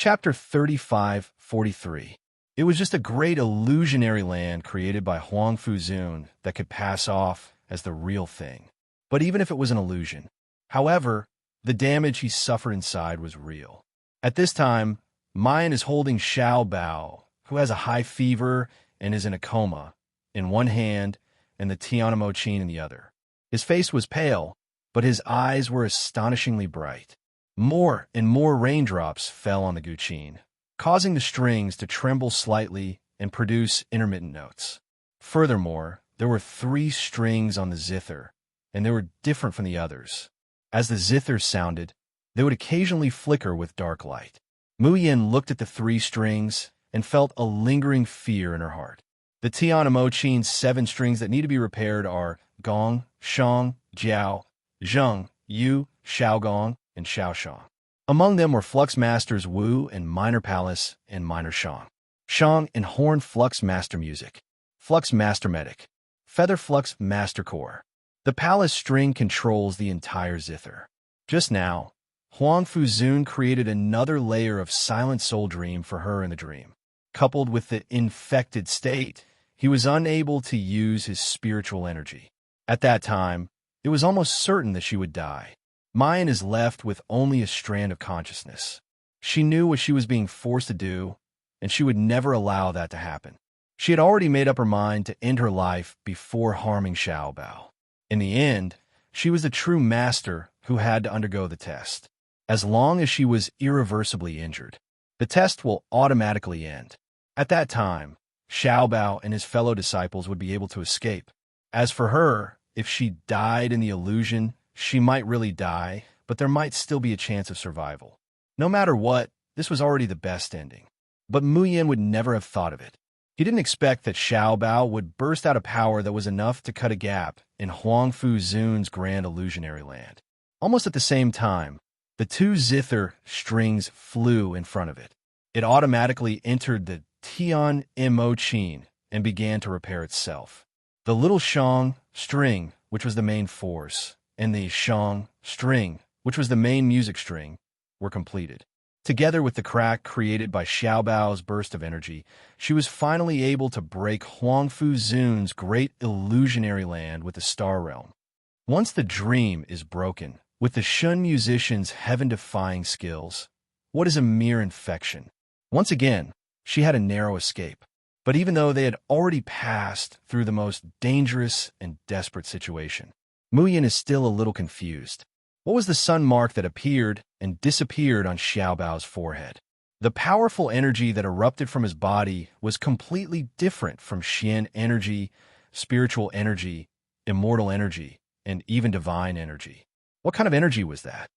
Chapter 3543. It was just a great illusionary land created by Huang Fuzun that could pass off as the real thing. But even if it was an illusion, however, the damage he suffered inside was real. At this time, Mayan is holding Xiao Bao, who has a high fever and is in a coma, in one hand and the Tianamo Qin in the other. His face was pale, but his eyes were astonishingly bright. More and more raindrops fell on the guqin, causing the strings to tremble slightly and produce intermittent notes. Furthermore, there were 3 strings on the zither, and they were different from the others. As the zither sounded, they would occasionally flicker with dark light. Mu Yin looked at the 3 strings and felt a lingering fear in her heart. The Tianamo Qin's 7 strings that need to be repaired are Gong, Shang, Jiao, Zheng, Yu, Xiaogong, and Xiaoshang. Among them were Flux Masters Wu and Minor Palace and Minor Shang. Shang and Horn Flux Master Music. Flux Master Medic. Feather Flux Master Core. The Palace string controls the entire zither. Just now, Huang Fuzun created another layer of silent soul dream for her in the dream. Coupled with the infected state, he was unable to use his spiritual energy. At that time, it was almost certain that she would die. Mayan is left with only a strand of consciousness. She knew what she was being forced to do, and she would never allow that to happen. She had already made up her mind to end her life before harming Xiao Bao. In the end, she was the true master who had to undergo the test. As long as she was irreversibly injured, the test will automatically end. At that time, Xiao Bao and his fellow disciples would be able to escape. As for her, if she died in the illusion, she might really die, but there might still be a chance of survival. No matter what, this was already the best ending. But Mu Yin would never have thought of it. He didn't expect that Xiao Bao would burst out a power that was enough to cut a gap in Huang Fuzun's grand illusionary land. Almost at the same time, the 2 zither strings flew in front of it. It automatically entered the Tianamo Qin and began to repair itself. The little Shang string, which was the main force, and the Shang string, which was the main music string, were completed. Together with the crack created by Xiao Bao's burst of energy, she was finally able to break Huang Fuzun's great illusionary land with the Star Realm. Once the dream is broken, with the Shun musician's heaven-defying skills, what is a mere infection? Once again, she had a narrow escape. But even though they had already passed through the most dangerous and desperate situation, Mu Yin is still a little confused. What was the sun mark that appeared and disappeared on Xiao Bao's forehead? The powerful energy that erupted from his body was completely different from Xian energy, spiritual energy, immortal energy, and even divine energy. What kind of energy was that?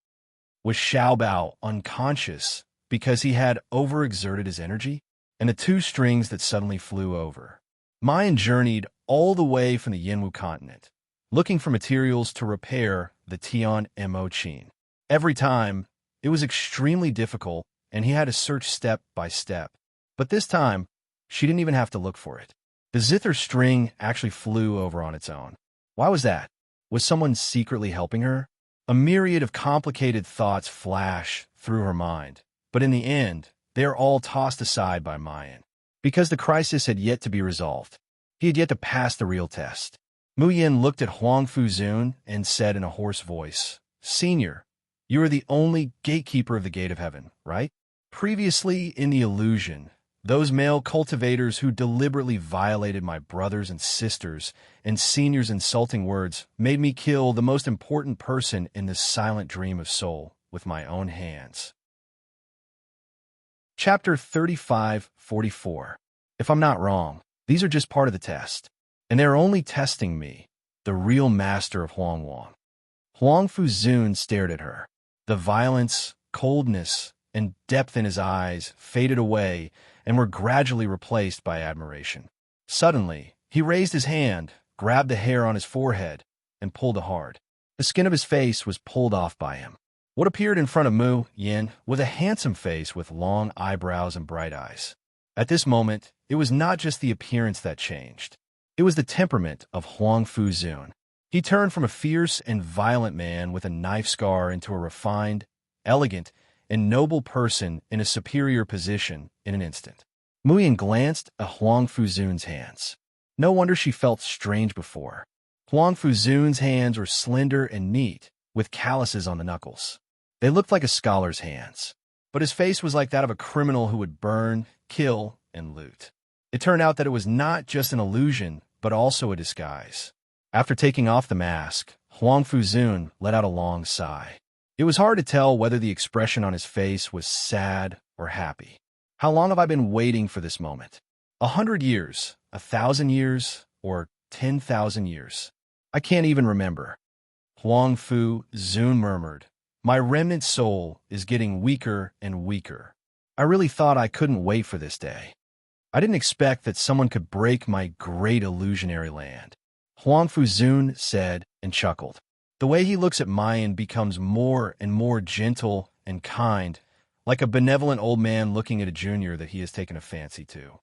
Was Xiao Bao unconscious because he had overexerted his energy? And the 2 strings that suddenly flew over. Mayan journeyed all the way from the Yinwu continent, looking for materials to repair the Tianamo Qin. Every time, it was extremely difficult, and he had to search step by step. But this time, she didn't even have to look for it. The zither string actually flew over on its own. Why was that? Was someone secretly helping her? A myriad of complicated thoughts flash through her mind, but in the end, they are all tossed aside by Mayan. Because the crisis had yet to be resolved. He had yet to pass the real test. Mu Yin looked at Huang Fuzun and said in a hoarse voice, "Senior, you are the only gatekeeper of the gate of heaven, right? Previously in the illusion, those male cultivators who deliberately violated my brothers and sisters and senior's insulting words made me kill the most important person in this silent dream of soul with my own hands." Chapter 3544. If I'm not wrong, these are just part of the test, and they're only testing me, the real master of Huang Wang. Huang Fuzun stared at her. The violence, coldness, and depth in his eyes faded away and were gradually replaced by admiration. Suddenly, he raised his hand, grabbed the hair on his forehead, and pulled it hard. The skin of his face was pulled off by him. What appeared in front of Mu Yin was a handsome face with long eyebrows and bright eyes. At this moment, it was not just the appearance that changed. It was the temperament of Huang Fuzun. He turned from a fierce and violent man with a knife scar into a refined, elegant, and noble person in a superior position in an instant. Mu Yin glanced at Huang Fuzun's hands. No wonder she felt strange before. Huang Fuzun's hands were slender and neat, with calluses on the knuckles. They looked like a scholar's hands, but his face was like that of a criminal who would burn, kill, and loot. It turned out that it was not just an illusion, but also a disguise. After taking off the mask, Huang Fuzun let out a long sigh. It was hard to tell whether the expression on his face was sad or happy. How long have I been waiting for this moment? 100 years, 1,000 years, or 10,000 years? I can't even remember. Huang Fuzun murmured, "My remnant soul is getting weaker and weaker. I really thought I couldn't wait for this day. I didn't expect that someone could break my great illusionary land." Huang Fuzun said and chuckled. The way he looks at Mayan becomes more and more gentle and kind, like a benevolent old man looking at a junior that he has taken a fancy to.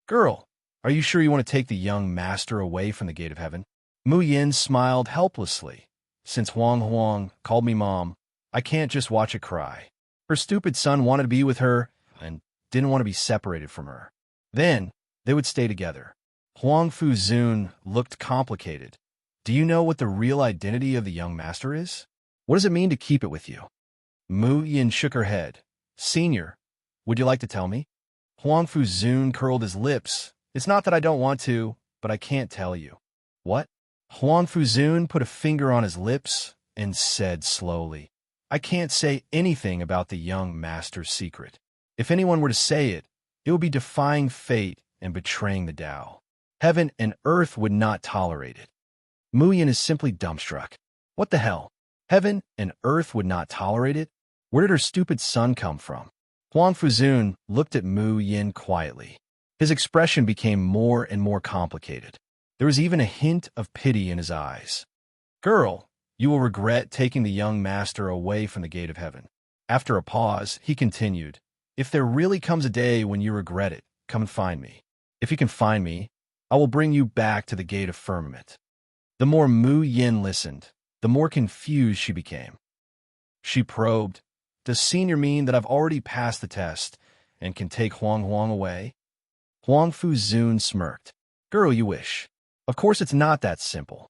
"Girl, are you sure you want to take the young master away from the gate of heaven?" Mu Yin smiled helplessly. "Since Huang called me mom, I can't just watch it cry. Her stupid son wanted to be with her and didn't want to be separated from her. Then they would stay together." Huang Fuzun looked complicated. "Do you know what the real identity of the young master is? What does it mean to keep it with you?" Mu Yin shook her head. "Senior, would you like to tell me?" Huang Fuzun curled his lips. "It's not that I don't want to, but I can't tell you." "What?" Huang Fuzun put a finger on his lips and said slowly, "I can't say anything about the young master's secret. If anyone were to say it, it would be defying fate and betraying the Tao. Heaven and earth would not tolerate it." Mu Yin is simply dumbstruck. What the hell? Heaven and earth would not tolerate it? Where did her stupid son come from? Huang Fuzun looked at Mu Yin quietly. His expression became more and more complicated. There was even a hint of pity in his eyes. "Girl, you will regret taking the young master away from the gate of heaven." After a pause, he continued, "If there really comes a day when you regret it, come and find me. If you can find me, I will bring you back to the gate of firmament." The more Mu Yin listened, the more confused she became. She probed, "Does senior mean that I've already passed the test and can take Huang away?" Huang Fuzun smirked. "Girl, you wish. Of course it's not that simple."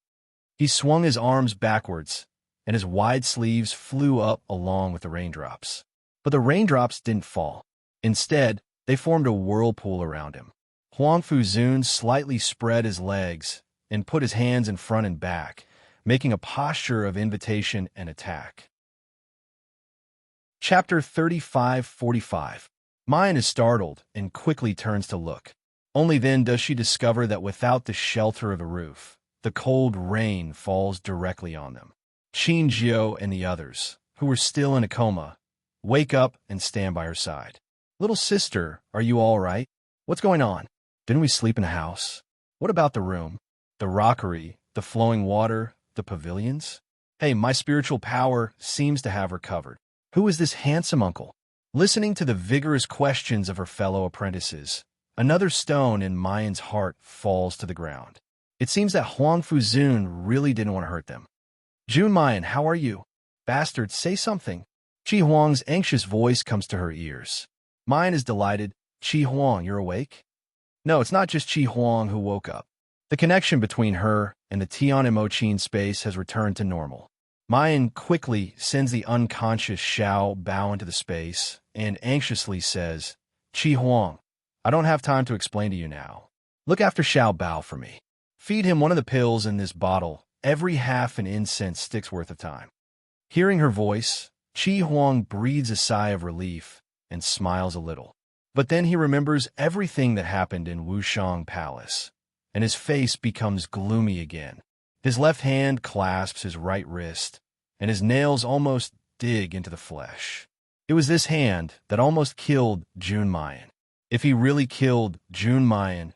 He swung his arms backwards, and his wide sleeves flew up along with the raindrops. But the raindrops didn't fall. Instead, they formed a whirlpool around him. Huang Fuzun slightly spread his legs and put his hands in front and back, making a posture of invitation and attack. Chapter 35:45. Mayan is startled and quickly turns to look. Only then does she discover that without the shelter of a roof, the cold rain falls directly on them. Qin Jiao and the others, who were still in a coma, wake up and stand by her side. "Little sister, are you all right? What's going on? Didn't we sleep in a house? What about the room? The rockery, the flowing water, the pavilions? Hey, my spiritual power seems to have recovered. Who is this handsome uncle?" Listening to the vigorous questions of her fellow apprentices, another stone in Mayan's heart falls to the ground. It seems that Huang Fuzun really didn't want to hurt them. "Jun Mayan, how are you? Bastard, say something." Qi Huang's anxious voice comes to her ears. Mayan is delighted. "Qi Huang, you're awake?" No, it's not just Qi Huang who woke up. The connection between her and the Tian and Mochin space has returned to normal. Mayan quickly sends the unconscious Xiao Bao into the space and anxiously says, "Qi Huang, I don't have time to explain to you now. Look after Xiao Bao for me. Feed him one of the pills in this bottle every half an incense stick's worth of time." Hearing her voice, Qi Huang breathes a sigh of relief and smiles a little. But then he remembers everything that happened in Wushang Palace, and his face becomes gloomy again. His left hand clasps his right wrist, and his nails almost dig into the flesh. It was this hand that almost killed Jun Mayan. If he really killed Jun Mayan,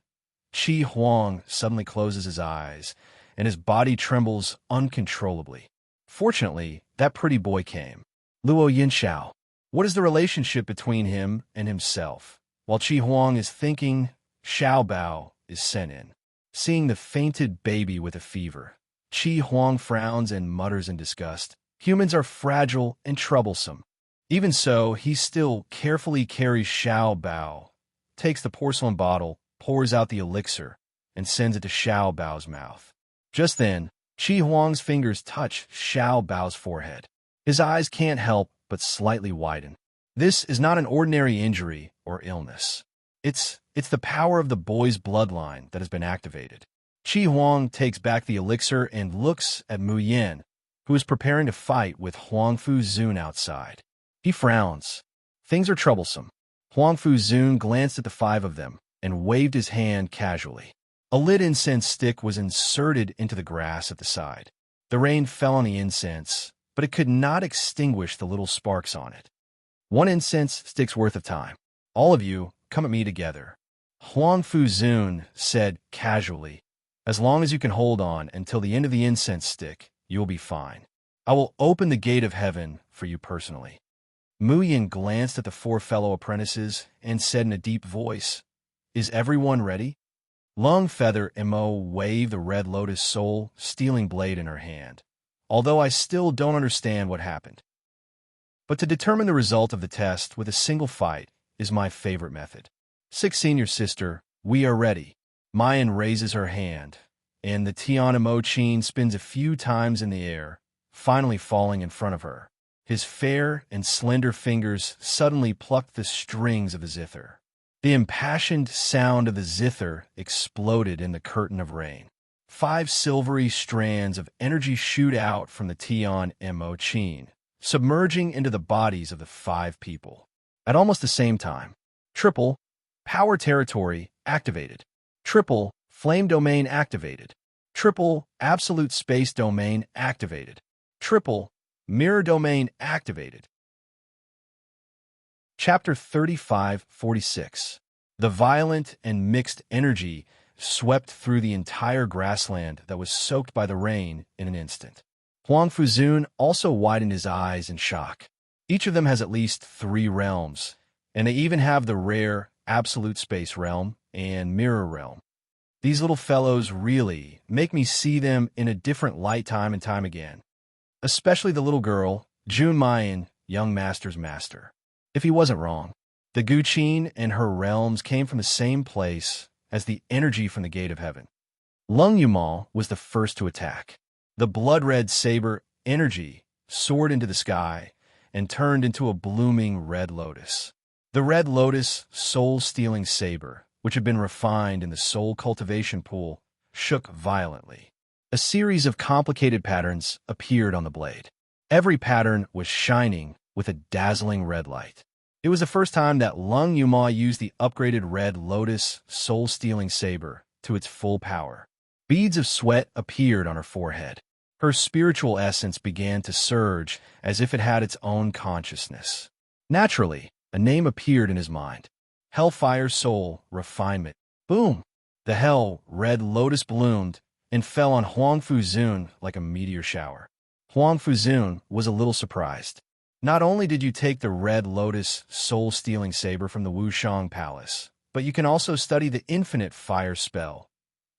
Qi Huang suddenly closes his eyes, and his body trembles uncontrollably. Fortunately, that pretty boy came. Luo Yinxiao. What is the relationship between him and himself? While Qi Huang is thinking, Xiao Bao is sent in. Seeing the fainted baby with a fever, Qi Huang frowns and mutters in disgust. Humans are fragile and troublesome. Even so, he still carefully carries Xiao Bao, takes the porcelain bottle, pours out the elixir, and sends it to Xiao Bao's mouth. Just then, Qi Huang's fingers touch Xiao Bao's forehead. His eyes can't help but slightly widen. This is not an ordinary injury or illness. It's the power of the boy's bloodline that has been activated. Qi Huang takes back the elixir and looks at Mu Yin, who is preparing to fight with Huangfu Zun outside. He frowns. Things are troublesome. Huangfu Zun glanced at the five of them and waved his hand casually. A lit incense stick was inserted into the grass at the side. The rain fell on the incense, but it could not extinguish the little sparks on it. One incense stick's worth of time. All of you, come at me together. Huangfu Zun said casually, as long as you can hold on until the end of the incense stick, you'll be fine. I will open the gate of heaven for you personally. Mu Yin glanced at the four fellow apprentices and said in a deep voice, Is everyone ready? Lung Feather Mo waved the red lotus soul stealing blade in her hand, although I still don't understand what happened. But to determine the result of the test with a single fight is my favorite method. Sixth Senior Sister, we are ready. Mayan raises her hand, and the Tian Mo Chin spins a few times in the air, finally falling in front of her. His fair and slender fingers suddenly plucked the strings of the zither. The impassioned sound of the zither exploded in the curtain of rain. 5 silvery strands of energy shoot out from the Tian Mo Chin, submerging into the bodies of the 5 people. At almost the same time, triple power territory activated. Triple flame domain activated. Triple absolute space domain activated. Triple mirror domain activated. Chapter 35-46. The violent and mixed energy swept through the entire grassland that was soaked by the rain in an instant. Huangfu Zun also widened his eyes in shock. Each of them has at least 3 realms, and they even have the rare absolute space realm and mirror realm. These little fellows really make me see them in a different light time and time again. Especially the little girl, Jun Mayan, young master's master. If he wasn't wrong, the Guqin and her realms came from the same place as the energy from the gate of heaven. Lung Yumal was the first to attack. The blood-red saber energy soared into the sky and turned into a blooming red lotus. The red lotus soul-stealing saber, which had been refined in the soul cultivation pool, shook violently. A series of complicated patterns appeared on the blade. Every pattern was shining with a dazzling red light. It was the first time that Lung Yuma used the upgraded red lotus soul-stealing saber to its full power. Beads of sweat appeared on her forehead. Her spiritual essence began to surge as if it had its own consciousness. Naturally, a name appeared in his mind. Hellfire Soul Refinement. Boom! The hell red lotus bloomed and fell on Huangfu Zun like a meteor shower. Huangfu Zun was a little surprised. Not only did you take the red lotus soul-stealing saber from the Wushang Palace, but you can also study the infinite fire spell.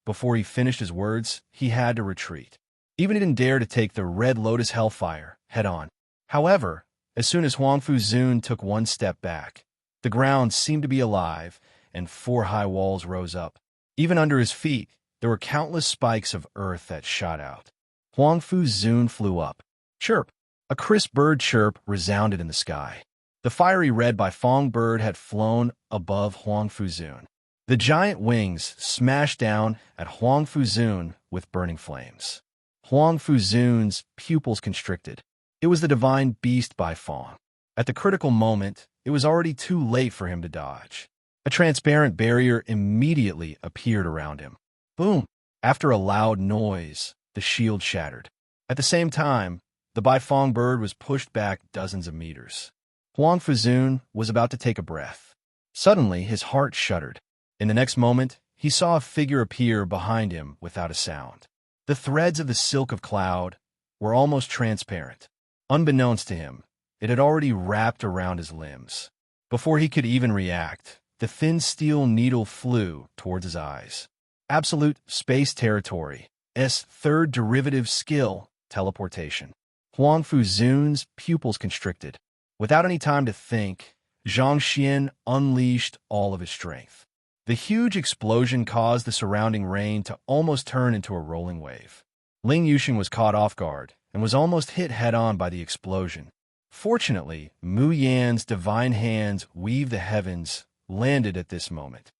Before he finished his words, he had to retreat. Even he didn't dare to take the red lotus hellfire head-on. However, as soon as Huangfu Zun took one step back, the ground seemed to be alive, and 4 high walls rose up. Even under his feet, there were countless spikes of earth that shot out. Huangfu Zun flew up. Chirp! A crisp bird chirp resounded in the sky. The fiery red Bifong bird had flown above Huangfu Zun. The giant wings smashed down at Huangfu Zun with burning flames. Huangfu Zun's pupils constricted. It was the divine beast Bifong. At the critical moment, it was already too late for him to dodge. A transparent barrier immediately appeared around him. Boom! After a loud noise, the shield shattered. At the same time, the Bifong bird was pushed back dozens of meters. Huangfu Zun was about to take a breath. Suddenly, his heart shuddered. In the next moment, he saw a figure appear behind him without a sound. The threads of the silk of cloud were almost transparent. Unbeknownst to him, it had already wrapped around his limbs. Before he could even react, the thin steel needle flew towards his eyes. Absolute Space Territory, third derivative skill, teleportation. Huangfu Zun's pupils constricted. Without any time to think, Zhang Xian unleashed all of his strength. The huge explosion caused the surrounding rain to almost turn into a rolling wave. Ling Yuxing was caught off guard and was almost hit head-on by the explosion. Fortunately, Mu Yan's divine hands weave the heavens landed at this moment.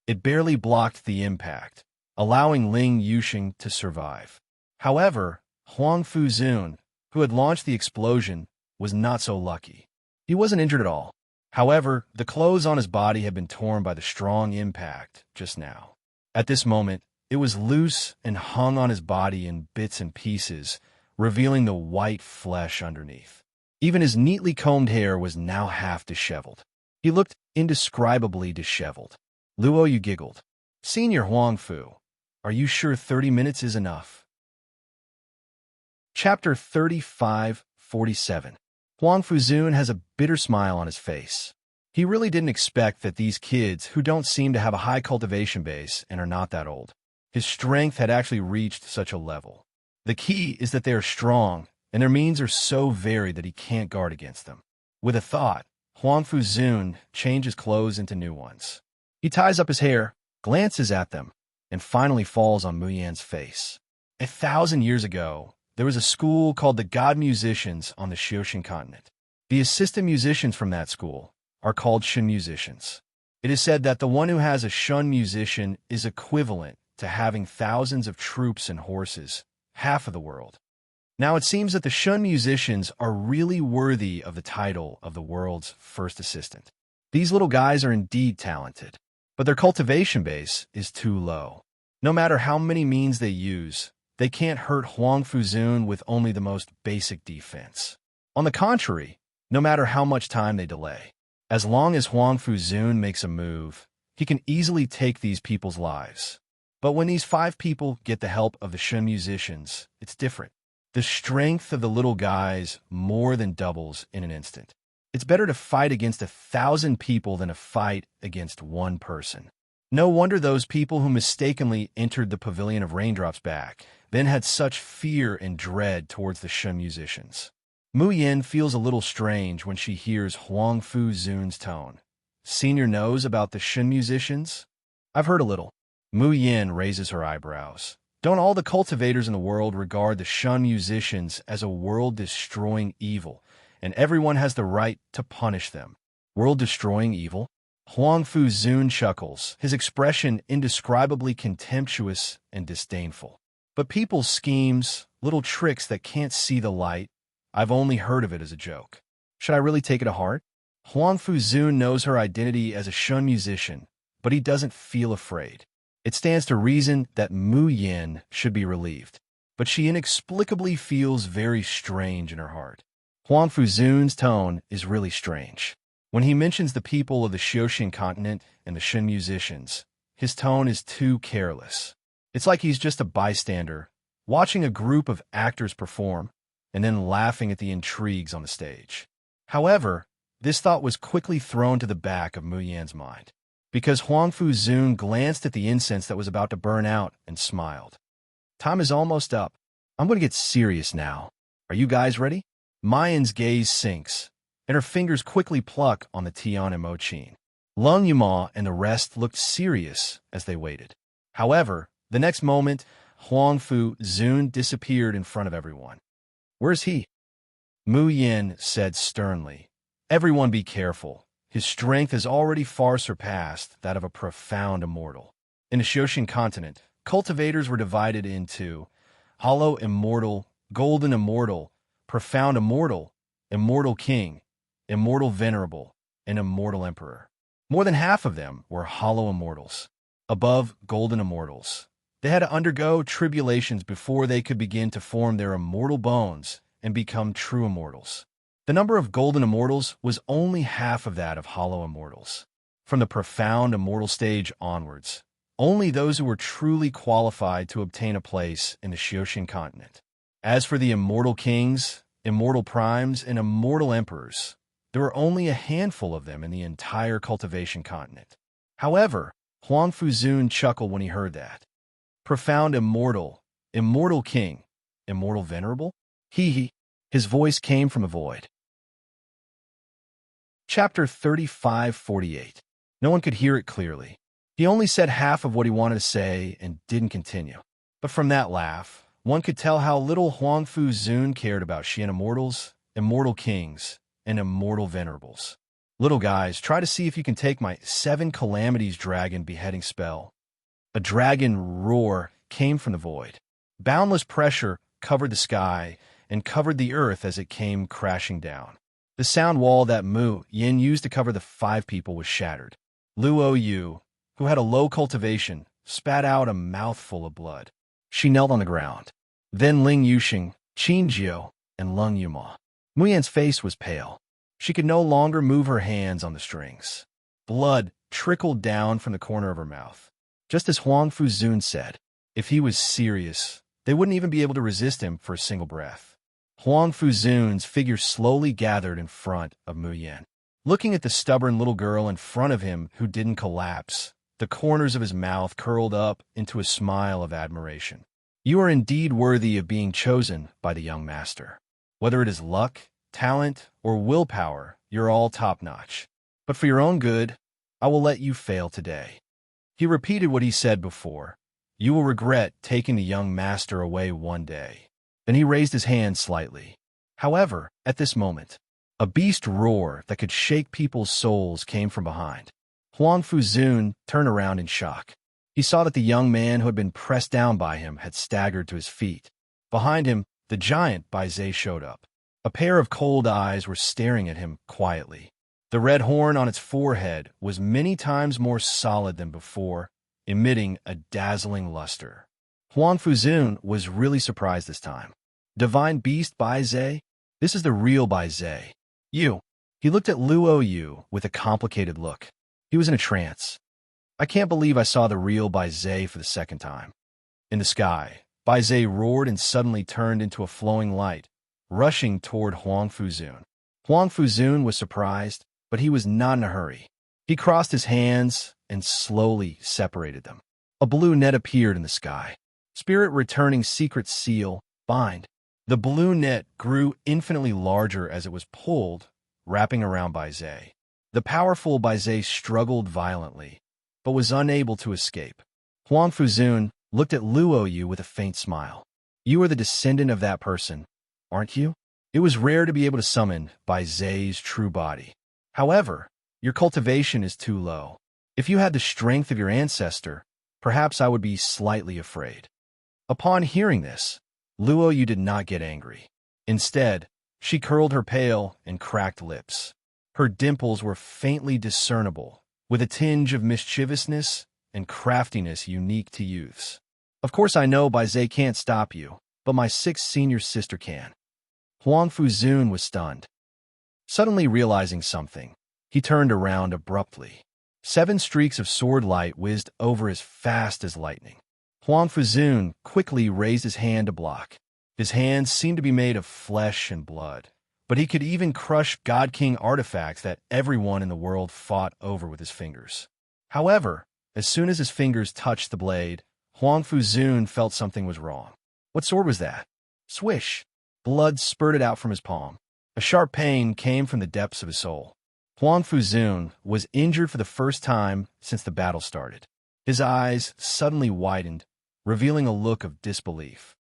It barely blocked the impact, allowing Ling Yuxing to survive. However, Huang Fuzun, who had launched the explosion, was not so lucky. He wasn't injured at all. However, the clothes on his body had been torn by the strong impact just now. At this moment, it was loose and hung on his body in bits and pieces, revealing the white flesh underneath. Even his neatly combed hair was now half disheveled. He looked indescribably disheveled. Luo Yu giggled. "Senior Huang Fu, are you sure 30 minutes is enough?" Chapter 35:47. Huang Fuzun has a bitter smile on his face. He really didn't expect that these kids, who don't seem to have a high cultivation base and are not that old, his strength had actually reached such a level. The key is that they are strong, and their means are so varied that he can't guard against them. With a thought, Huang Fuzun changes clothes into new ones. He ties up his hair, glances at them, and finally falls on Mu Yan's face. 1,000 years ago, there was a school called the God Musicians on the Xiaoxin continent. The assistant musicians from that school are called Shun musicians. It is said that the one who has a Shun musician is equivalent to having thousands of troops and horses, half of the world. Now it seems that the Shun musicians are really worthy of the title of the world's first assistant. These little guys are indeed talented, but their cultivation base is too low. No matter how many means they use, they can't hurt Huang Fuzun with only the most basic defense. On the contrary, no matter how much time they delay, as long as Huang Fuzun makes a move, he can easily take these people's lives. But when these 5 people get the help of the Shun musicians, it's different. The strength of the little guys more than doubles in an instant. It's better to fight against 1,000 people than to fight against one person. No wonder those people who mistakenly entered the Pavilion of Raindrops back then had such fear and dread towards the Shun musicians. Mu Yan feels a little strange when she hears Huang Fuzun's tone. "Senior knows about the Shun musicians?" "I've heard a little." Mu Yan raises her eyebrows. "Don't all the cultivators in the world regard the Shun musicians as a world-destroying evil, and everyone has the right to punish them?" "World-destroying evil?" Huang Fuzun chuckles, his expression indescribably contemptuous and disdainful. "But people's schemes, little tricks that can't see the light, I've only heard of it as a joke. Should I really take it to heart?" Huang Fuzun knows her identity as a Shun musician, but he doesn't feel afraid. It stands to reason that Mu Yan should be relieved, but she inexplicably feels very strange in her heart. Huang Fuzun's tone is really strange. When he mentions the people of the Xiaoxin continent and the Shun musicians, his tone is too careless. It's like he's just a bystander, watching a group of actors perform, and then laughing at the intrigues on the stage. However, this thought was quickly thrown to the back of Mu Yan's mind, because Huang Fuzun glanced at the incense that was about to burn out and smiled. "Time is almost up. I'm going to get serious now. Are you guys ready?" Mayan's gaze sinks, and her fingers quickly pluck on the Tian and Mochin. Lung Yuma and the rest looked serious as they waited. However, the next moment, Huang Fuzun disappeared in front of everyone. "Where's he?" Mu Yan said sternly. "Everyone be careful. His strength has already far surpassed that of a profound immortal." In the Xiaoxin continent, cultivators were divided into Hollow Immortal, Golden Immortal, Profound Immortal, Immortal King, Immortal Venerable, and Immortal Emperor. More than half of them were Hollow Immortals. Above Golden Immortals, they had to undergo tribulations before they could begin to form their immortal bones and become true immortals. The number of Golden Immortals was only half of that of Hollow Immortals. From the Profound Immortal stage onwards, only those who were truly qualified to obtain a place in the Xiaoxin continent. As for the Immortal Kings, Immortal Primes, and Immortal Emperors, there were only a handful of them in the entire cultivation continent. However, Huang Fuzun chuckled when he heard that. "Profound Immortal, Immortal King, Immortal Venerable?" Hee hee. His voice came from a void. Chapter 35:48. No one could hear it clearly. He only said half of what he wanted to say and didn't continue. But from that laugh, one could tell how little Huang Fu Zun cared about Xian immortals, immortal kings, and immortal venerables. Little guys, try to see if you can take my 7 calamities dragon beheading spell. A dragon roar came from the void. Boundless pressure covered the sky and covered the earth as it came crashing down. The sound wall that Mu Yin used to cover the 5 people was shattered. Luo Yu, who had a low cultivation, spat out a mouthful of blood. She knelt on the ground. Then Ling Yuxing, Qin Jiu, and Lung Yuma. Mu Yan's face was pale. She could no longer move her hands on the strings. Blood trickled down from the corner of her mouth. Just as Huang Fu Zun said, if he was serious, they wouldn't even be able to resist him for a single breath. Huang Fu Zun's figure slowly gathered in front of Mu Yan. Looking at the stubborn little girl in front of him who didn't collapse, the corners of his mouth curled up into a smile of admiration. You are indeed worthy of being chosen by the young master. Whether it is luck, talent, or willpower, you're all top-notch. But for your own good, I will let you fail today. He repeated what he said before. You will regret taking the young master away one day. Then he raised his hand slightly. However, at this moment, a beast roar that could shake people's souls came from behind. Huang Fu Zun turned around in shock. He saw that the young man who had been pressed down by him had staggered to his feet. Behind him, the giant Bai Zhe showed up. A pair of cold eyes were staring at him quietly. The red horn on its forehead was many times more solid than before, emitting a dazzling luster. Huang Fu Zun was really surprised this time. Divine Beast Bai Zhe? This is the real Bai Zhe. You. He looked at Luo Yu with a complicated look. He was in a trance. I can't believe I saw the real Bai Zhe for the second time. In the sky, Bai Zhe roared and suddenly turned into a flowing light, rushing toward Huang Fu Zun. Huang Fu Zun was surprised, but he was not in a hurry. He crossed his hands and slowly separated them. A blue net appeared in the sky. Spirit returning secret seal, bind. The blue net grew infinitely larger as it was pulled, wrapping around Bai Zhe. The powerful Bai Zhe struggled violently, but was unable to escape. Huang Fu Zun looked at Luo Yu with a faint smile. You are the descendant of that person, aren't you? It was rare to be able to summon Bai Zhe's true body. However, your cultivation is too low. If you had the strength of your ancestor, perhaps I would be slightly afraid. Upon hearing this, Luo Yu did not get angry. Instead, she curled her pale and cracked lips. Her dimples were faintly discernible, with a tinge of mischievousness and craftiness unique to youths. Of course I know Bai Zhe can't stop you, but my 6th senior sister can. Huang Fu Zun was stunned. Suddenly realizing something, he turned around abruptly. 7 streaks of sword light whizzed over as fast as lightning. Huang Fu Zun quickly raised his hand to block. His hands seemed to be made of flesh and blood, but he could even crush God King artifacts that everyone in the world fought over with his fingers. However, as soon as his fingers touched the blade, Huang Fu Zun felt something was wrong. What sword was that? Swish! Blood spurted out from his palm. A sharp pain came from the depths of his soul. Huang Fu Zun was injured for the first time since the battle started. His eyes suddenly widened, revealing a look of disbelief.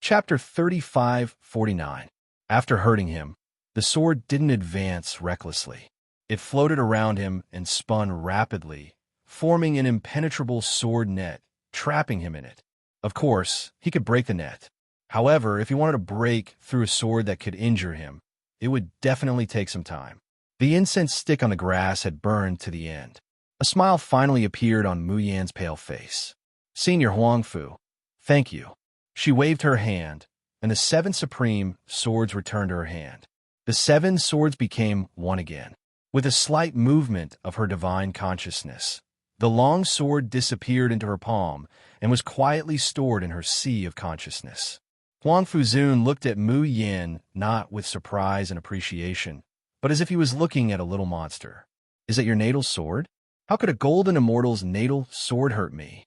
Chapter 35:49. After hurting him, the sword didn't advance recklessly. It floated around him and spun rapidly, forming an impenetrable sword net, trapping him in it. Of course, he could break the net. However, if he wanted to break through a sword that could injure him, it would definitely take some time. The incense stick on the grass had burned to the end. A smile finally appeared on Mu Yan's pale face. Senior Huang Fu, thank you. She waved her hand, and the 7 supreme swords returned to her hand. The 7 swords became one again. With a slight movement of her divine consciousness, the long sword disappeared into her palm and was quietly stored in her sea of consciousness. Huang Fu Zun looked at Mu Yan not with surprise and appreciation, but as if he was looking at a little monster. Is it your natal sword? How could a golden immortal's natal sword hurt me?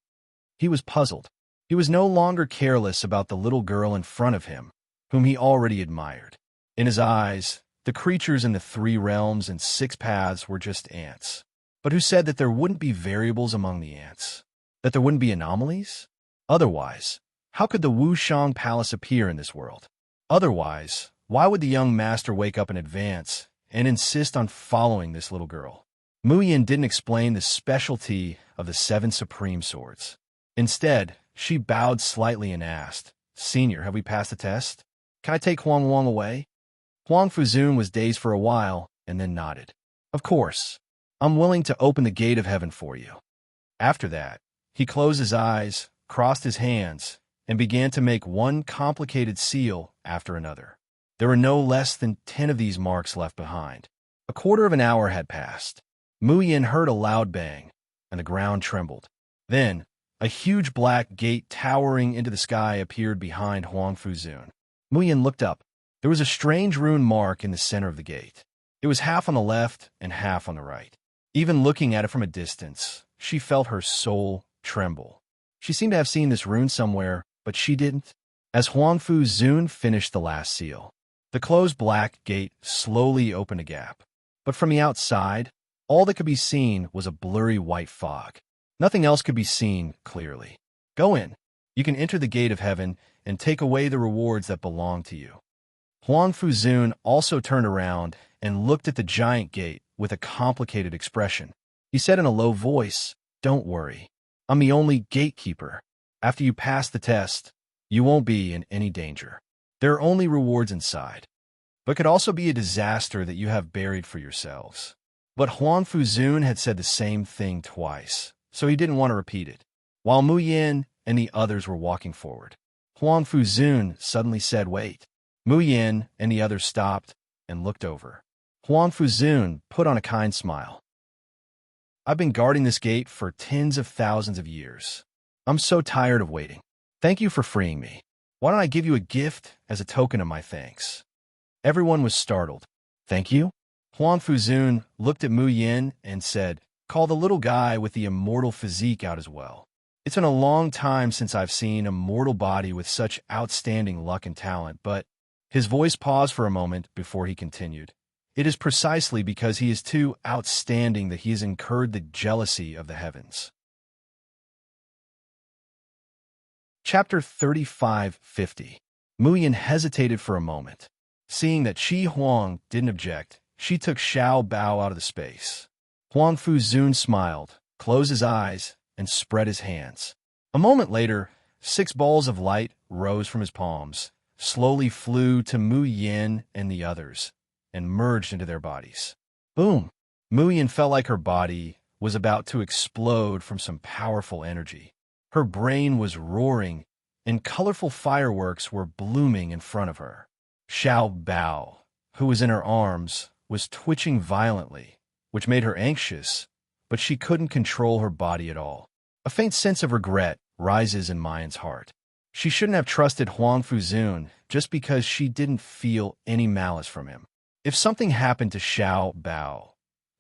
He was puzzled. He was no longer careless about the little girl in front of him, whom he already admired. In his eyes, The creatures in the 3 realms and 6 paths were just ants. But who said that there wouldn't be variables among the ants? That there wouldn't be anomalies? Otherwise, how could the Wushang Palace appear in this world? Otherwise, why would the young master wake up in advance and insist on following this little girl? Mu Yin didn't explain the specialty of the 7 supreme swords. Instead, she bowed slightly and asked, "Senior, have we passed the test? Can I take Huang Wang away?" Huang Fuzun was dazed for a while and then nodded. "Of course. I'm willing to open the gate of heaven for you." After that, he closed his eyes, crossed his hands, and began to make one complicated seal after another. There were no less than 10 of these marks left behind. A quarter of an hour had passed. Mu Yin heard a loud bang, and the ground trembled. Then, a huge black gate towering into the sky appeared behind Huang Fuzun. Mu Yin looked up. There was a strange rune mark in the center of the gate. It was half on the left and half on the right. Even looking at it from a distance, she felt her soul tremble. She seemed to have seen this rune somewhere, but she didn't. As Huang Fuzun finished the last seal, the closed black gate slowly opened a gap. But from the outside, all that could be seen was a blurry white fog. Nothing else could be seen clearly. "Go in. You can enter the gate of heaven and take away the rewards that belong to you." Huang Fuzun also turned around and looked at the giant gate with a complicated expression. He said in a low voice, "Don't worry. I'm the only gatekeeper. After you pass the test, you won't be in any danger. There are only rewards inside. But it could also be a disaster that you have buried for yourselves." But Huang Fuzun had said the same thing twice, so he didn't want to repeat it. While Mu Yin and the others were walking forward, Huang Fuzun suddenly said, "Wait." Mu Yin and the others stopped and looked over. Huang Fuzun put on a kind smile. "I've been guarding this gate for tens of thousands of years. I'm so tired of waiting. Thank you for freeing me. Why don't I give you a gift as a token of my thanks?" Everyone was startled. "Thank you?" Huang Fuzun looked at Mu Yin and said, "Call the little guy with the immortal physique out as well. It's been a long time since I've seen a mortal body with such outstanding luck and talent, but..." His voice paused for a moment before he continued. "It is precisely because he is too outstanding that he has incurred the jealousy of the heavens." Chapter 3550. Mu Yin hesitated for a moment. Seeing that Qi Huang didn't object, she took Xiao Bao out of the space. Huang Fuzun smiled, closed his eyes, and spread his hands. A moment later, 6 balls of light rose from his palms, slowly flew to Mu Yin and the others, and merged into their bodies. Boom! Mu Yin felt like her body was about to explode from some powerful energy. Her brain was roaring, and colorful fireworks were blooming in front of her. Xiao Bao, who was in her arms, was twitching violently, which made her anxious, but she couldn't control her body at all. A faint sense of regret rises in Mayan's heart. She shouldn't have trusted Huang Fuzun just because she didn't feel any malice from him. If something happened to Xiao Bao,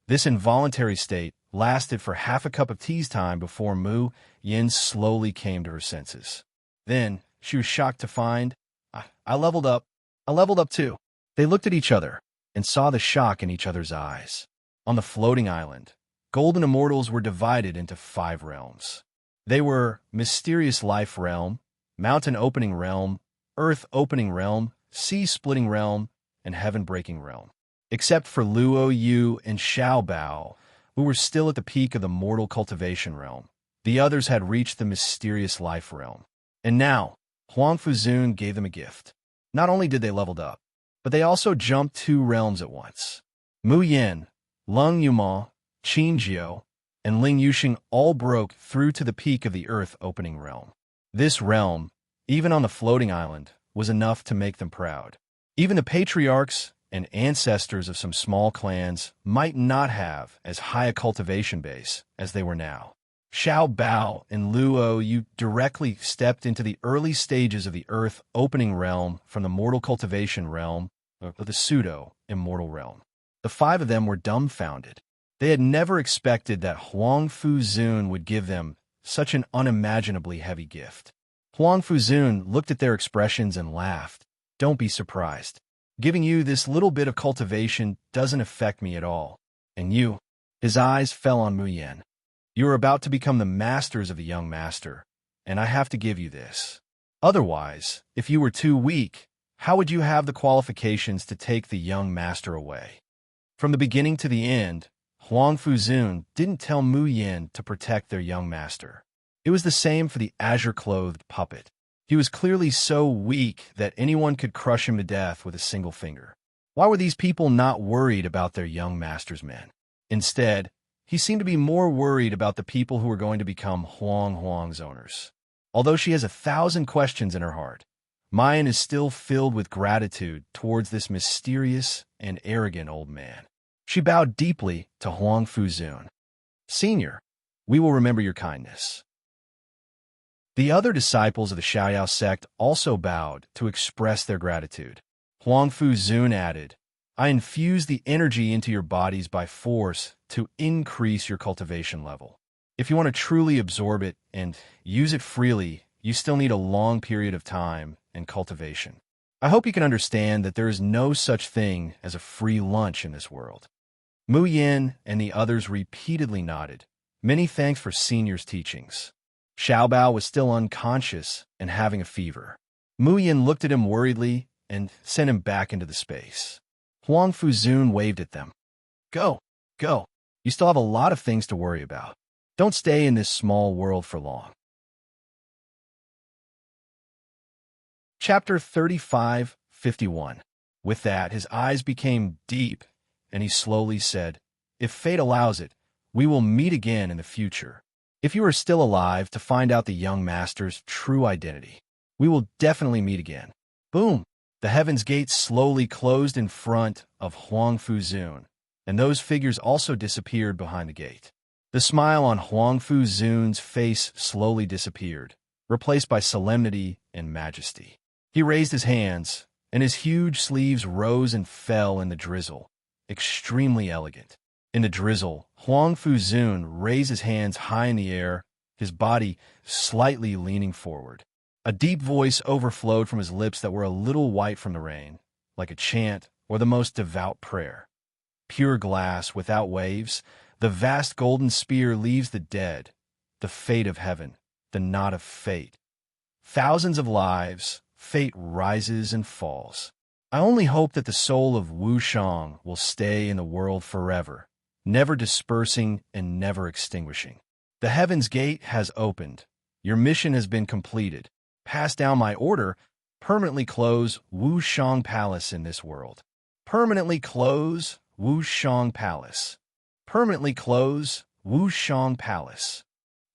this involuntary state lasted for half a cup of tea's time before Mu Yin slowly came to her senses. Then she was shocked to find, I leveled up. I leveled up too." They looked at each other and saw the shock in each other's eyes. On the floating island, golden immortals were divided into 5 realms. They were Mysterious Life Realm, Mountain Opening Realm, Earth Opening Realm, Sea Splitting Realm, and Heaven Breaking Realm. Except for Luo Yu and Xiao Bao, who were still at the peak of the Mortal Cultivation Realm. The others had reached the Mysterious Life Realm. And now, Huang Fuzun gave them a gift. Not only did they level up, but they also jumped 2 realms at once. Mu Yin, Leng Yuma, Qin Jiao, and Ling Yuxing all broke through to the peak of the Earth Opening Realm. This realm, even on the floating island, was enough to make them proud. Even the patriarchs and ancestors of some small clans might not have as high a cultivation base as they were now. Xiao Bao and Luo Yu directly stepped into the early stages of the Earth Opening Realm from the Mortal Cultivation Realm, or the Pseudo-Immortal Realm. The 5 of them were dumbfounded. They had never expected that Huang Fuzun would give them such an unimaginably heavy gift. Huang Fuzun looked at their expressions and laughed. "Don't be surprised. Giving you this little bit of cultivation doesn't affect me at all. And you?" His eyes fell on Mu Yen. "You are about to become the masters of the young master, and I have to give you this. Otherwise, if you were too weak, how would you have the qualifications to take the young master away?" From the beginning to the end, Huang Fuzun didn't tell Mu Yin to protect their young master. It was the same for the azure-clothed puppet. He was clearly so weak that anyone could crush him to death with a single finger. Why were these people not worried about their young master's men? Instead, he seemed to be more worried about the people who were going to become Huang's owners. Although she has 1,000 questions in her heart, Mayan is still filled with gratitude towards this mysterious and arrogant old man. She bowed deeply to Huang Fuzun. "Senior, we will remember your kindness." The other disciples of the Xiaoyao sect also bowed to express their gratitude. Huang Fuzun added, "I infuse the energy into your bodies by force to increase your cultivation level. If you want to truly absorb it and use it freely, you still need a long period of time and cultivation. I hope you can understand that there is no such thing as a free lunch in this world." Mu Yin and the others repeatedly nodded. Many thanks for Senior's teachings. Xiaobao was still unconscious and having a fever. Mu Yin looked at him worriedly and sent him back into the space. Huang Fuzun waved at them. Go. You still have a lot of things to worry about. Don't stay in this small world for long." Chapter 35:51. With that, his eyes became deep, and he slowly said, "If fate allows it, we will meet again in the future. If you are still alive to find out the young master's true identity, we will definitely meet again." Boom! The heaven's gate slowly closed in front of Huang Fuzun, and those figures also disappeared behind the gate. The smile on Huang Fuzun's face slowly disappeared, replaced by solemnity and majesty. He raised his hands, and his huge sleeves rose and fell in the drizzle, extremely elegant. In the drizzle, Huang Fuzun raised his hands high in the air, his body slightly leaning forward. A deep voice overflowed from his lips that were a little white from the rain, like a chant or the most devout prayer. Pure glass without waves, the vast golden spear leaves the dead, the fate of heaven, the knot of fate. Thousands of lives, fate rises and falls. I only hope that the soul of Wu Shang will stay in the world forever, never dispersing and never extinguishing. The heaven's gate has opened. Your mission has been completed. Pass down my order. Permanently close Wu Shang Palace in this world. Permanently close Wu Shang Palace. Permanently close Wu Shang Palace.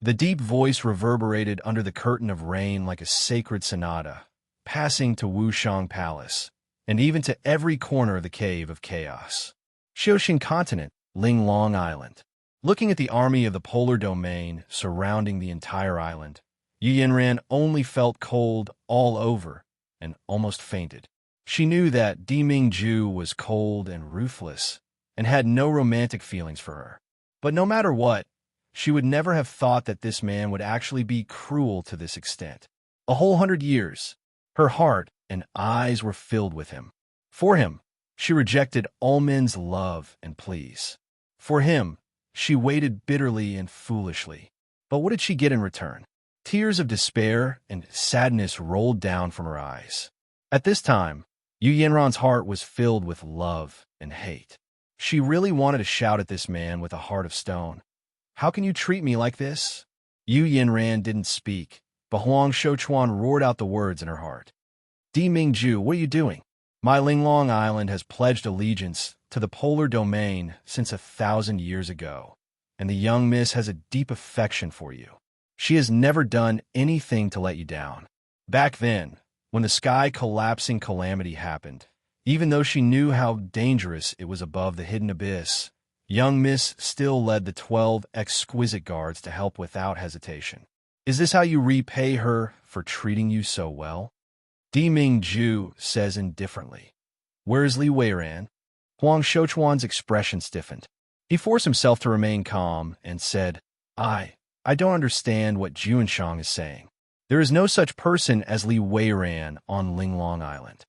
The deep voice reverberated under the curtain of rain like a sacred sonata, passing to Wu Shang Palace, and even to every corner of the Cave of Chaos. Xiuxing Continent, Linglong Island. Looking at the army of the polar domain surrounding the entire island, Yu Yinran only felt cold all over and almost fainted. She knew that Di Mingju was cold and ruthless and had no romantic feelings for her. But no matter what, she would never have thought that this man would actually be cruel to this extent. A whole 100 years, her heart and eyes were filled with him. For him, she rejected all men's love and pleas. For him, she waited bitterly and foolishly. But what did she get in return? Tears of despair and sadness rolled down from her eyes. At this time, Yu Yinran's heart was filled with love and hate. She really wanted to shout at this man with a heart of stone. "How can you treat me like this?" Yu Yinran didn't speak, but Huang Shouchuan roared out the words in her heart. "Di Mingju, what are you doing? My Linglong Island has pledged allegiance to the polar domain since 1,000 years ago, and the young miss has a deep affection for you. She has never done anything to let you down. Back then, when the sky collapsing calamity happened, even though she knew how dangerous it was above the hidden abyss, young Miss still led the 12 exquisite guards to help without hesitation. Is this how you repay her for treating you so well?" Di Mingju says indifferently. "Where is Li Weiran?" Huang Shouchuan's expression stiffened. He forced himself to remain calm and said, I don't understand what Juanshang is saying. There is no such person as Li Weiran on Linglong Island."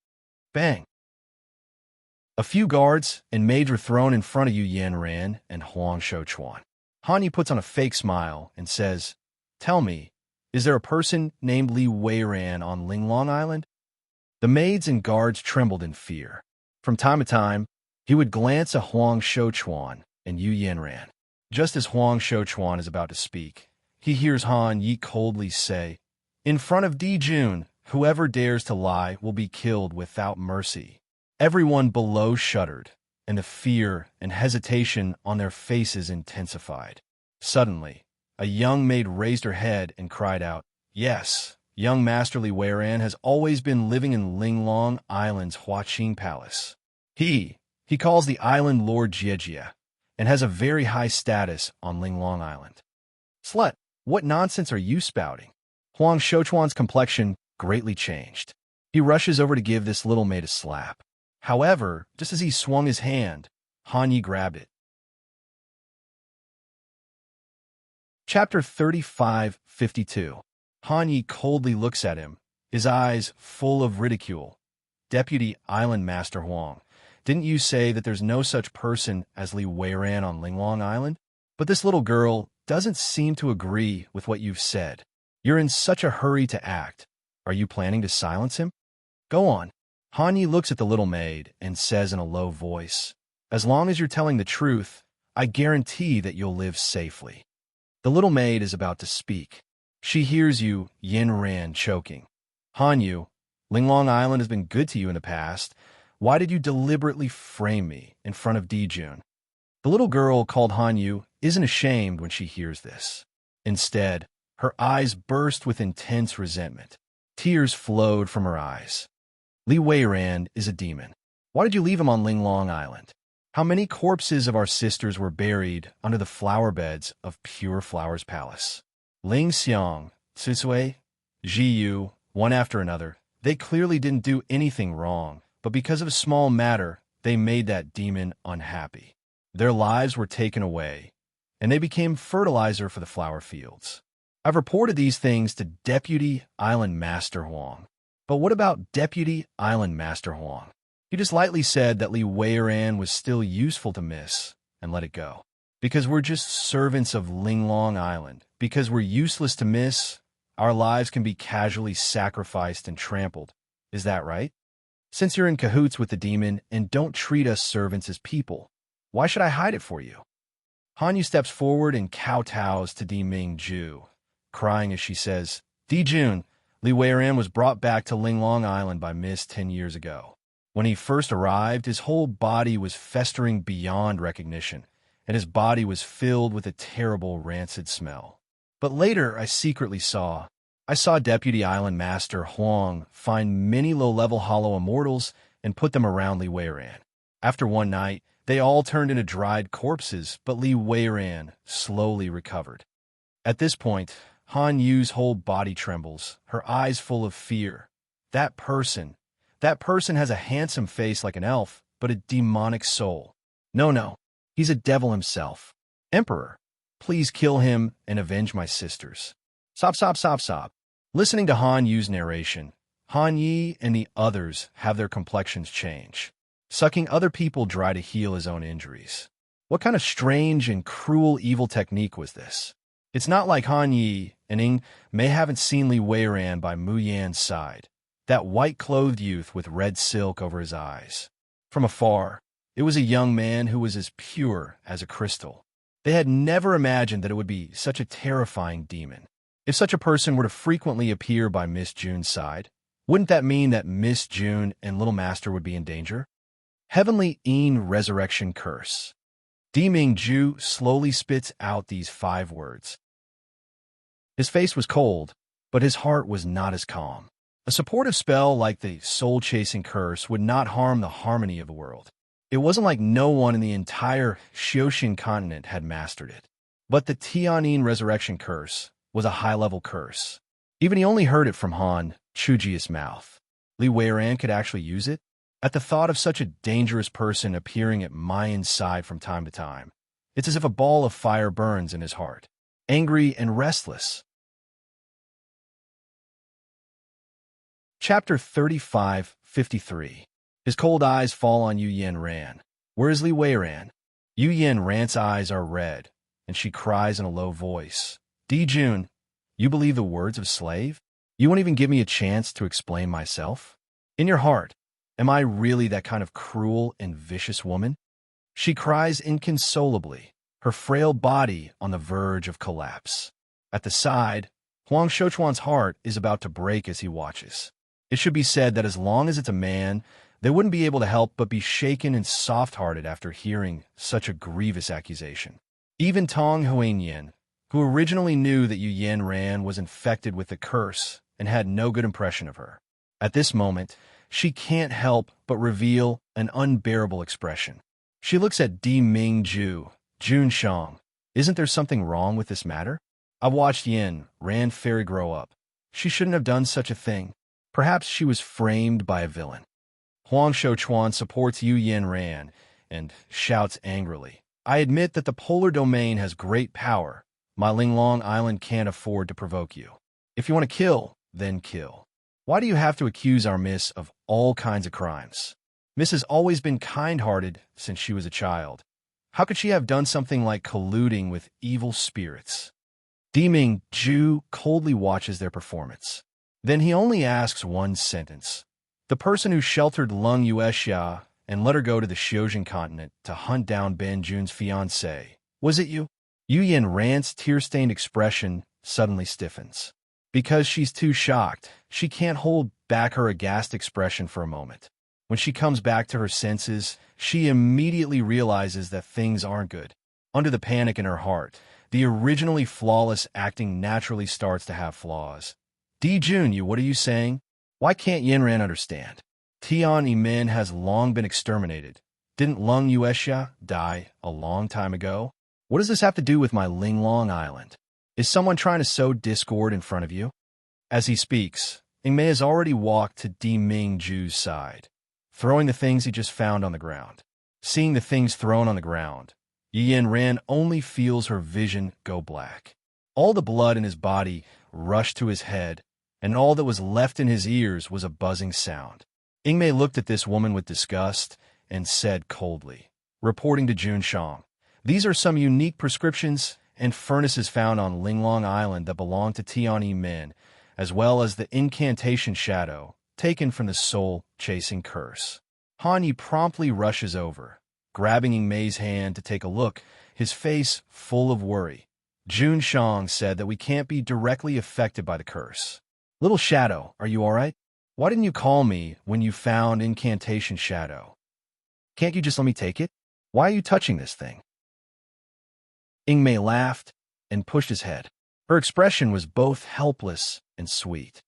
Bang! A few guards and maids were thrown in front of Yu Yanran and Huang Shouchuan. Han Yi puts on a fake smile and says, "Tell me, is there a person named Li Weiran on Linglong Island?" The maids and guards trembled in fear. From time to time, he would glance at Huang Shouchuan and Yu Yanran. Just as Huang Shouchuan is about to speak, he hears Han Yi coldly say, "In front of Dijun, whoever dares to lie will be killed without mercy." Everyone below shuddered, and the fear and hesitation on their faces intensified. Suddenly, a young maid raised her head and cried out, "Yes, young Master Li Weiran has always been living in Linglong Island's Huaqing Palace. He calls the island Lord Jiejie, and has a very high status on Linglong Island." "Slut, what nonsense are you spouting?" Huang Shouchuan's complexion greatly changed. He rushes over to give this little maid a slap. However, just as he swung his hand, Han Yi grabbed it. Chapter 35:52. Han Yi coldly looks at him, his eyes full of ridicule. "Deputy Island Master Huang, didn't you say that there's no such person as Li Weiran on Linglong Island? But this little girl doesn't seem to agree with what you've said. You're in such a hurry to act. Are you planning to silence him? Go on." Han Yi looks at the little maid and says in a low voice, "As long as you're telling the truth, I guarantee that you'll live safely." The little maid is about to speak. She hears Yu Yanran choking. "Han Yu, Linglong Island has been good to you in the past. Why did you deliberately frame me in front of Dijun?" The little girl called Han Yu isn't ashamed when she hears this. Instead, her eyes burst with intense resentment. Tears flowed from her eyes. "Li Weiran is a demon. Why did you leave him on Linglong Island? How many corpses of our sisters were buried under the flower beds of Pure Flowers Palace? Ling Xiang, Sisui, Ji Yu, one after another. They clearly didn't do anything wrong, but because of a small matter, they made that demon unhappy. Their lives were taken away, and they became fertilizer for the flower fields. I've reported these things to Deputy Island Master Huang. But what about Deputy Island Master Huang? He just lightly said that Li Weiran was still useful to miss, and let it go. Because we're just servants of Linglong Island, because we're useless to miss, our lives can be casually sacrificed and trampled. Is that right? Since you're in cahoots with the demon and don't treat us servants as people, why should I hide it for you?" Han Yu steps forward and kowtows to Di Ming Ju, crying as she says, "Dijun, Li Weiran was brought back to Linglong Island by Mist 10 years ago. When he first arrived, his whole body was festering beyond recognition, and his body was filled with a terrible rancid smell. But later I saw Deputy Island Master Huang find many low-level hollow immortals and put them around Li Weiran. After one night, they all turned into dried corpses, but Li Weiran slowly recovered." At this point, Han Yu's whole body trembles, her eyes full of fear. That person has a handsome face like an elf, but a demonic soul. No, he's a devil himself. Emperor, please kill him and avenge my sisters. Sob. Listening to Han Yu's narration, Han Yi and the others have their complexions change, sucking other people dry to heal his own injuries. What kind of strange and cruel evil technique was this? It's not like Han Yi and Ing Mei haven't seen Li Weiran by Mu Yan's side, that white-clothed youth with red silk over his eyes. From afar, it was a young man who was as pure as a crystal. They had never imagined that it would be such a terrifying demon. If such a person were to frequently appear by Miss Jun's side, wouldn't that mean that Miss Jun and Little Master would be in danger? Heavenly Resurrection Curse. Di Ming Ju slowly spits out these 5 words. His face was cold, but his heart was not as calm. A supportive spell like the soul-chasing curse would not harm the harmony of the world. It wasn't like no one in the entire Xioshin continent had mastered it. But the Tianyin Resurrection Curse was a high-level curse. Even he only heard it from Han Chuji's mouth. Li Weiran could actually use it? At the thought of such a dangerous person appearing at Mayan's side from time to time, it's as if a ball of fire burns in his heart, angry and restless. Chapter 35:53. His cold eyes fall on Yu Yen Ran. Where is Li Wei Ran? Yu Yen Ran's eyes are red, and she cries in a low voice. Di Jun, you believe the words of slave? You won't even give me a chance to explain myself? In your heart, am I really that kind of cruel and vicious woman? She cries inconsolably, her frail body on the verge of collapse. At the side, Huang Shouchuan's heart is about to break as he watches. It should be said that as long as it's a man, they wouldn't be able to help but be shaken and soft-hearted after hearing such a grievous accusation. Even Tong Huanyan, who originally knew that Yu Yen Ran was infected with the curse and had no good impression of her. At this moment, she can't help but reveal an unbearable expression. She looks at Di Ming Ju, Jun Shang. Isn't there something wrong with this matter? I've watched Yen Ran Fairy grow up. She shouldn't have done such a thing. Perhaps she was framed by a villain. Huang Shouchuan supports Yu Yen Ran and shouts angrily. I admit that the polar domain has great power. My Linglong Island can't afford to provoke you. If you want to kill, then kill. Why do you have to accuse our miss of all kinds of crimes? Miss has always been kind-hearted since she was a child. How could she have done something like colluding with evil spirits? Di Ming Ju coldly watches their performance. Then he only asks one sentence. The person who sheltered Lung Yuexia and let her go to the Xiojin continent to hunt down Ben Jun's fiancée, was it you? Yu Yen Ran's tear-stained expression suddenly stiffens. Because she's too shocked, she can't hold back her aghast expression for a moment. When she comes back to her senses, she immediately realizes that things aren't good. Under the panic in her heart, the originally flawless acting naturally starts to have flaws. Di Jun, what are you saying? Why can't Yenran understand? Tian Yimin has long been exterminated. Didn't Lung Yuexia die a long time ago? What does this have to do with my Linglong Island? Is someone trying to sow discord in front of you? As he speaks, Yingmei has already walked to Di Ming Ju's side, throwing the things he just found on the ground. Seeing the things thrown on the ground, Yen Ran only feels her vision go black. All the blood in his body rushed to his head, and all that was left in his ears was a buzzing sound. Yingmei looked at this woman with disgust and said coldly, reporting to Jun Shang, these are some unique prescriptions and furnaces found on Linglong Island that belong to Tian Yimin, as well as the incantation shadow taken from the soul-chasing curse. Han Yi promptly rushes over, grabbing Yingmei's hand to take a look, his face full of worry. Jun Shang said that we can't be directly affected by the curse. Little Shadow, are you all right? Why didn't you call me when you found incantation shadow? Can't you just let me take it? Why are you touching this thing? Yingmei laughed and pushed his head. Her expression was both helpless and sweet.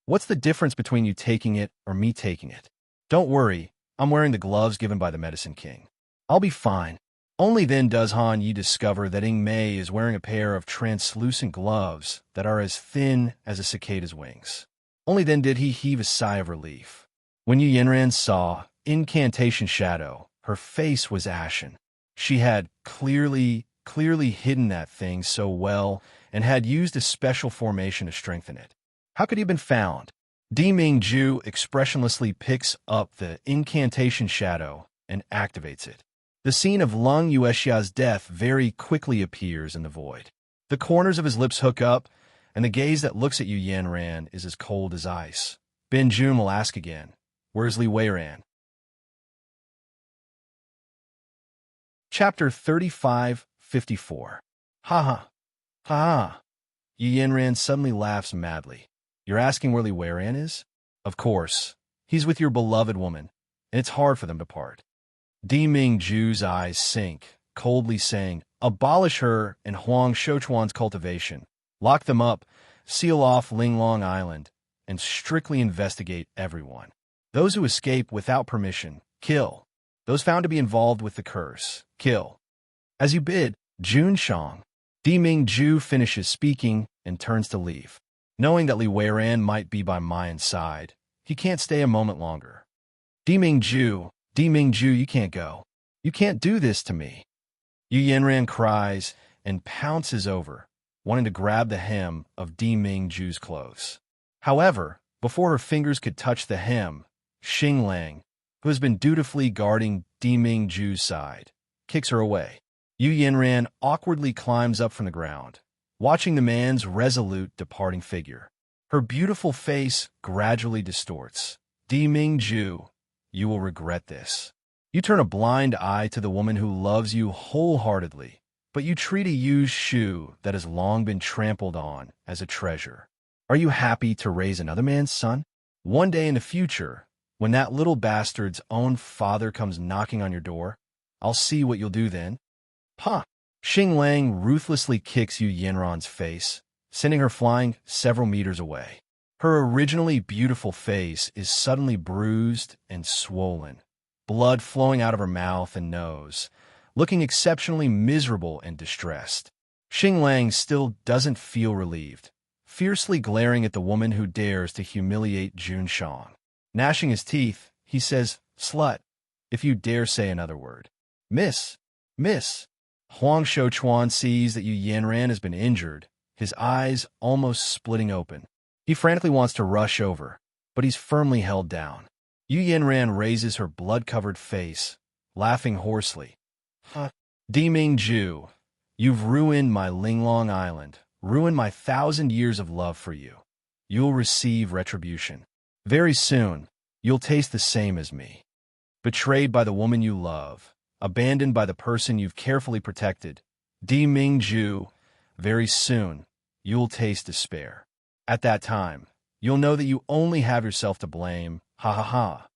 What's the difference between you taking it or me taking it? Don't worry, I'm wearing the gloves given by the Medicine King. I'll be fine. Only then does Han Yi discover that Yingmei is wearing a pair of translucent gloves that are as thin as a cicada's wings. Only then did he heave a sigh of relief. When Yu Yenran saw incantation shadow, her face was ashen. She had clearly hidden that thing so well and had used a special formation to strengthen it. How could he have been found? Di Ming Ju expressionlessly picks up the incantation shadow and activates it. The scene of Lung Yuexia's death very quickly appears in the void. The corners of his lips hook up, and the gaze that looks at Yu Yen Ran is as cold as ice. Ben Jun will ask again, where's Li Wei Ran? Chapter 35:54. Ha ha. Ha ha. Yu Yen Ran suddenly laughs madly. You're asking where Li Wei Ran is? Of course. He's with your beloved woman, and it's hard for them to part. Di Ming Ju's eyes sink, coldly saying, abolish her and Huang Shouchuan's cultivation. Lock them up, seal off Linglong Island, and strictly investigate everyone. Those who escape without permission, kill. Those found to be involved with the curse, kill. As you bid, Jun Shang. Di Ming Ju finishes speaking and turns to leave. Knowing that Li Wei Ran might be by Mayan's side, he can't stay a moment longer. Di Ming Ju, you can't go. You can't do this to me. Yu Yenran cries and pounces over, wanting to grab the hem of Di Ming Ju's clothes. However, before her fingers could touch the hem, Xing Lang, who has been dutifully guarding Diming Ju's side, kicks her away. Yu Yanran awkwardly climbs up from the ground, watching the man's resolute departing figure. Her beautiful face gradually distorts. Diming Ju, you will regret this. You turn a blind eye to the woman who loves you wholeheartedly, but you treat a used shoe that has long been trampled on as a treasure. Are you happy to raise another man's son? One day in the future, when that little bastard's own father comes knocking on your door, I'll see what you'll do then. Huh. Xing Lang ruthlessly kicks Yu Yanran's face, sending her flying several meters away. Her originally beautiful face is suddenly bruised and swollen, blood flowing out of her mouth and nose, looking exceptionally miserable and distressed. Xing Lang still doesn't feel relieved, fiercely glaring at the woman who dares to humiliate Jun Shang. Gnashing his teeth, he says, "Slut, if you dare say another word." Miss. Huang Shouchuan sees that Yu Yanran has been injured, his eyes almost splitting open. He frantically wants to rush over, but he's firmly held down. Yu Yanran raises her blood-covered face, laughing hoarsely. Huh. Diming Ju, you've ruined my Linglong Island, ruined my 1,000 years of love for you. You'll receive retribution. Very soon, you'll taste the same as me. Betrayed by the woman you love, abandoned by the person you've carefully protected, Diming Ju, very soon, you'll taste despair. At that time, you'll know that you only have yourself to blame. Ha ha ha.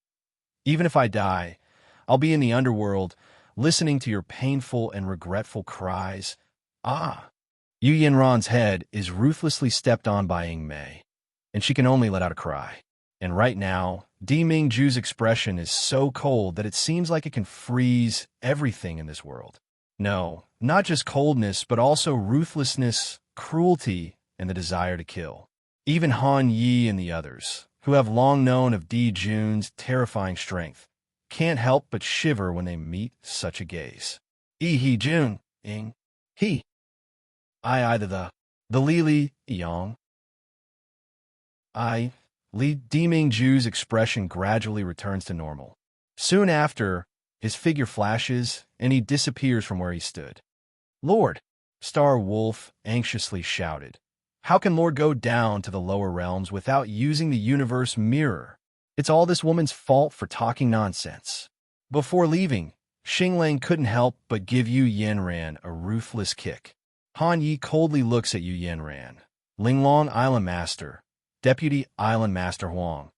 Even if I die, I'll be in the underworld, listening to your painful and regretful cries. Ah. Yu Yanran's head is ruthlessly stepped on by Ying Mei, and she can only let out a cry. And right now, Diming Ju's expression is so cold that it seems like it can freeze everything in this world. No, not just coldness, but also ruthlessness, cruelty, and the desire to kill. Even Han Yi and the others, who have long known of Di Jun's terrifying strength, can't help but shiver when they meet such a gaze. He Jun, Ing, he. I the Li Li, Yang. Li Diming Ju's expression gradually returns to normal. Soon after, his figure flashes, and he disappears from where he stood. Lord, Star Wolf anxiously shouted. How can Lord go down to the lower realms without using the universe mirror? It's all this woman's fault for talking nonsense. Before leaving, Xing Lang couldn't help but give Yu Yanran a ruthless kick. Han Yi coldly looks at Yu Yanran. Linglong Island Master, Deputy Island Master Huang,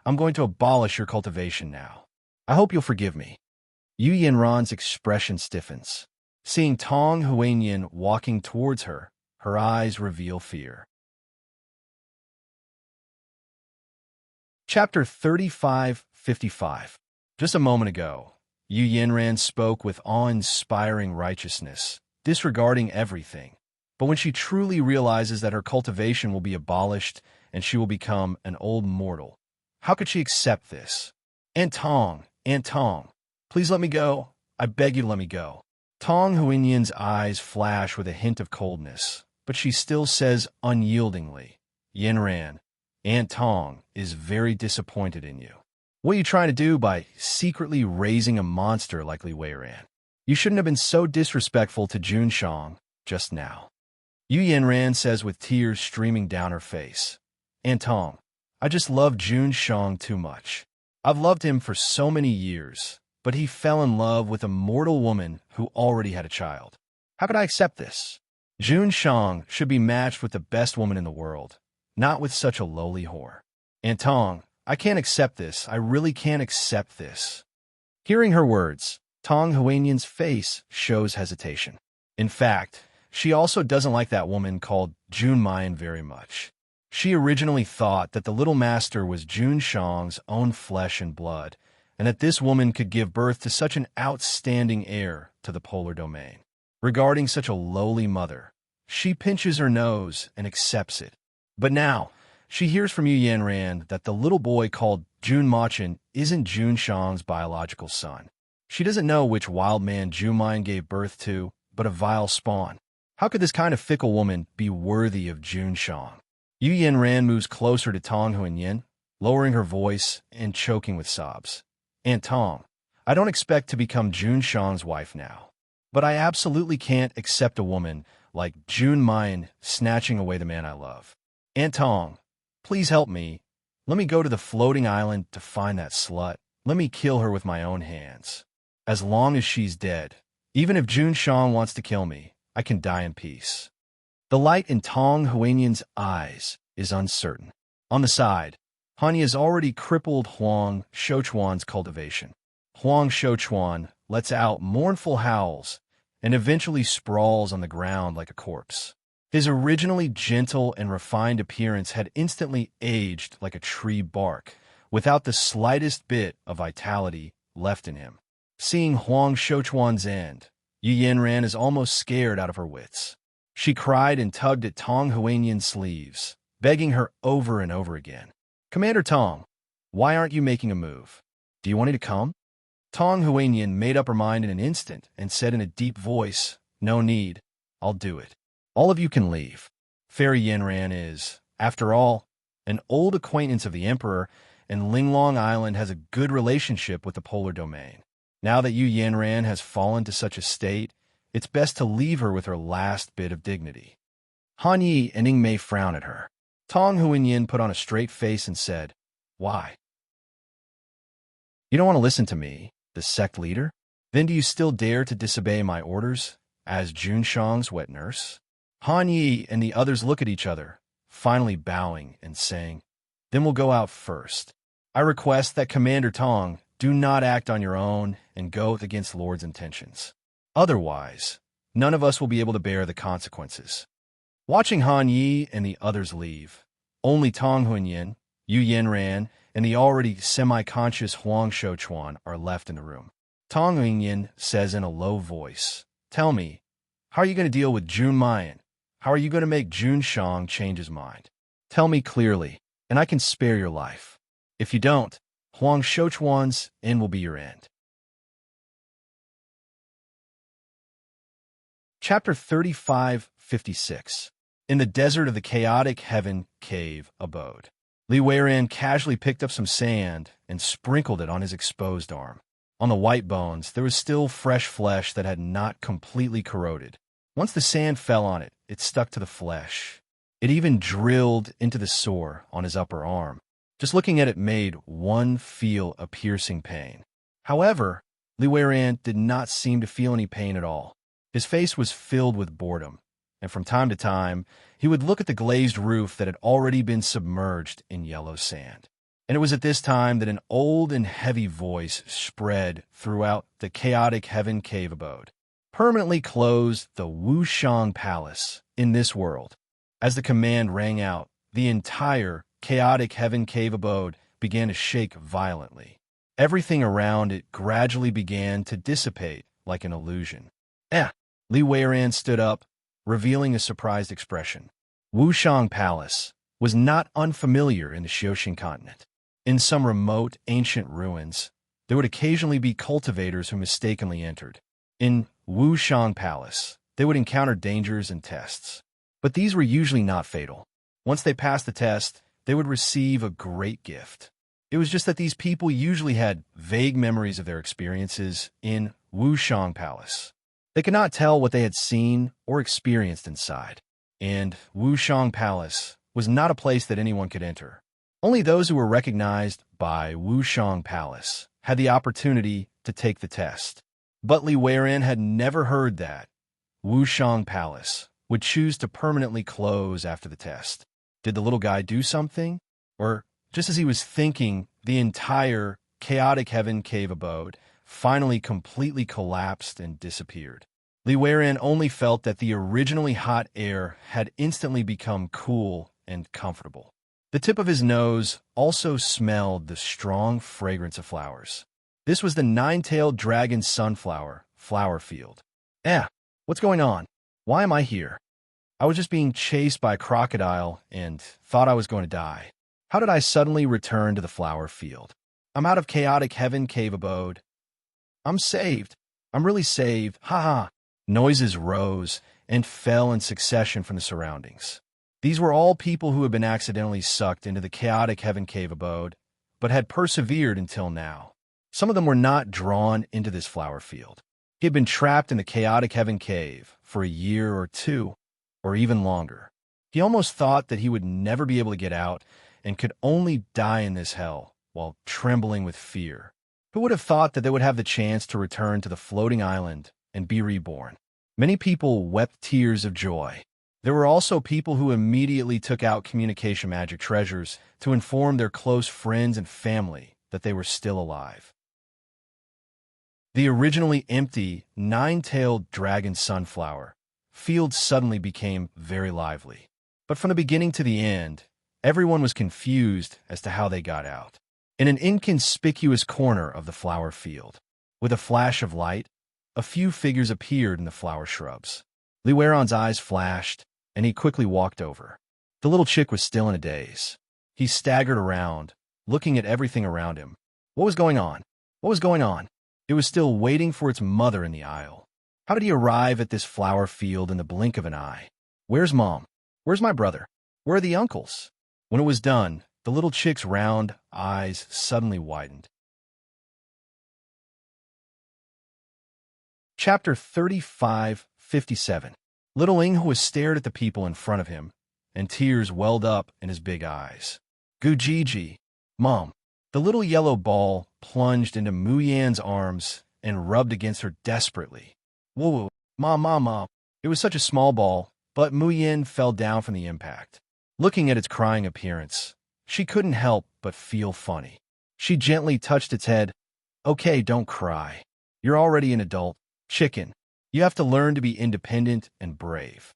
I'm going to abolish your cultivation now. I hope you'll forgive me. Yu Yanran's expression stiffens. Seeing Tong Huanyan walking towards her, her eyes reveal fear. Chapter 35-55. Just a moment ago, Yu Yanran spoke with awe-inspiring righteousness, disregarding everything. But when she truly realizes that her cultivation will be abolished and she will become an old mortal, how could she accept this? Aunt Tong, please let me go. I beg you to let me go. Tong Huinyan's eyes flash with a hint of coldness, but she still says unyieldingly, Yanran, Aunt Tong is very disappointed in you. What are you trying to do by secretly raising a monster like Li Weiran? You shouldn't have been so disrespectful to Jun Shang just now. Yu Yanran says with tears streaming down her face, Aunt Tong, I just love Jun Shang too much. I've loved him for so many years, but he fell in love with a mortal woman who already had a child. How could I accept this? Jun Shang should be matched with the best woman in the world, not with such a lowly whore. Aunt Tong, I can't accept this. I really can't accept this. Hearing her words, Tong Huanyan's face shows hesitation. In fact, she also doesn't like that woman called Jun Mayan very much. She originally thought that the little master was Jun Shang's own flesh and blood, and that this woman could give birth to such an outstanding heir to the polar domain. Regarding such a lowly mother, she pinches her nose and accepts it. But now, she hears from Yu Yanran that the little boy called Jun Machin isn't Jun Shang's biological son. She doesn't know which wild man Jun Mayan gave birth to, but a vile spawn. How could this kind of fickle woman be worthy of Jun Shang? Yu Yanran moves closer to Tong Huinyan, lowering her voice and choking with sobs. Aunt Tong, I don't expect to become Jun Shang's wife now. But I absolutely can't accept a woman like Jun Mayan snatching away the man I love. Aunt Tong, please help me. Let me go to the floating island to find that slut. Let me kill her with my own hands. As long as she's dead, even if Jun Shang wants to kill me, I can die in peace. The light in Tong Huanyan's eyes is uncertain. On the side, Hanya has already crippled Huang Shouchuan's cultivation. Huang Shouchuan lets out mournful howls and eventually sprawls on the ground like a corpse. His originally gentle and refined appearance had instantly aged like a tree bark, without the slightest bit of vitality left in him. Seeing Huang Shouchuan's end, Yu Yanran is almost scared out of her wits. She cried and tugged at Tong Huanyan's sleeves, begging her over and over again. Commander Tong, why aren't you making a move? Do you want me to come? Tong Huanyan made up her mind in an instant and said in a deep voice, No need, I'll do it. All of you can leave. Fairy Yanran is, after all, an old acquaintance of the Emperor, and Linglong Island has a good relationship with the polar domain. Now that Yu Yanran has fallen to such a state, it's best to leave her with her last bit of dignity. Han Yi and Ning Mei frown at her. Tong Huanyan put on a straight face and said, Why? You don't want to listen to me, the sect leader? Then do you still dare to disobey my orders as Jun Shang's wet nurse? Han Yi and the others look at each other, finally bowing and saying, Then we'll go out first. I request that Commander Tong do not act on your own and go against Lord's intentions. Otherwise, none of us will be able to bear the consequences. Watching Han Yi and the others leave, only Tong Huanyan, Yu Yanran, and the already semi-conscious Huang Shouchuan are left in the room. Tong Huanyan says in a low voice, Tell me, how are you going to deal with Jun Mayan? How are you going to make Jun Shang change his mind? Tell me clearly, and I can spare your life. If you don't, Huang Shouchuan's end will be your end. Chapter 35-56. In the desert of the chaotic heaven cave abode, Li Weiran casually picked up some sand and sprinkled it on his exposed arm. On the white bones, there was still fresh flesh that had not completely corroded. Once the sand fell on it, it stuck to the flesh. It even drilled into the sore on his upper arm. Just looking at it made one feel a piercing pain. However, Li Weiran did not seem to feel any pain at all. His face was filled with boredom, and from time to time, he would look at the glazed roof that had already been submerged in yellow sand. And it was at this time that an old and heavy voice spread throughout the chaotic heaven cave abode. Permanently close the Wushang Palace in this world. As the command rang out, the entire chaotic heaven cave abode began to shake violently. Everything around it gradually began to dissipate like an illusion. Li Weiran stood up, revealing a surprised expression. Wushang Palace was not unfamiliar in the Xiaoxing continent. In some remote, ancient ruins, there would occasionally be cultivators who mistakenly entered. In Wushang Palace, they would encounter dangers and tests. But these were usually not fatal. Once they passed the test, they would receive a great gift. It was just that these people usually had vague memories of their experiences in Wushang Palace. They could not tell what they had seen or experienced inside. And Wushang Palace was not a place that anyone could enter. Only those who were recognized by Wushang Palace had the opportunity to take the test. But Li Weiran had never heard that Wushang Palace would choose to permanently close after the test. Did the little guy do something? Or, just as he was thinking, the entire chaotic heaven cave abode finally completely collapsed and disappeared. Li Weiran only felt that the originally hot air had instantly become cool and comfortable. The tip of his nose also smelled the strong fragrance of flowers. This was the nine-tailed dragon sunflower flower field. What's going on? Why am I here? I was just being chased by a crocodile and thought I was going to die. How did I suddenly return to the flower field? I'm out of chaotic heaven cave abode. I'm saved. I'm really saved. Ha ha. Noises rose and fell in succession from the surroundings. These were all people who had been accidentally sucked into the chaotic heaven cave abode, but had persevered until now. Some of them were not drawn into this flower field. He had been trapped in the chaotic heaven cave for a year or two, or even longer. He almost thought that he would never be able to get out and could only die in this hell while trembling with fear. Who would have thought that they would have the chance to return to the floating island and be reborn? Many people wept tears of joy. There were also people who immediately took out communication magic treasures to inform their close friends and family that they were still alive. The originally empty, nine-tailed dragon sunflower field suddenly became very lively. But from the beginning to the end, everyone was confused as to how they got out. In an inconspicuous corner of the flower field, with a flash of light, a few figures appeared in the flower shrubs. Llewellyn's eyes flashed, and he quickly walked over. The little chick was still in a daze. He staggered around, looking at everything around him. What was going on? What was going on? It was still waiting for its mother in the aisle. How did he arrive at this flower field in the blink of an eye? Where's Mom? Where's my brother? Where are the uncles? When it was done, the little chick's round eyes suddenly widened. Chapter 35:57. Little Inghu stared at the people in front of him, and tears welled up in his big eyes. Gujiji, Mom. The little yellow ball plunged into Mu Yan's arms and rubbed against her desperately. Whoa, Mom. It was such a small ball, but Mu Yan fell down from the impact. Looking at its crying appearance, she couldn't help but feel funny. She gently touched its head. Okay, don't cry. You're already an adult. Chicken. You have to learn to be independent and brave.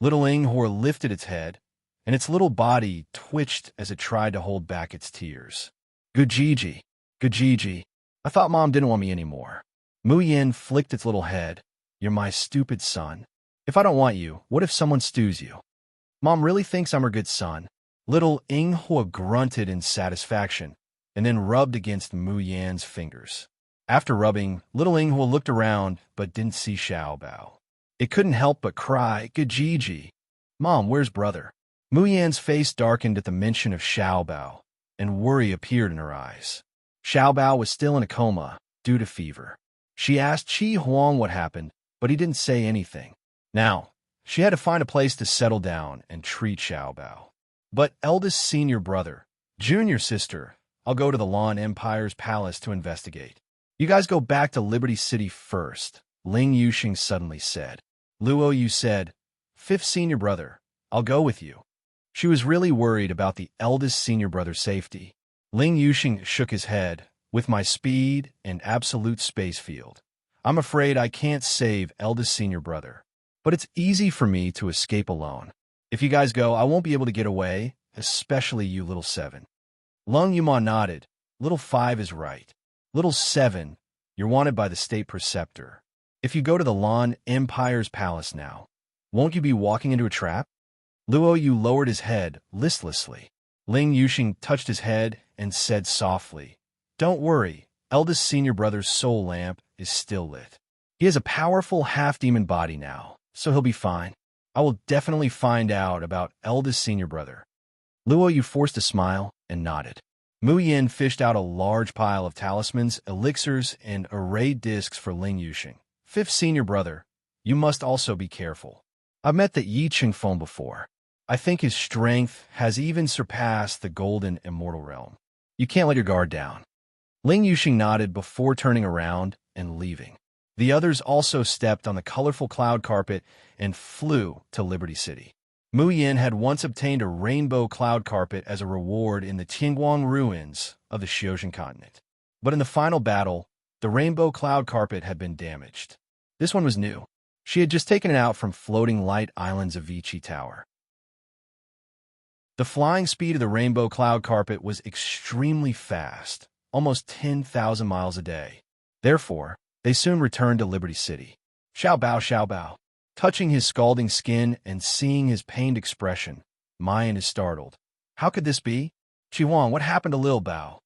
Little Inghor lifted its head, and its little body twitched as it tried to hold back its tears. Gujiji. I thought Mom didn't want me anymore. Mu Yan flicked its little head. You're my stupid son. If I don't want you, what if someone stews you? Mom really thinks I'm her good son. Little Inghua grunted in satisfaction, and then rubbed against Mu Yan's fingers. After rubbing, little Inghua looked around, but didn't see Xiao Bao. It couldn't help but cry, Gajiji. Mom, where's brother? Mu Yan's face darkened at the mention of Xiao Bao, and worry appeared in her eyes. Xiao Bao was still in a coma, due to fever. She asked Qi Huang what happened, but he didn't say anything. Now, she had to find a place to settle down and treat Xiao Bao. But eldest senior brother, junior sister, I'll go to the Lan Empire's palace to investigate. You guys go back to Liberty City first, Ling Yuxing suddenly said. Luo Yu said, fifth senior brother, I'll go with you. She was really worried about the eldest senior brother's safety. Ling Yuxing shook his head. With my speed and absolute space field, I'm afraid I can't save eldest senior brother. But it's easy for me to escape alone. If you guys go, I won't be able to get away, especially you little 7. Lung Yuma nodded. Little 5 is right. Little 7, you're wanted by the state preceptor. If you go to the Lan Empire's palace now, won't you be walking into a trap? Luo Yu lowered his head listlessly. Ling Yuxing touched his head and said softly, don't worry, eldest senior brother's soul lamp is still lit. He has a powerful half-demon body now, so he'll be fine. I will definitely find out about eldest senior brother. Luo Yu forced a smile and nodded. Mu Yin fished out a large pile of talismans, elixirs, and arrayed discs for Ling Yuxing. Fifth senior brother, you must also be careful. I've met the Yi Qingfeng before. I think his strength has even surpassed the golden immortal realm. You can't let your guard down. Ling Yuxing nodded before turning around and leaving. The others also stepped on the colorful cloud carpet and flew to Liberty City. Mu Yin had once obtained a rainbow cloud carpet as a reward in the Tianguang ruins of the Xiozhen continent. But in the final battle, the rainbow cloud carpet had been damaged. This one was new. She had just taken it out from floating light islands of Vichy Tower. The flying speed of the rainbow cloud carpet was extremely fast, almost 10,000 miles a day. Therefore, they soon returned to Liberty City. Xiao Bao. Touching his scalding skin and seeing his pained expression, Mayan is startled. How could this be? Qi Huang, what happened to Lil Bao?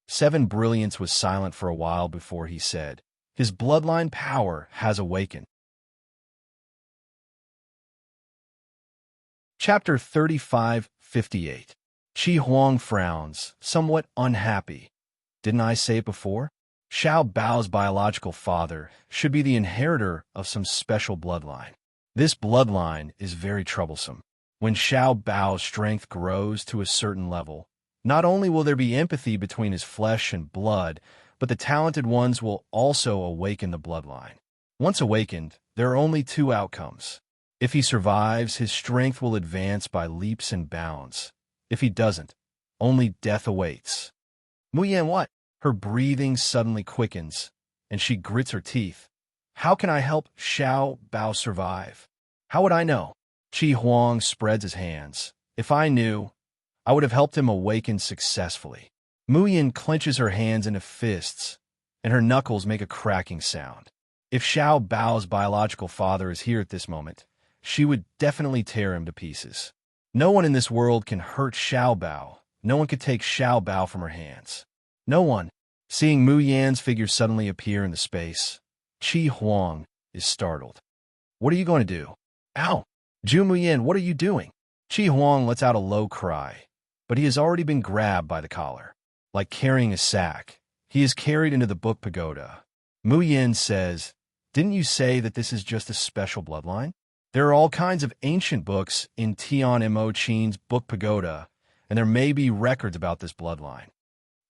7 Brilliance was silent for a while before he said, his bloodline power has awakened. Chapter 35:58. Qi Huang frowns, somewhat unhappy. Didn't I say it before? Xiao Bao's biological father should be the inheritor of some special bloodline. This bloodline is very troublesome. When Xiao Bao's strength grows to a certain level, not only will there be empathy between his flesh and blood, but the talented ones will also awaken the bloodline. Once awakened, there are only two outcomes. If he survives, his strength will advance by leaps and bounds. If he doesn't, only death awaits. Muyan, what? Her breathing suddenly quickens, and she grits her teeth. How can I help Xiao Bao survive? How would I know? Qi Huang spreads his hands. If I knew, I would have helped him awaken successfully. Muyan clenches her hands into fists, and her knuckles make a cracking sound. If Xiao Bao's biological father is here at this moment, she would definitely tear him to pieces. No one in this world can hurt Xiao Bao. No one could take Xiao Bao from her hands. No one. Seeing Mu Yan's figure suddenly appear in the space, Qi Huang is startled. What are you going to do? Ow! Zhu Muyan, what are you doing? Qi Huang lets out a low cry, but he has already been grabbed by the collar. Like carrying a sack, he is carried into the book pagoda. Mu Yan says, didn't you say that this is just a special bloodline? There are all kinds of ancient books in Tian Mo Qin's book pagoda, and there may be records about this bloodline.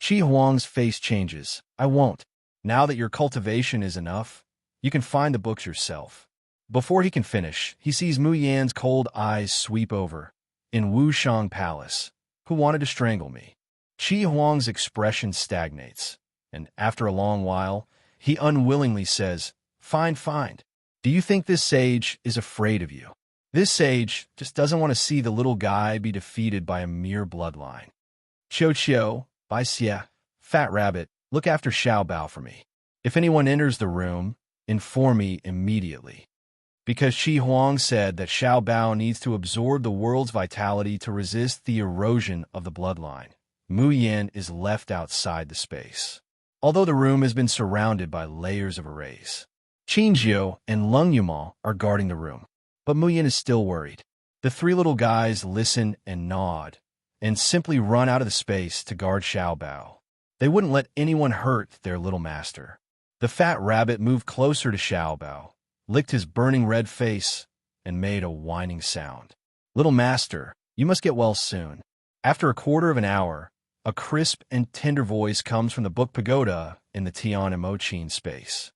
Qi Huang's face changes. I won't. Now that your cultivation is enough, you can find the books yourself. Before he can finish, he sees Mu Yan's cold eyes sweep over. In Wushang Palace, who wanted to strangle me? Qi Huang's expression stagnates, and after a long while, he unwillingly says, Fine. Do you think this sage is afraid of you? This sage just doesn't want to see the little guy be defeated by a mere bloodline. Qiu, Bai Xie, Fat Rabbit, look after Xiao Bao for me. If anyone enters the room, inform me immediately. Because Qi Huang said that Xiao Bao needs to absorb the world's vitality to resist the erosion of the bloodline, Mu Yan is left outside the space. Although the room has been surrounded by layers of arrays, Qin Jiu and Lung Yumao are guarding the room, but Mu Yan is still worried. The three little guys listen and nod, and simply run out of the space to guard Xiao Bao. They wouldn't let anyone hurt their little master. The fat rabbit moved closer to Xiao Bao, licked his burning red face, and made a whining sound. Little master, you must get well soon. After a quarter of an hour, a crisp and tender voice comes from the book pagoda in the Tian Emochin space.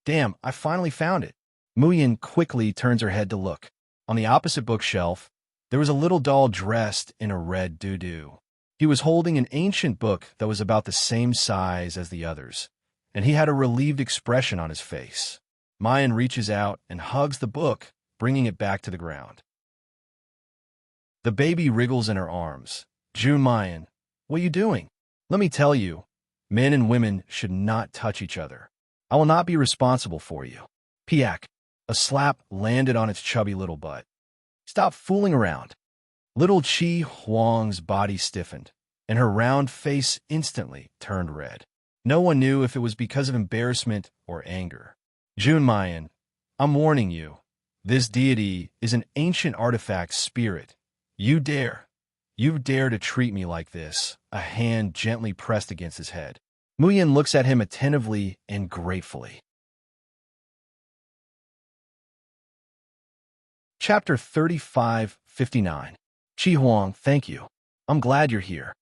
Damn, I finally found it. Mu Yan quickly turns her head to look. On the opposite bookshelf, there was a little doll dressed in a red doo-doo. He was holding an ancient book that was about the same size as the others, and he had a relieved expression on his face. Mayan reaches out and hugs the book, bringing it back to the ground. The baby wriggles in her arms. June Mayan, what are you doing? Let me tell you, men and women should not touch each other. I will not be responsible for you. Piak. A slap landed on its chubby little butt. Stop fooling around. Little Qi Huang's body stiffened, and her round face instantly turned red. No one knew if it was because of embarrassment or anger. June Mayan, I'm warning you. This deity is an ancient artifact spirit. You dare to treat me like this. A hand gently pressed against his head. Mu Yan looks at him attentively and gratefully. Chapter 35:59. Qi Huang, thank you. I'm glad you're here.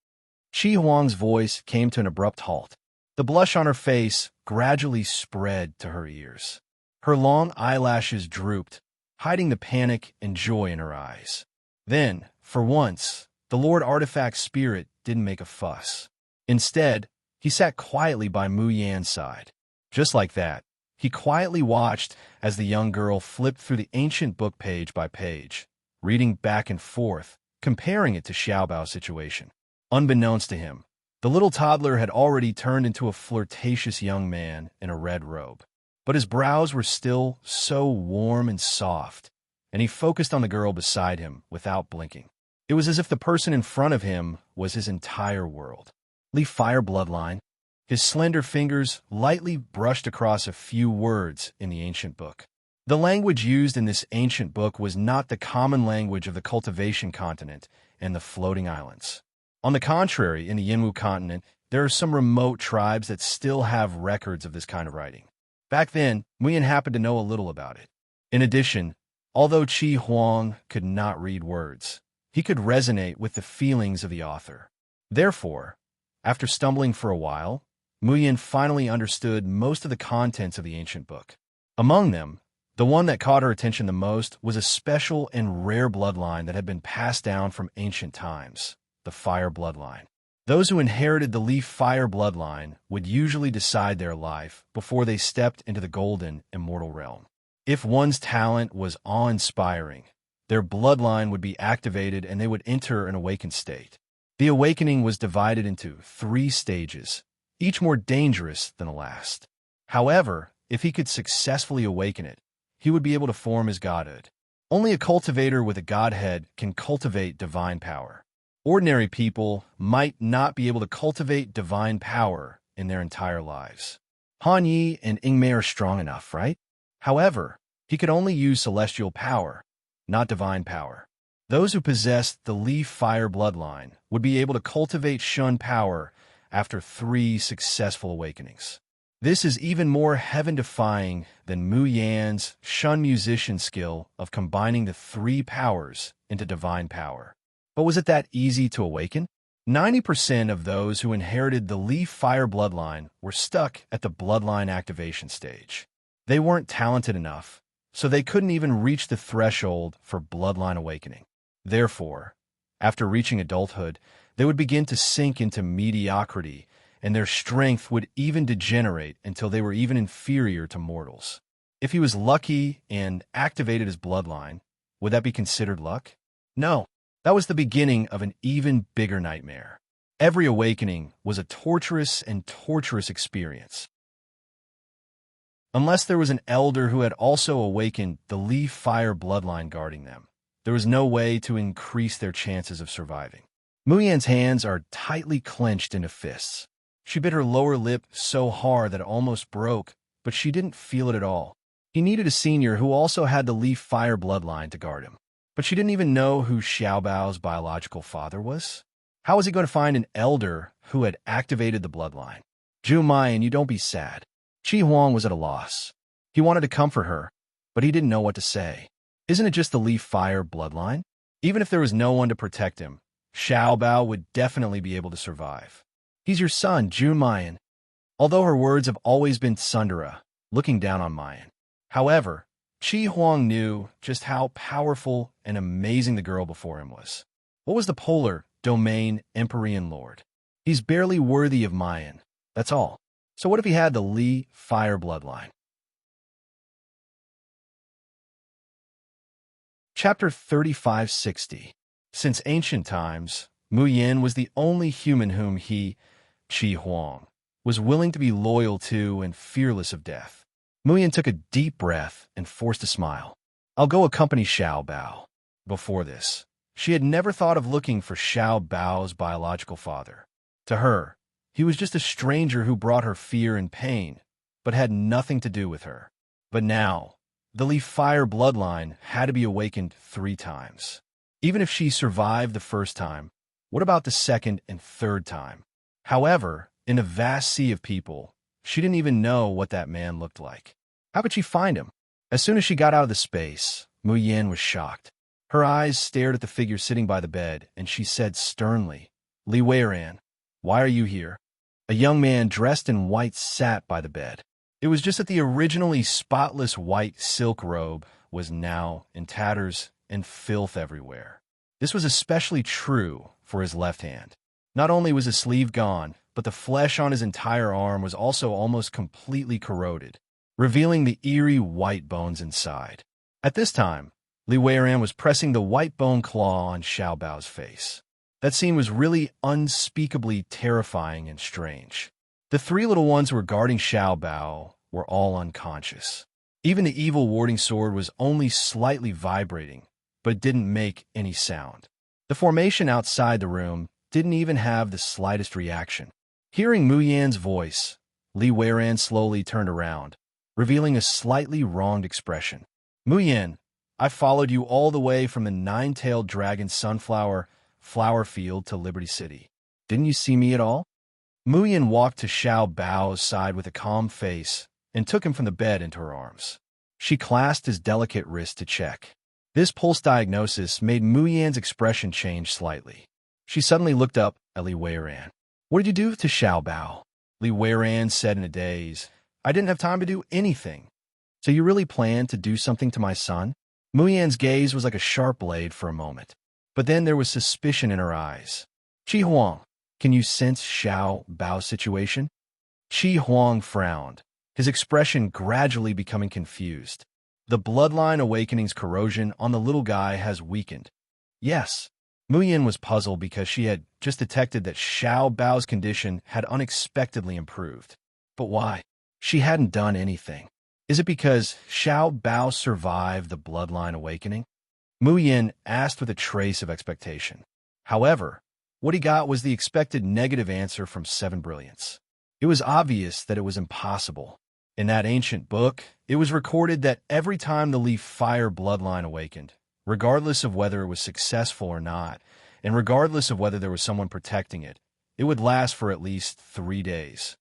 Qi Huang's voice came to an abrupt halt. The blush on her face gradually spread to her ears. Her long eyelashes drooped, hiding the panic and joy in her eyes. Then, for once, the Lord Artifact Spirit didn't make a fuss. Instead, he sat quietly by Mu Yan's side. Just like that, he quietly watched as the young girl flipped through the ancient book page by page, reading back and forth, comparing it to Xiao Bao's situation. Unbeknownst to him, the little toddler had already turned into a flirtatious young man in a red robe. But his brows were still so warm and soft, and he focused on the girl beside him without blinking. It was as if the person in front of him was his entire world. Leaf Fire Bloodline. His slender fingers lightly brushed across a few words in the ancient book. The language used in this ancient book was not the common language of the cultivation continent and the floating islands. On the contrary, in the Yinwu continent, There are some remote tribes that still have records of this kind of writing. Back then, Muyin happened to know a little about it. In addition, although Qi Huang could not read words, he could resonate with the feelings of the author. Therefore, after stumbling for a while, Muyin finally understood most of the contents of the ancient book. Among them, the one that caught her attention the most was a special and rare bloodline that had been passed down from ancient times, the fire bloodline. Those who inherited the leaf fire bloodline would usually decide their life before they stepped into the golden, immortal realm. If one's talent was awe-inspiring, their bloodline would be activated and they would enter an awakened state. The awakening was divided into 3 stages, each more dangerous than the last. However, if he could successfully awaken it, he would be able to form his godhood. Only a cultivator with a godhead can cultivate divine power. Ordinary people might not be able to cultivate divine power in their entire lives. Han Yi and Ingmei are strong enough, right? However, he could only use celestial power, not divine power. Those who possessed the leaf fire bloodline would be able to cultivate Shun power after 3 successful awakenings. This is even more heaven-defying than Mu Yan's Shun musician skill of combining the 3 powers into divine power. But was it that easy to awaken? 90% of those who inherited the leaf fire bloodline were stuck at the bloodline activation stage. They weren't talented enough, so they couldn't even reach the threshold for bloodline awakening. Therefore, after reaching adulthood, they would begin to sink into mediocrity, and their strength would even degenerate until they were even inferior to mortals. If he was lucky and activated his bloodline, would that be considered luck? No, that was the beginning of an even bigger nightmare. Every awakening was a torturous experience. Unless there was an elder who had also awakened the leaf fire bloodline guarding them, there was no way to increase their chances of surviving. Mu Yan's hands are tightly clenched into fists. She bit her lower lip so hard that it almost broke, but she didn't feel it at all. He needed a senior who also had the leaf fire bloodline to guard him. But she didn't even know who Xiaobao's biological father was. How was he going to find an elder who had activated the bloodline? Zhu Mayan, you don't be sad. Qi Huang was at a loss. He wanted to comfort her, but he didn't know what to say. Isn't it just the leaf fire bloodline? Even if there was no one to protect him, Xiaobao would definitely be able to survive. He's your son, Zhu Mayan. Although her words have always been tsundere, looking down on Mayan. However, Qi Huang knew just how powerful and amazing the girl before him was. What was the polar, domain, Empyrean lord? He's barely worthy of Mayan, that's all. So what if he had the Li fire bloodline? Chapter 3560. Since ancient times, Mu Yin was the only human whom he, Qi Huang, was willing to be loyal to and fearless of death. Mu Yin took a deep breath and forced a smile. I'll go accompany Xiaobao. Before this, she had never thought of looking for Xiaobao's biological father. To her, he was just a stranger who brought her fear and pain, but had nothing to do with her. But now, the Li fire bloodline had to be awakened 3 times. Even if she survived the first time, what about the second and third time? However, in a vast sea of people, she didn't even know what that man looked like. How could she find him? As soon as she got out of the space, Mu Yin was shocked. Her eyes stared at the figure sitting by the bed, and she said sternly, Li Weiran, why are you here? A young man dressed in white sat by the bed. It was just that the originally spotless white silk robe was now in tatters and filth everywhere. This was especially true for his left hand. Not only was his sleeve gone, but the flesh on his entire arm was also almost completely corroded, revealing the eerie white bones inside. At this time, Li Weiran was pressing the white bone claw on Xiaobao's face. That scene was really unspeakably terrifying and strange. The 3 little ones who were guarding Xiaobao were all unconscious. Even the evil warding sword was only slightly vibrating, but it didn't make any sound. The formation outside the room didn't even have the slightest reaction. Hearing Mu Yan's voice, Li Weiran slowly turned around, revealing a slightly wronged expression. Mu Yan, I followed you all the way from the 9-tailed dragon sunflower flower field to Liberty City. Didn't you see me at all? Muyin walked to Xiao Bao's side with a calm face and took him from the bed into her arms. She clasped his delicate wrist to check. This pulse diagnosis made Muyan's expression change slightly. She suddenly looked up at Li Weiran. "What did you do to Xiao Bao?" Li Weiran said in a daze, "I didn't have time to do anything." "So you really planned to do something to my son?" Muyan's gaze was like a sharp blade for a moment, but then there was suspicion in her eyes. "Qi Huang, can you sense Xiao Bao's situation?" Qi Huang frowned, his expression gradually becoming confused. "The bloodline awakening's corrosion on the little guy has weakened." "Yes." Muyin was puzzled because she had just detected that Xiao Bao's condition had unexpectedly improved. But why? She hadn't done anything. Is it because Xiao Bao survived the bloodline awakening? Muyin asked with a trace of expectation. However, what he got was the expected negative answer from Seven Brilliants. It was obvious that it was impossible. In that ancient book, it was recorded that every time the Leaf Fire bloodline awakened, regardless of whether it was successful or not, and regardless of whether there was someone protecting it, it would last for at least 3 days.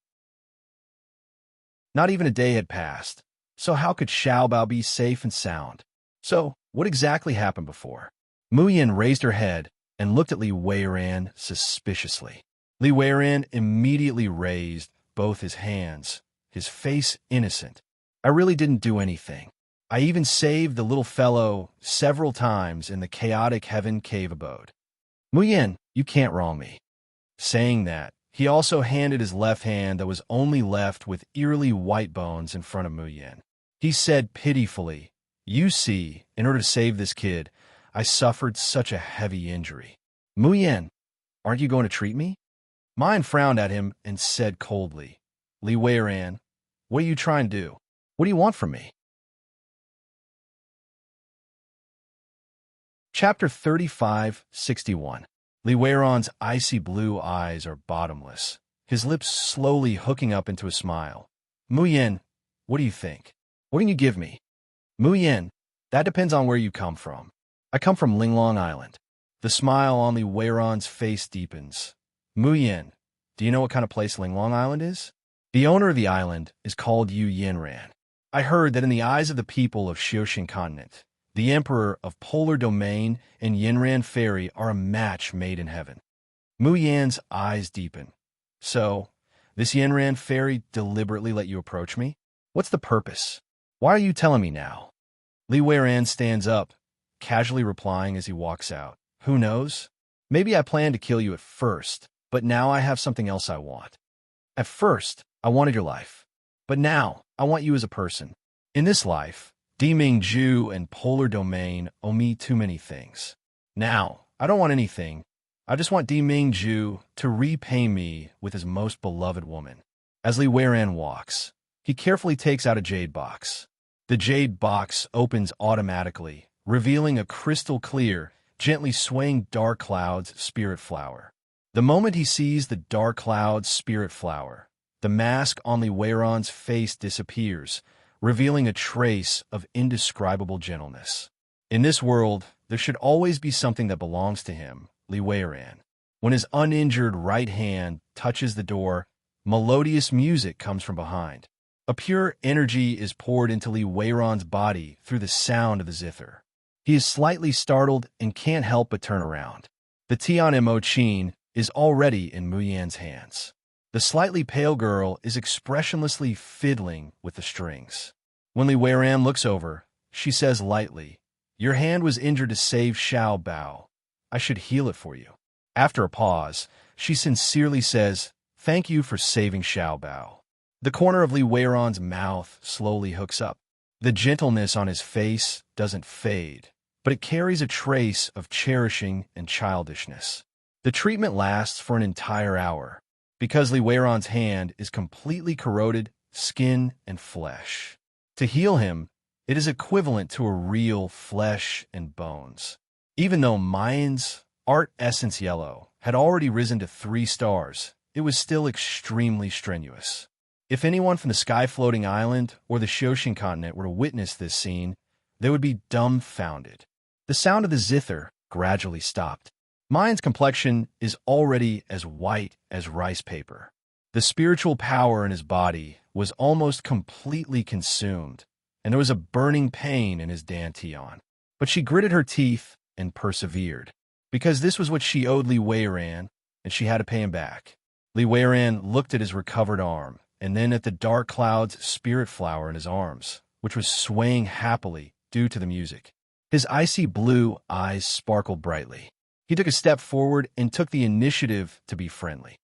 Not even a day had passed, so how could Xiao Bao be safe and sound? So, what exactly happened before? Muyin raised her head and looked at Li Weiran suspiciously. Li Weiran immediately raised both his hands, his face innocent. "I really didn't do anything. I even saved the little fellow several times in the chaotic heaven cave abode." "Muyin, you can't wrong me." Saying that, he also handed his left hand that was only left with eerily white bones in front of Muyin. He said pitifully, "You see, in order to save this kid, I suffered such a heavy injury." "Muyin, aren't you going to treat me?" Muyin frowned at him and said coldly, "Li Weiran, what are you trying to do? What do you want from me?" Chapter 3561. Li Weiran's icy blue eyes are bottomless, his lips slowly hooking up into a smile. "Muyin, what do you think? What can you give me?" "Muyin, that depends on where you come from." "I come from Linglong Island." The smile on Li Weiran's face deepens. "Muyin, do you know what kind of place Linglong Island is?" "The owner of the island is called Yu Yinran. I heard that in the eyes of the people of Xiuxin Continent, the Emperor of Polar Domain and Yinran Ferry are a match made in heaven." Muyan's eyes deepen. "So, this Yinran Ferry deliberately let you approach me? What's the purpose? Why are you telling me now?" Li Weiran stands up, casually replying as he walks out. "Who knows? Maybe I planned to kill you at first, but now I have something else I want. At first, I wanted your life, but now I want you as a person. In this life, Diming Ju and Polar Domain owe me too many things. Now, I don't want anything. I just want Diming Ju to repay me with his most beloved woman." As Li Weiran walks, he carefully takes out a jade box. The jade box opens automatically, revealing a crystal-clear, gently swaying Dark Cloud's spirit flower. The moment he sees the Dark Cloud's spirit flower, the mask on Li Weiran's face disappears, revealing a trace of indescribable gentleness. In this world, there should always be something that belongs to him, Li Weiran. When his uninjured right hand touches the door, melodious music comes from behind. A pure energy is poured into Li Weiran's body through the sound of the zither. He is slightly startled and can't help but turn around. The Tian Mo Qin is already in Muyan's hands. The slightly pale girl is expressionlessly fiddling with the strings. When Li Weiran looks over, she says lightly, "Your hand was injured to save Xiao Bao. I should heal it for you." After a pause, she sincerely says, "Thank you for saving Xiao Bao." The corner of Li Weiran's mouth slowly hooks up. The gentleness on his face doesn't fade, but it carries a trace of cherishing and childishness. The treatment lasts for an entire hour, because Li Weiran's hand is completely corroded, skin and flesh. To heal him, it is equivalent to a real flesh and bones. Even though Mayan's Art Essence Yellow had already risen to 3 stars, it was still extremely strenuous. If anyone from the sky-floating island or the Xiuxin continent were to witness this scene, they would be dumbfounded. The sound of the zither gradually stopped. Mayan's complexion is already as white as rice paper. The spiritual power in his body was almost completely consumed, and there was a burning pain in his dantian. But she gritted her teeth and persevered, because this was what she owed Li Weiran, and she had to pay him back. Li Weiran looked at his recovered arm, and then at the dark cloud's spirit flower in his arms, which was swaying happily due to the music. His icy blue eyes sparkled brightly. He took a step forward and took the initiative to be friendly.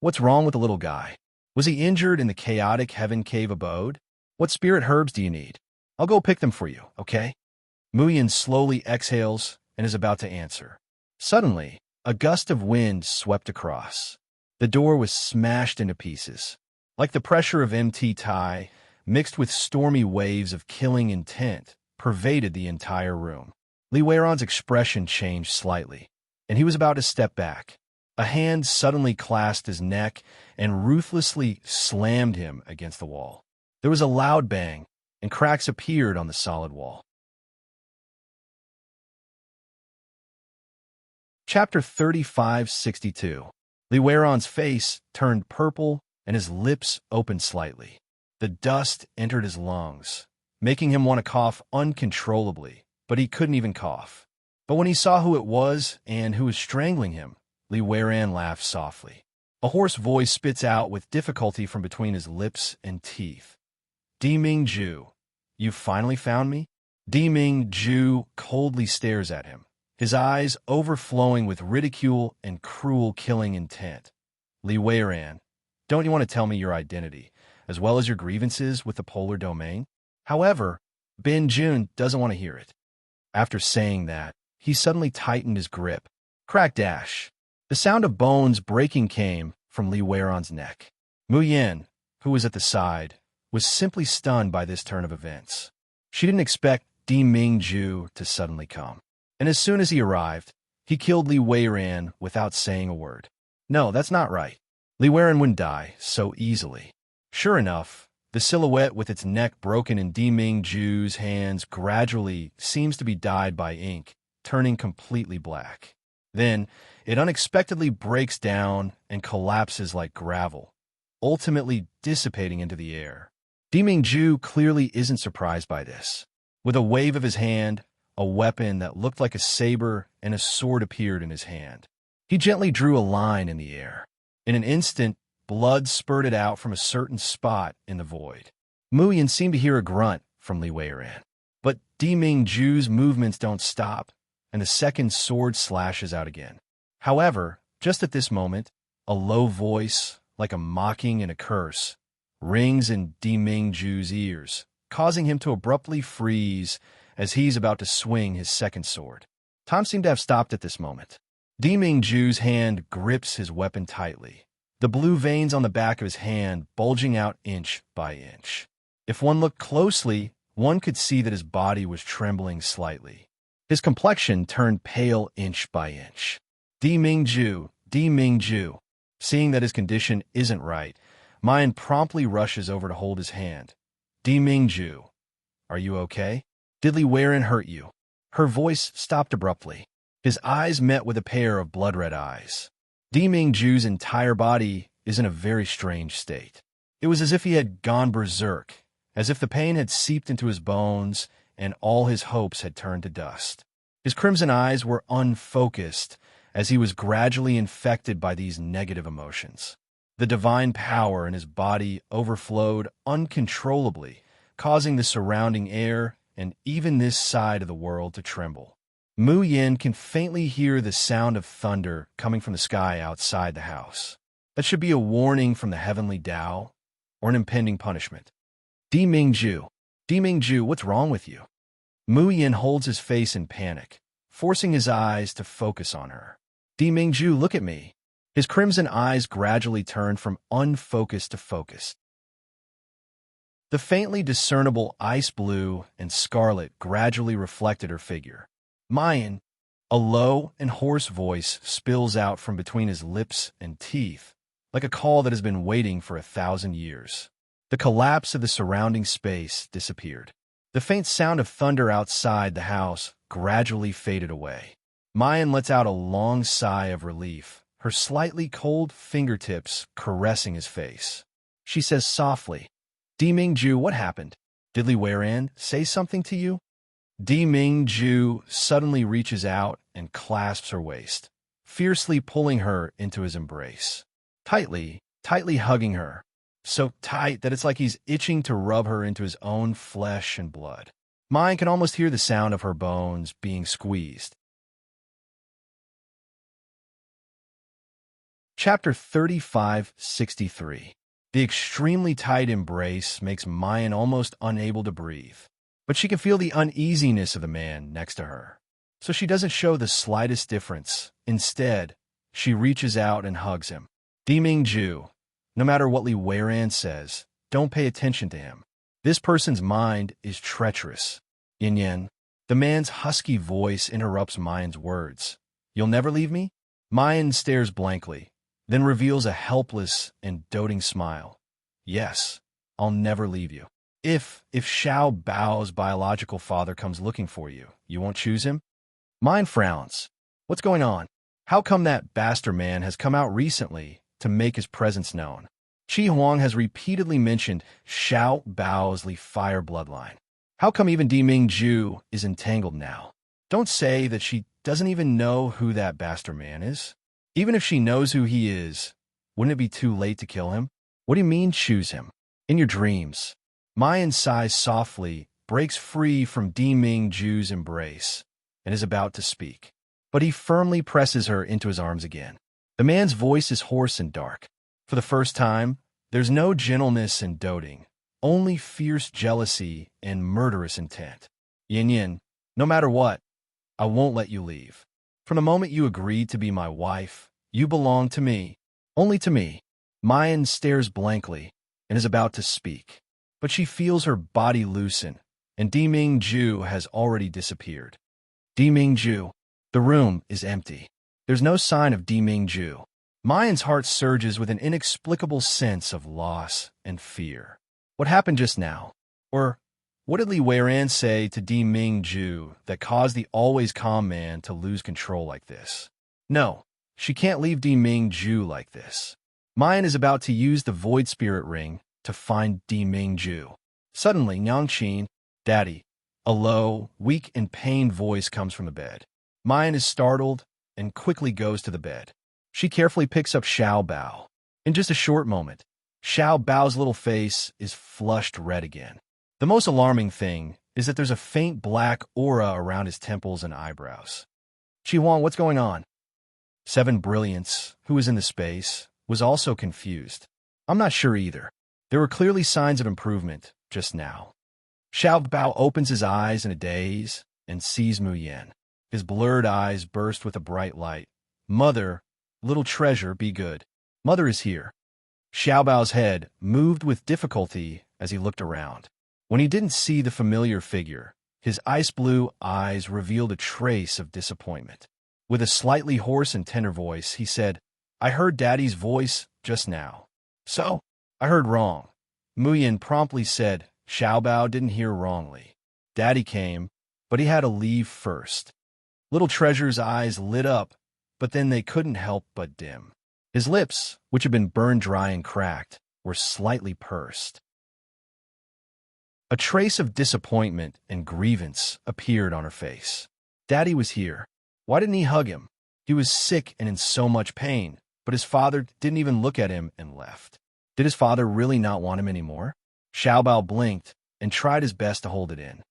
What's wrong with the little guy? Was he injured in the chaotic heaven cave abode? What spirit herbs do you need? I'll go pick them for you, okay? Muyin slowly exhales and is about to answer. Suddenly, a gust of wind swept across. The door was smashed into pieces. Like the pressure of MT Tai, mixed with stormy waves of killing intent, pervaded the entire room. Li Weiran's expression changed slightly, and he was about to step back. A hand suddenly clasped his neck and ruthlessly slammed him against the wall. There was a loud bang, and cracks appeared on the solid wall. Chapter 3562. Li Weiran's face turned purple and his lips opened slightly. The dust entered his lungs, making him want to cough uncontrollably, but he couldn't even cough. But when he saw who it was and who was strangling him, Li Weiran laughed softly. A hoarse voice spits out with difficulty from between his lips and teeth. Di Mingju, you finally found me? Di Mingju coldly stares at him, his eyes overflowing with ridicule and cruel killing intent. Li Weiran, don't you want to tell me your identity, as well as your grievances with the polar domain? However, Bin Jun doesn't want to hear it. After saying that, he suddenly tightened his grip. Crack dash. The sound of bones breaking came from Li Weiran's neck. Muyin, who was at the side, was simply stunned by this turn of events. She didn't expect Di Mingju to suddenly come. And as soon as he arrived, he killed Li Weiran without saying a word. No, that's not right. Li Weiran wouldn't die so easily. Sure enough, the silhouette with its neck broken in Di Mingju's hands gradually seems to be dyed by ink, turning completely black. Then, it unexpectedly breaks down and collapses like gravel, ultimately dissipating into the air. Di Mingju clearly isn't surprised by this. With a wave of his hand, a weapon that looked like a saber and a sword appeared in his hand. He gently drew a line in the air. In an instant, blood spurted out from a certain spot in the void. Muyin seemed to hear a grunt from Li Weiran. But Di Mingju's movements don't stop, and the second sword slashes out again. However, just at this moment, a low voice, like a mocking and a curse, rings in Di Mingju's ears, causing him to abruptly freeze as he's about to swing his second sword. Time seemed to have stopped at this moment. Di Mingju's hand grips his weapon tightly, the blue veins on the back of his hand bulging out inch by inch. If one looked closely, one could see that his body was trembling slightly. His complexion turned pale inch by inch. Di Mingju. Seeing that his condition isn't right, Mayan promptly rushes over to hold his hand. Di Mingju, are you okay? Did Li Weiran hurt you? Her voice stopped abruptly. His eyes met with a pair of blood-red eyes. Di Mingju's entire body is in a very strange state. It was as if he had gone berserk, as if the pain had seeped into his bones and all his hopes had turned to dust. His crimson eyes were unfocused as he was gradually infected by these negative emotions. The divine power in his body overflowed uncontrollably, causing the surrounding air and even this side of the world to tremble. Muyin can faintly hear the sound of thunder coming from the sky outside the house. That should be a warning from the heavenly Tao, or an impending punishment. Di Mingju, what's wrong with you? Muyin holds his face in panic, forcing his eyes to focus on her. Di Mingju, look at me. His crimson eyes gradually turned from unfocused to focused. The faintly discernible ice blue and scarlet gradually reflected her figure. Mayan, a low and hoarse voice spills out from between his lips and teeth, like a call that has been waiting for 1,000 years. The collapse of the surrounding space disappeared. The faint sound of thunder outside the house gradually faded away. Mayan lets out a long sigh of relief, her slightly cold fingertips caressing his face. She says softly, "Di Mingju, what happened? Did Li Weiran say something to you?" Di Mingju suddenly reaches out and clasps her waist, fiercely pulling her into his embrace. Tightly hugging her, so tight that it's like he's itching to rub her into his own flesh and blood. Mine can almost hear the sound of her bones being squeezed. Chapter 3563. The extremely tight embrace makes Mayan almost unable to breathe, but she can feel the uneasiness of the man next to her, so she doesn't show the slightest difference. Instead, she reaches out and hugs him. Di Mingju, no matter what Li Weiran says, don't pay attention to him. This person's mind is treacherous. Yin Yin. The man's husky voice interrupts Mayan's words. You'll never leave me? Mayan stares blankly, then reveals a helpless and doting smile. Yes, I'll never leave you. If Xiao Bao's biological father comes looking for you, you won't choose him? Mayan frowns. What's going on? How come that bastard man has come out recently to make his presence known? Qi Huang has repeatedly mentioned Xiao Bao's Li Fire bloodline. How come even Di Mingju is entangled now? Don't say that she doesn't even know who that bastard man is. Even if she knows who he is, wouldn't it be too late to kill him? What do you mean choose him? In your dreams. Mayan sighs softly, breaks free from Di Mingju's embrace, and is about to speak. But he firmly presses her into his arms again. The man's voice is hoarse and dark. For the first time, there's no gentleness and doting, only fierce jealousy and murderous intent. Yin Yin, no matter what, I won't let you leave. From the moment you agreed to be my wife, you belong to me, only to me. Mayan stares blankly and is about to speak, but she feels her body loosen, and Di Mingju has already disappeared. Di Mingju. The room is empty. There's no sign of Di Mingju. Mayan's heart surges with an inexplicable sense of loss and fear. What happened just now? Or what did Li Weiran say to Di Mingju that caused the always calm man to lose control like this? No, she can't leave Di Mingju like this. Mayan is about to use the Void Spirit Ring to find Di Mingju. Suddenly, Nyangqin, Daddy, a low, weak and pained voice comes from the bed. Mayan is startled and quickly goes to the bed. She carefully picks up Xiao Bao. In just a short moment, Xiao Bao's little face is flushed red again. The most alarming thing is that there's a faint black aura around his temples and eyebrows. Qi Huang, what's going on? Seven Brilliance, who was in the space, was also confused. I'm not sure either. There were clearly signs of improvement just now. Xiao Bao opens his eyes in a daze and sees Mu Yan. His blurred eyes burst with a bright light. Mother, little treasure, be good. Mother is here. Xiao Bao's head moved with difficulty as he looked around. When he didn't see the familiar figure, his ice-blue eyes revealed a trace of disappointment. With a slightly hoarse and tender voice, he said, I heard Daddy's voice just now. So, I heard wrong. Mu Yan promptly said Xiao Bao didn't hear wrongly. Daddy came, but he had to leave first. Little Treasure's eyes lit up, but then they couldn't help but dim. His lips, which had been burned dry and cracked, were slightly pursed. A trace of disappointment and grievance appeared on her face. Daddy was here. Why didn't he hug him? He was sick and in so much pain, but his father didn't even look at him and left. Did his father really not want him anymore? Xiao Bao blinked and tried his best to hold it in.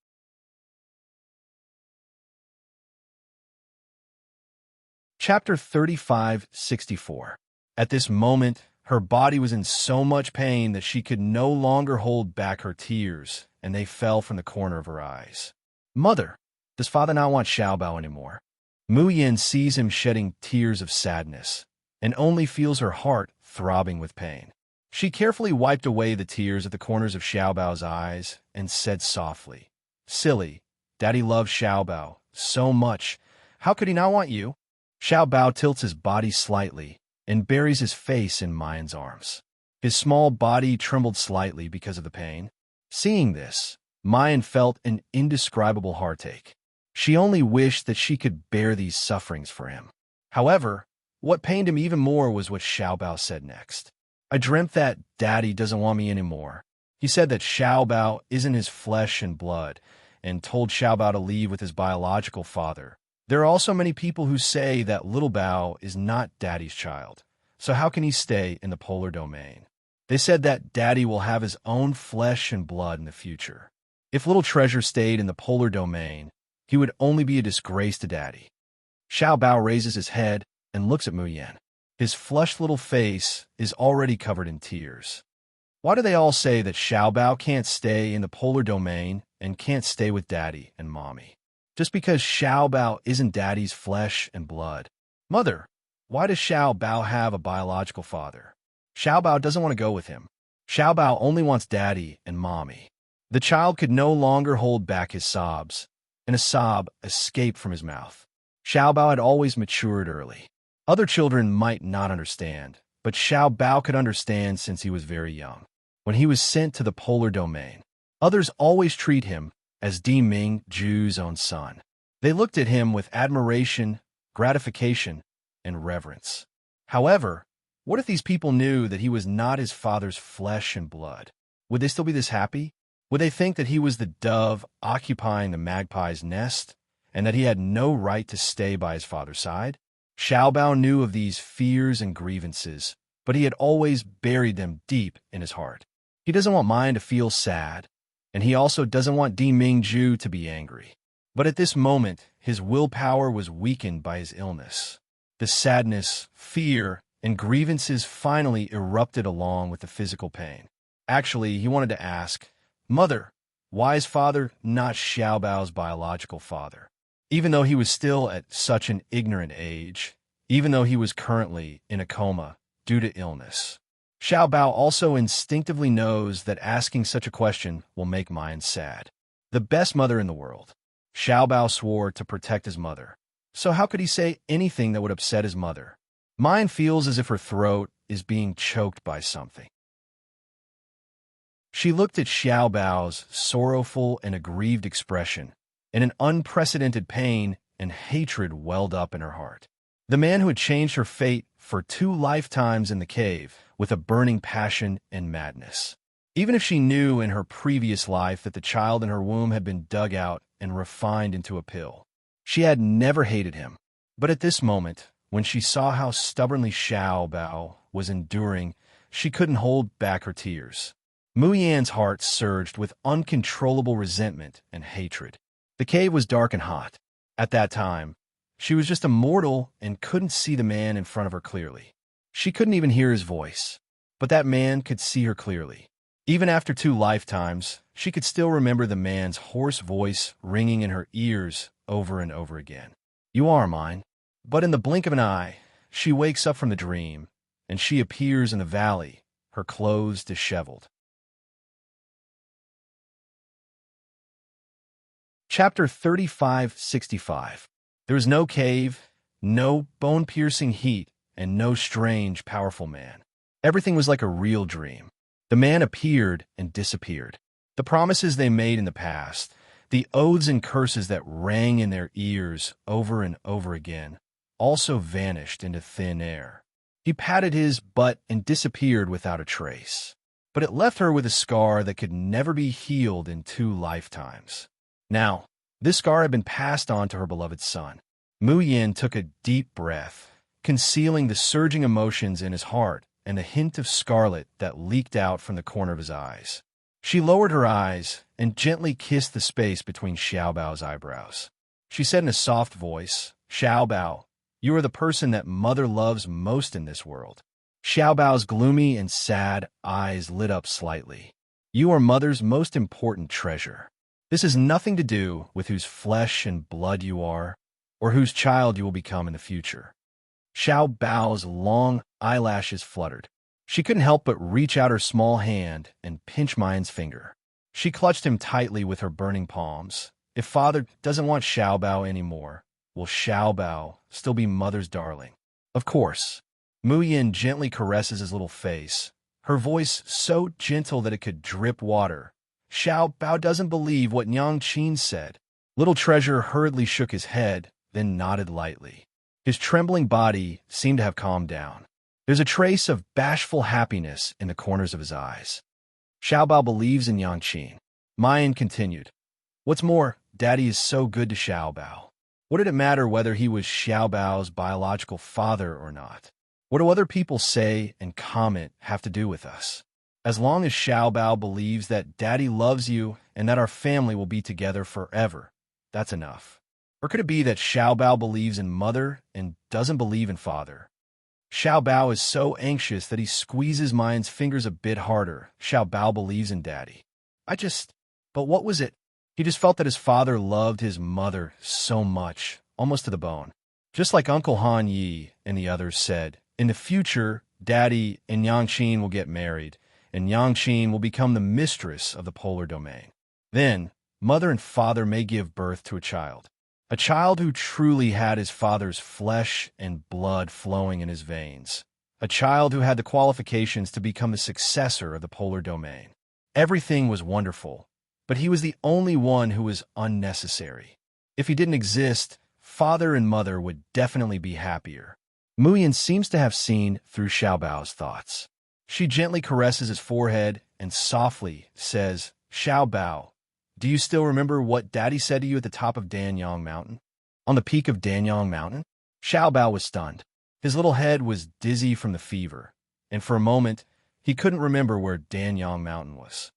Chapter 3564. At this moment, her body was in so much pain that she could no longer hold back her tears, and they fell from the corner of her eyes. Mother, does father not want Xiao Bao anymore? Mu Yan sees him shedding tears of sadness, and only feels her heart throbbing with pain. She carefully wiped away the tears at the corners of Xiao Bao's eyes and said softly, Silly, Daddy loves Xiao Bao so much. How could he not want you? Xiao Bao tilts his body slightly and buries his face in Mayan's arms. His small body trembled slightly because of the pain. Seeing this, Mayan felt an indescribable heartache. She only wished that she could bear these sufferings for him. However, What pained him even more was what Xiao Bao said next. I dreamt that Daddy doesn't want me anymore. He said that Xiao Bao isn't his flesh and blood, and told Xiao Bao to leave with his biological father. There are also many people who say that little Bao is not Daddy's child, so how can he stay in the polar domain? They said that Daddy will have his own flesh and blood in the future. If little treasure stayed in the polar domain, he would only be a disgrace to Daddy. Xiao Bao raises his head and looks at Mu Yan. His flushed little face is already covered in tears. Why do they all say that Xiao Bao can't stay in the polar domain and can't stay with Daddy and Mommy? Just because Xiao Bao isn't Daddy's flesh and blood. Mother, why does Xiao Bao have a biological father? Xiao Bao doesn't want to go with him. Xiao Bao only wants Daddy and Mommy. The child could no longer hold back his sobs, and a sob escaped from his mouth. Xiao Bao had always matured early. Other children might not understand, but Xiao Bao could understand since he was very young. When he was sent to the polar domain, others always treat him as Deming Ju's own son. They looked at him with admiration, gratification, and reverence. However, what if these people knew that he was not his father's flesh and blood? Would they still be this happy? Would they think that he was the dove occupying the magpie's nest, and that he had no right to stay by his father's side? Xiao Bao knew of these fears and grievances, but he had always buried them deep in his heart. He doesn't want Mine to feel sad, and he also doesn't want Di Mingju to be angry. But at this moment, his willpower was weakened by his illness. The sadness, fear, and grievances finally erupted along with the physical pain. Actually, he wanted to ask, Mother, why is father not Xiao Bao's biological father? Even though he was still at such an ignorant age, even though he was currently in a coma due to illness. Xiao Bao also instinctively knows that asking such a question will make Mine sad. The best mother in the world. Xiao Bao swore to protect his mother. So how could he say anything that would upset his mother? Mine feels as if her throat is being choked by something. She looked at Xiao Bao's sorrowful and aggrieved expression, and an unprecedented pain and hatred welled up in her heart. The man who had changed her fate for 2 lifetimes in the cave with a burning passion and madness. Even if she knew in her previous life that the child in her womb had been dug out and refined into a pill, she had never hated him. But at this moment, when she saw how stubbornly Xiao Bao was enduring, she couldn't hold back her tears. Mu Yan's heart surged with uncontrollable resentment and hatred. The cave was dark and hot. At that time, she was just a mortal and couldn't see the man in front of her clearly. She couldn't even hear his voice, but that man could see her clearly. Even after 2 lifetimes, she could still remember the man's hoarse voice ringing in her ears over and over again. You are mine. But in the blink of an eye, she wakes up from the dream, and she appears in the valley, her clothes disheveled. Chapter 3565. There was no cave, no bone-piercing heat, and no strange, powerful man. Everything was like a real dream. The man appeared and disappeared. The promises they made in the past, the oaths and curses that rang in their ears over and over again, also vanished into thin air. He patted his butt and disappeared without a trace. But it left her with a scar that could never be healed in 2 lifetimes. Now, this scar had been passed on to her beloved son. Mu Yan took a deep breath, concealing the surging emotions in his heart and the hint of scarlet that leaked out from the corner of his eyes. She lowered her eyes and gently kissed the space between Xiao Bao's eyebrows. She said in a soft voice, Xiao Bao, you are the person that mother loves most in this world. Xiao Bao's gloomy and sad eyes lit up slightly. You are mother's most important treasure. This has nothing to do with whose flesh and blood you are, or whose child you will become in the future. Xiao Bao's long eyelashes fluttered. She couldn't help but reach out her small hand and pinch Mine's finger. She clutched him tightly with her burning palms. If father doesn't want Xiao Bao anymore, will Xiao Bao still be mother's darling? Of course. Mu Yan gently caresses his little face, her voice so gentle that it could drip water. Xiao Bao doesn't believe what Nyang Qin said. Little Treasure hurriedly shook his head, then nodded lightly. His trembling body seemed to have calmed down. There's a trace of bashful happiness in the corners of his eyes. Xiaobao believes in Yangqin. Mayan continued. What's more, Daddy is so good to Xiaobao. What did it matter whether he was Xiaobao's biological father or not? What do other people say and comment have to do with us? As long as Xiaobao believes that Daddy loves you and that our family will be together forever, that's enough. Or could it be that Xiaobao believes in Mother and doesn't believe in Father? Xiaobao is so anxious that he squeezes Mayan's fingers a bit harder. Xiaobao believes in Daddy. But what was it? He just felt that his father loved his mother so much, almost to the bone. Just like Uncle Han Yi and the others said, in the future, Daddy and Yangqin will get married, and Yangqin will become the mistress of the polar domain. Then, Mother and Father may give birth to a child who truly had his father's flesh and blood flowing in his veins, a child who had the qualifications to become the successor of the polar domain. Everything was wonderful, but he was the only one who was unnecessary. If he didn't exist, Father and Mother would definitely be happier. Muyin seems to have seen through Xiaobao's thoughts. She gently caresses his forehead and softly says, Xiaobao, do you still remember what Daddy said to you at the top of Danyang Mountain? On the peak of Danyang Mountain? Xiaobao was stunned. His little head was dizzy from the fever, and for a moment, he couldn't remember where Danyang Mountain was.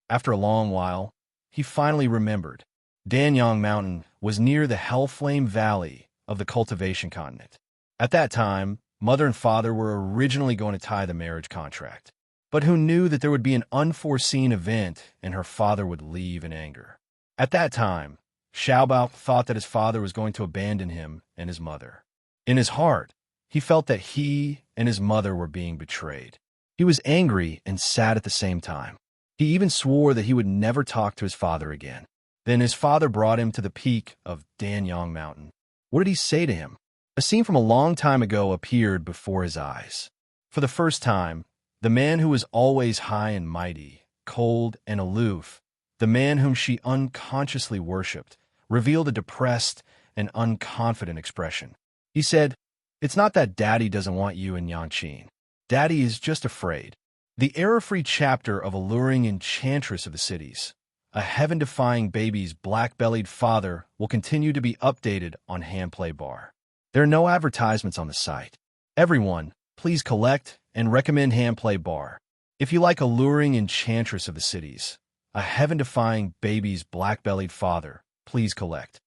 After a long while, he finally remembered. Danyang Mountain was near the Hellflame Valley of the Cultivation Continent. At that time, Mother and Father were originally going to tie the marriage contract, but who knew that there would be an unforeseen event and her father would leave in anger. At that time, Xiaobao thought that his father was going to abandon him and his mother. In his heart, he felt that he and his mother were being betrayed. He was angry and sad at the same time. He even swore that he would never talk to his father again. Then his father brought him to the peak of Danyang Mountain. What did he say to him? A scene from a long time ago appeared before his eyes. For the first time, the man who was always high and mighty, cold and aloof, the man whom she unconsciously worshipped, revealed a depressed and unconfident expression. He said, It's not that Daddy doesn't want you and Yangqin. Daddy is just afraid. The error-free chapter of Alluring Enchantress of the Cities, a heaven-defying baby's black-bellied father, will continue to be updated on Handplay Bar. There are no advertisements on the site. Everyone, please collect and recommend Handplay Bar. If you like Alluring Enchantress of the Cities, a heaven-defying baby's black-bellied father, please collect.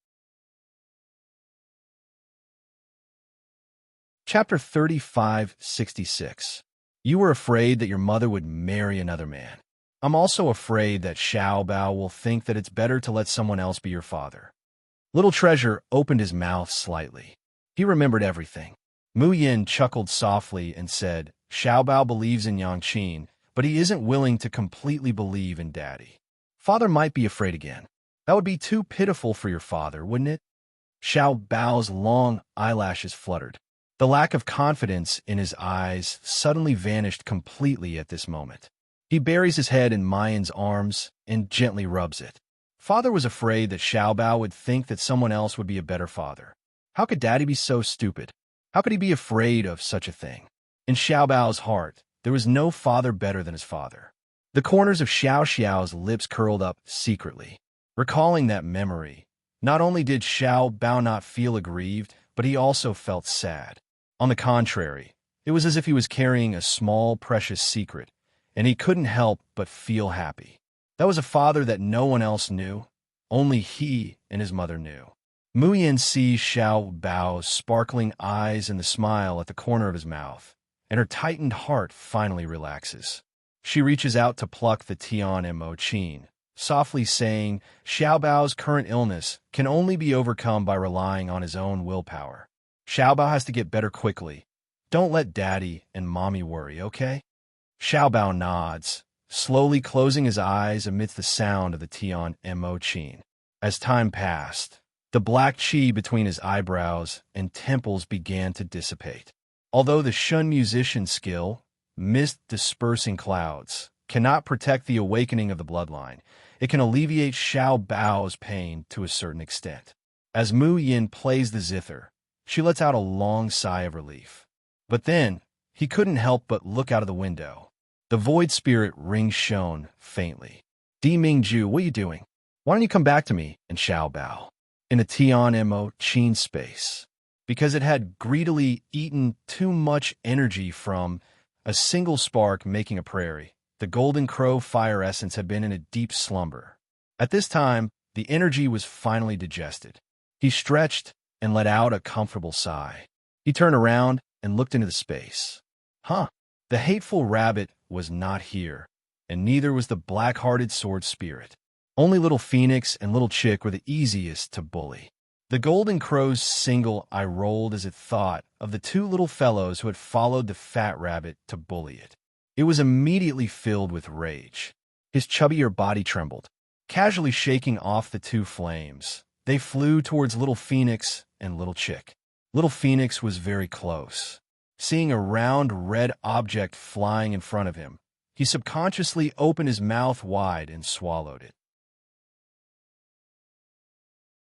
Chapter 3566. You were afraid that your mother would marry another man. I'm also afraid that Xiaobao will think that it's better to let someone else be your father. Little Treasure opened his mouth slightly. He remembered everything. Mu Yin chuckled softly and said, Xiaobao believes in Yangqin, but he isn't willing to completely believe in Daddy. Father might be afraid again. That would be too pitiful for your father, wouldn't it? Xiaobao's long eyelashes fluttered. The lack of confidence in his eyes suddenly vanished completely at this moment. He buries his head in Mayan's arms and gently rubs it. Father was afraid that Xiaobao would think that someone else would be a better father. How could Daddy be so stupid? How could he be afraid of such a thing? In Xiaobao's heart, there was no father better than his father. The corners of Xiao Xiao's lips curled up secretly. Recalling that memory, not only did Xiaobao not feel aggrieved, but he also felt sad. On the contrary, it was as if he was carrying a small, precious secret, and he couldn't help but feel happy. That was a father that no one else knew. Only he and his mother knew. Mu Yin sees Xiaobao's sparkling eyes and the smile at the corner of his mouth, and her tightened heart finally relaxes. She reaches out to pluck the Tian Mo Qin, softly saying, Xiaobao's current illness can only be overcome by relying on his own willpower. Xiaobao has to get better quickly. Don't let Daddy and Mommy worry, okay? Xiaobao nods, slowly closing his eyes amidst the sound of the Tian Mo Qin. As time passed, the black qi between his eyebrows and temples began to dissipate. Although the Shun musician skill, mist-dispersing clouds, cannot protect the awakening of the bloodline, it can alleviate Xiaobao's pain to a certain extent. As Mu Yin plays the zither, she lets out a long sigh of relief. But then, he couldn't help but look out of the window. The void spirit ring shone faintly. Di Mingju, what are you doing? Why don't you come back to me? And Xiao Bao. In a Tian Mo Chin space. Because it had greedily eaten too much energy from a single spark making a prairie. The golden crow fire essence had been in a deep slumber. At this time, the energy was finally digested. He stretched and let out a comfortable sigh. He turned around and looked into the space. Huh. The hateful rabbit was not here, and neither was the black-hearted sword spirit. Only Little Phoenix and Little Chick were the easiest to bully. The golden crow's single eye rolled as it thought of the two little fellows who had followed the fat rabbit to bully it. It was immediately filled with rage. His chubbier body trembled, casually shaking off the two flames. They flew towards Little Phoenix and Little Chick. Little Phoenix was very close. Seeing a round red object flying in front of him, he subconsciously opened his mouth wide and swallowed it.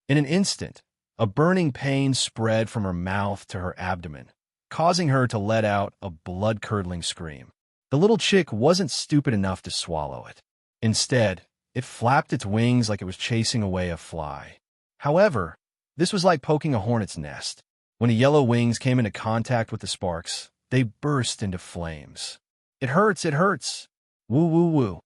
In an instant, a burning pain spread from her mouth to her abdomen, causing her to let out a blood-curdling scream. The little chick wasn't stupid enough to swallow it. Instead, it flapped its wings like it was chasing away a fly. However, this was like poking a hornet's nest. When the yellow wings came into contact with the sparks, they burst into flames. It hurts, it hurts. Woo, woo, woo.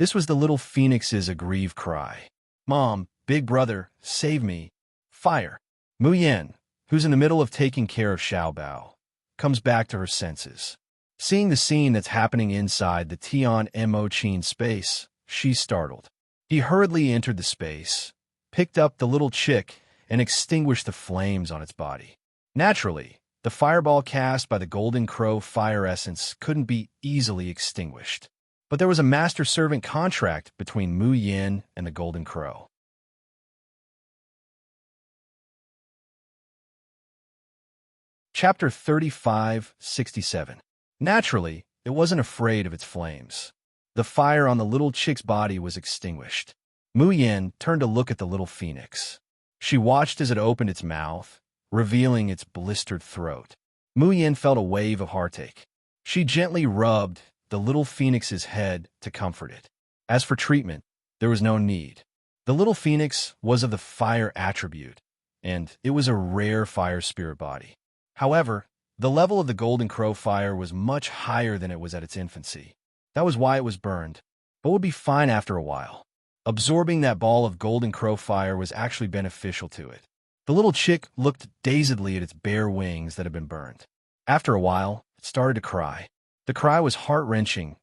This was the little phoenix's aggrieved cry. Mom, big brother, save me. Fire. Mu Yan, who's in the middle of taking care of Xiao Bao, comes back to her senses. Seeing the scene that's happening inside the Tian Mo Chin space, she's startled. He hurriedly entered the space, picked up the little chick, and extinguished the flames on its body. Naturally, the fireball cast by the golden crow fire essence couldn't be easily extinguished. But there was a master-servant contract between Mu Yin and the golden crow. Chapter 35-67. Naturally, it wasn't afraid of its flames. The fire on the little chick's body was extinguished. Mu Yin turned to look at the little phoenix. She watched as it opened its mouth, revealing its blistered throat. Mu Yin felt a wave of heartache. She gently rubbed the little phoenix's head to comfort it. As for treatment, there was no need. The little phoenix was of the fire attribute, and it was a rare fire spirit body. However, the level of the golden crow fire was much higher than it was at its infancy. That was why it was burned, but would be fine after a while. Absorbing that ball of golden crow fire was actually beneficial to it. The little chick looked dazedly at its bare wings that had been burned. After a while, it started to cry. The cry was heart-wrenching,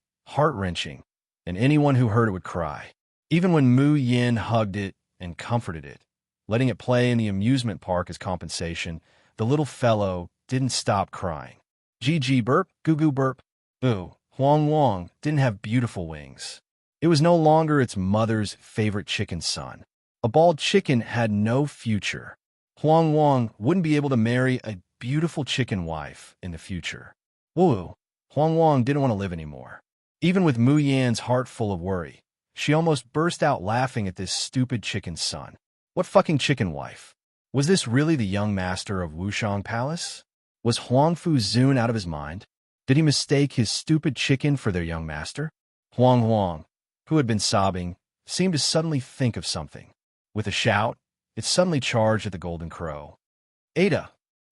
and anyone who heard it would cry. Even when Mu Yin hugged it and comforted it, letting it play in the amusement park as compensation, the little fellow didn't stop crying. Gee burp, goo goo burp. Boo, Huang Wang didn't have beautiful wings. It was no longer its mother's favorite chicken son. A bald chicken had no future. Huang Wang wouldn't be able to marry a beautiful chicken wife in the future. Woo, Huang Wang didn't want to live anymore. Even with Mu Yan's heart full of worry, she almost burst out laughing at this stupid chicken son. What fucking chicken wife? Was this really the young master of Wushang Palace? Was Huang Fuzun out of his mind? Did he mistake his stupid chicken for their young master? Huang, who had been sobbing, seemed to suddenly think of something. With a shout, it suddenly charged at the golden crow. Ada!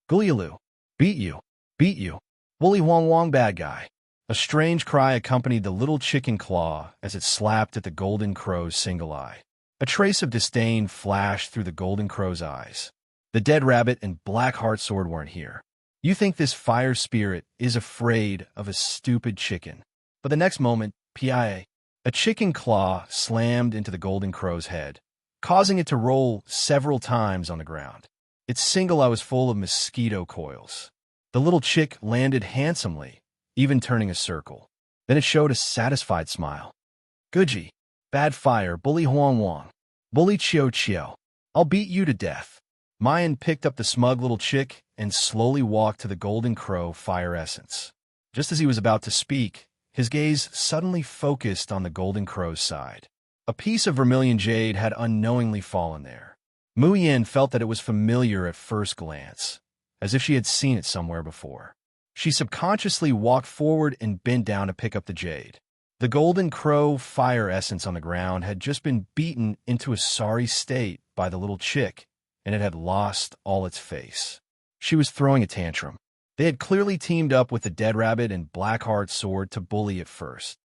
Gulyalu! Beat you! Bully Huang bad guy! A strange cry accompanied the little chicken claw as it slapped at the golden crow's single eye. A trace of disdain flashed through the golden crow's eyes. The dead rabbit and black heart sword weren't here. You think this fire spirit is afraid of a stupid chicken. But the next moment, a chicken claw slammed into the golden crow's head, causing it to roll several times on the ground. Its single eye was full of mosquito coils. The little chick landed handsomely, even turning a circle. Then it showed a satisfied smile. Guji, bad fire, bully Huang. Bully Chio. I'll beat you to death. Mayan picked up the smug little chick and slowly walked to the golden crow fire essence. Just as he was about to speak, his gaze suddenly focused on the golden crow's side. A piece of vermilion jade had unknowingly fallen there. Mu Yin felt that it was familiar at first glance, as if she had seen it somewhere before. She subconsciously walked forward and bent down to pick up the jade. The golden crow fire essence on the ground had just been beaten into a sorry state by the little chick, and it had lost all its face. She was throwing a tantrum. They had clearly teamed up with the dead rabbit and Blackheart's sword to bully it first.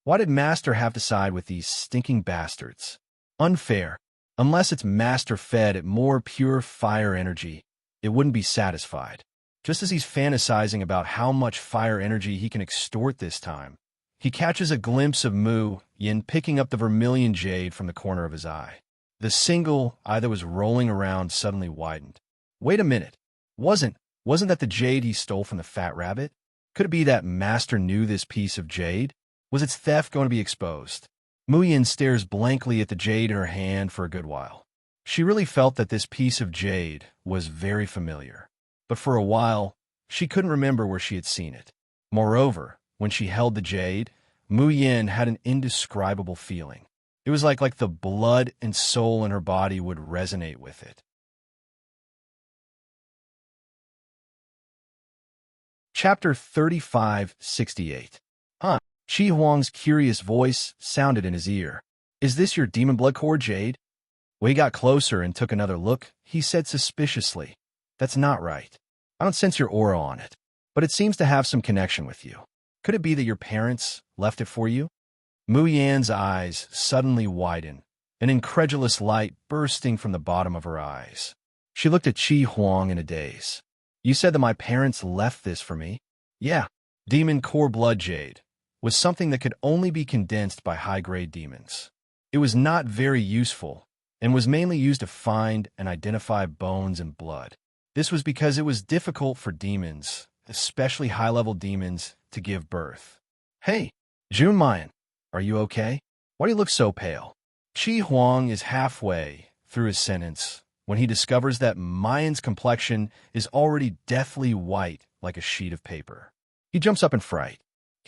Why did Master have to side with these stinking bastards? Unfair. Unless its master fed it more pure fire energy, it wouldn't be satisfied. Just as he's fantasizing about how much fire energy he can extort this time, he catches a glimpse of Mu Yin picking up the vermilion jade from the corner of his eye. The single eye that was rolling around suddenly widened. Wait a minute. Wasn't that the jade he stole from the fat rabbit? Could it be that Master knew this piece of jade? Was its theft going to be exposed? Mu Yin stares blankly at the jade in her hand for a good while. She really felt that this piece of jade was very familiar. But for a while, she couldn't remember where she had seen it. Moreover, when she held the jade, Mu Yin had an indescribable feeling. It was like the blood and soul in her body would resonate with it. Chapter 3568. Huh? Chi Huang's curious voice sounded in his ear. Is this your demon blood core jade? When he got closer and took another look, he said suspiciously, That's not right. I don't sense your aura on it, but it seems to have some connection with you. Could it be that your parents left it for you? Mu Yan's eyes suddenly widened, an incredulous light bursting from the bottom of her eyes. She looked at Chi Huang in a daze. You said that my parents left this for me? Yeah. Demon core blood jade was something that could only be condensed by high-grade demons. It was not very useful and was mainly used to find and identify bones and blood. This was because it was difficult for demons, especially high-level demons, to give birth. Hey, Jun Mayan, are you okay? Why do you look so pale? Chi Huang is halfway through his sentence when he discovers that Mayan's complexion is already deathly white like a sheet of paper. He jumps up in fright.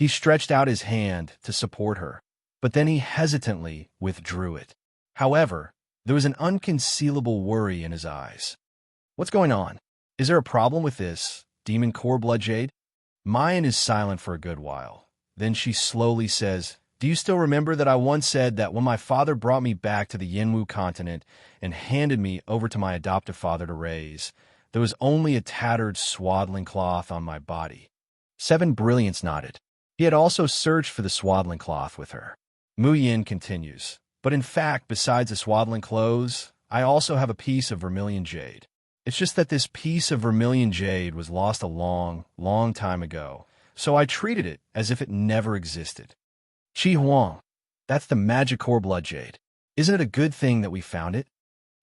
He stretched out his hand to support her, but then he hesitantly withdrew it. However, there was an unconcealable worry in his eyes. What's going on? Is there a problem with this demon core blood jade? Mayan is silent for a good while. Then she slowly says, Do you still remember that I once said that when my father brought me back to the Yinwu continent and handed me over to my adoptive father to raise, there was only a tattered swaddling cloth on my body? Seven Brilliance nodded. He had also searched for the swaddling cloth with her. Mu Yin continues, But in fact, besides the swaddling clothes, I also have a piece of vermilion jade. It's just that this piece of vermilion jade was lost a long, long time ago, so I treated it as if it never existed. Chi Huang, that's the magic core blood jade. Isn't it a good thing that we found it?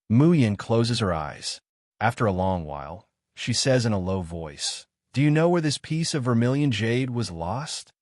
Mu Yin closes her eyes. After a long while, she says in a low voice, Do you know where this piece of vermilion jade was lost?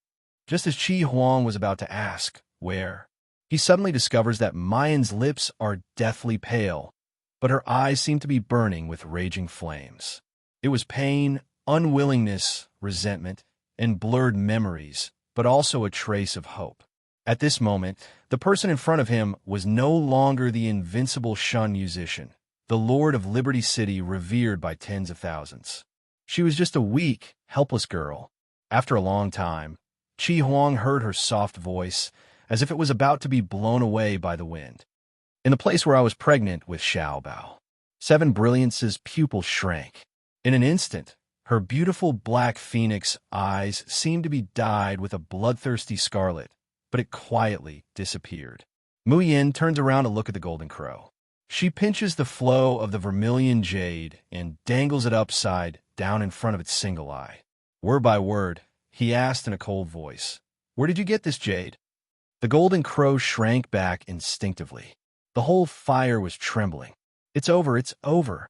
Just as Chi Huang was about to ask, Where? He suddenly discovers that Mayan's lips are deathly pale, but her eyes seem to be burning with raging flames. It was pain, unwillingness, resentment, and blurred memories, but also a trace of hope. At this moment, the person in front of him was no longer the invincible Shun musician, the Lord of Liberty City revered by tens of thousands. She was just a weak, helpless girl. After a long time, Chi Huang heard her soft voice, as if it was about to be blown away by the wind. In the place where I was pregnant with Xiao Bao. Seven Brilliance's pupil shrank. In an instant, her beautiful black phoenix eyes seemed to be dyed with a bloodthirsty scarlet, but it quietly disappeared. Mu Yin turns around to look at the golden crow. She pinches the flow of the vermilion jade and dangles it upside down in front of its single eye. Word by word, he asked in a cold voice, Where did you get this jade? The golden crow shrank back instinctively. The whole fire was trembling. It's over, it's over.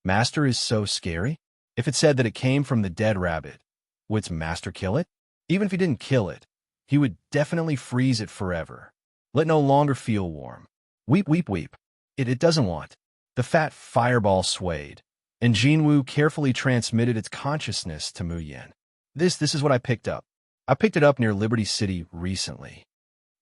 Master is so scary? If it said that it came from the dead rabbit, would its master kill it? Even if he didn't kill it, he would definitely freeze it forever. Let no longer feel warm. Weep, weep, weep. It doesn't want. The fat fireball swayed, and Jinwu carefully transmitted its consciousness to Mu Yin. This is what I picked up. I picked it up near Liberty City recently.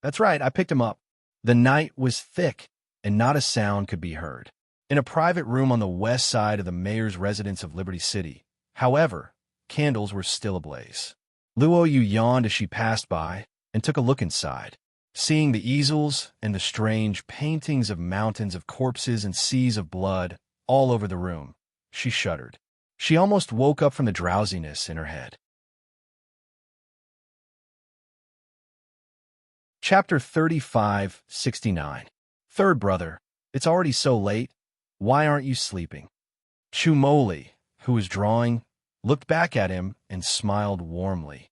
That's right, I picked him up. The night was thick, and not a sound could be heard. In a private room on the west side of the mayor's residence of Liberty City, however, candles were still ablaze. Luo Yu yawned as she passed by and took a look inside. Seeing the easels and the strange paintings of mountains of corpses and seas of blood all over the room, she shuddered. She almost woke up from the drowsiness in her head. Chapter 35:69. Third brother, it's already so late. Why aren't you sleeping? Chu Moli, who was drawing, looked back at him and smiled warmly.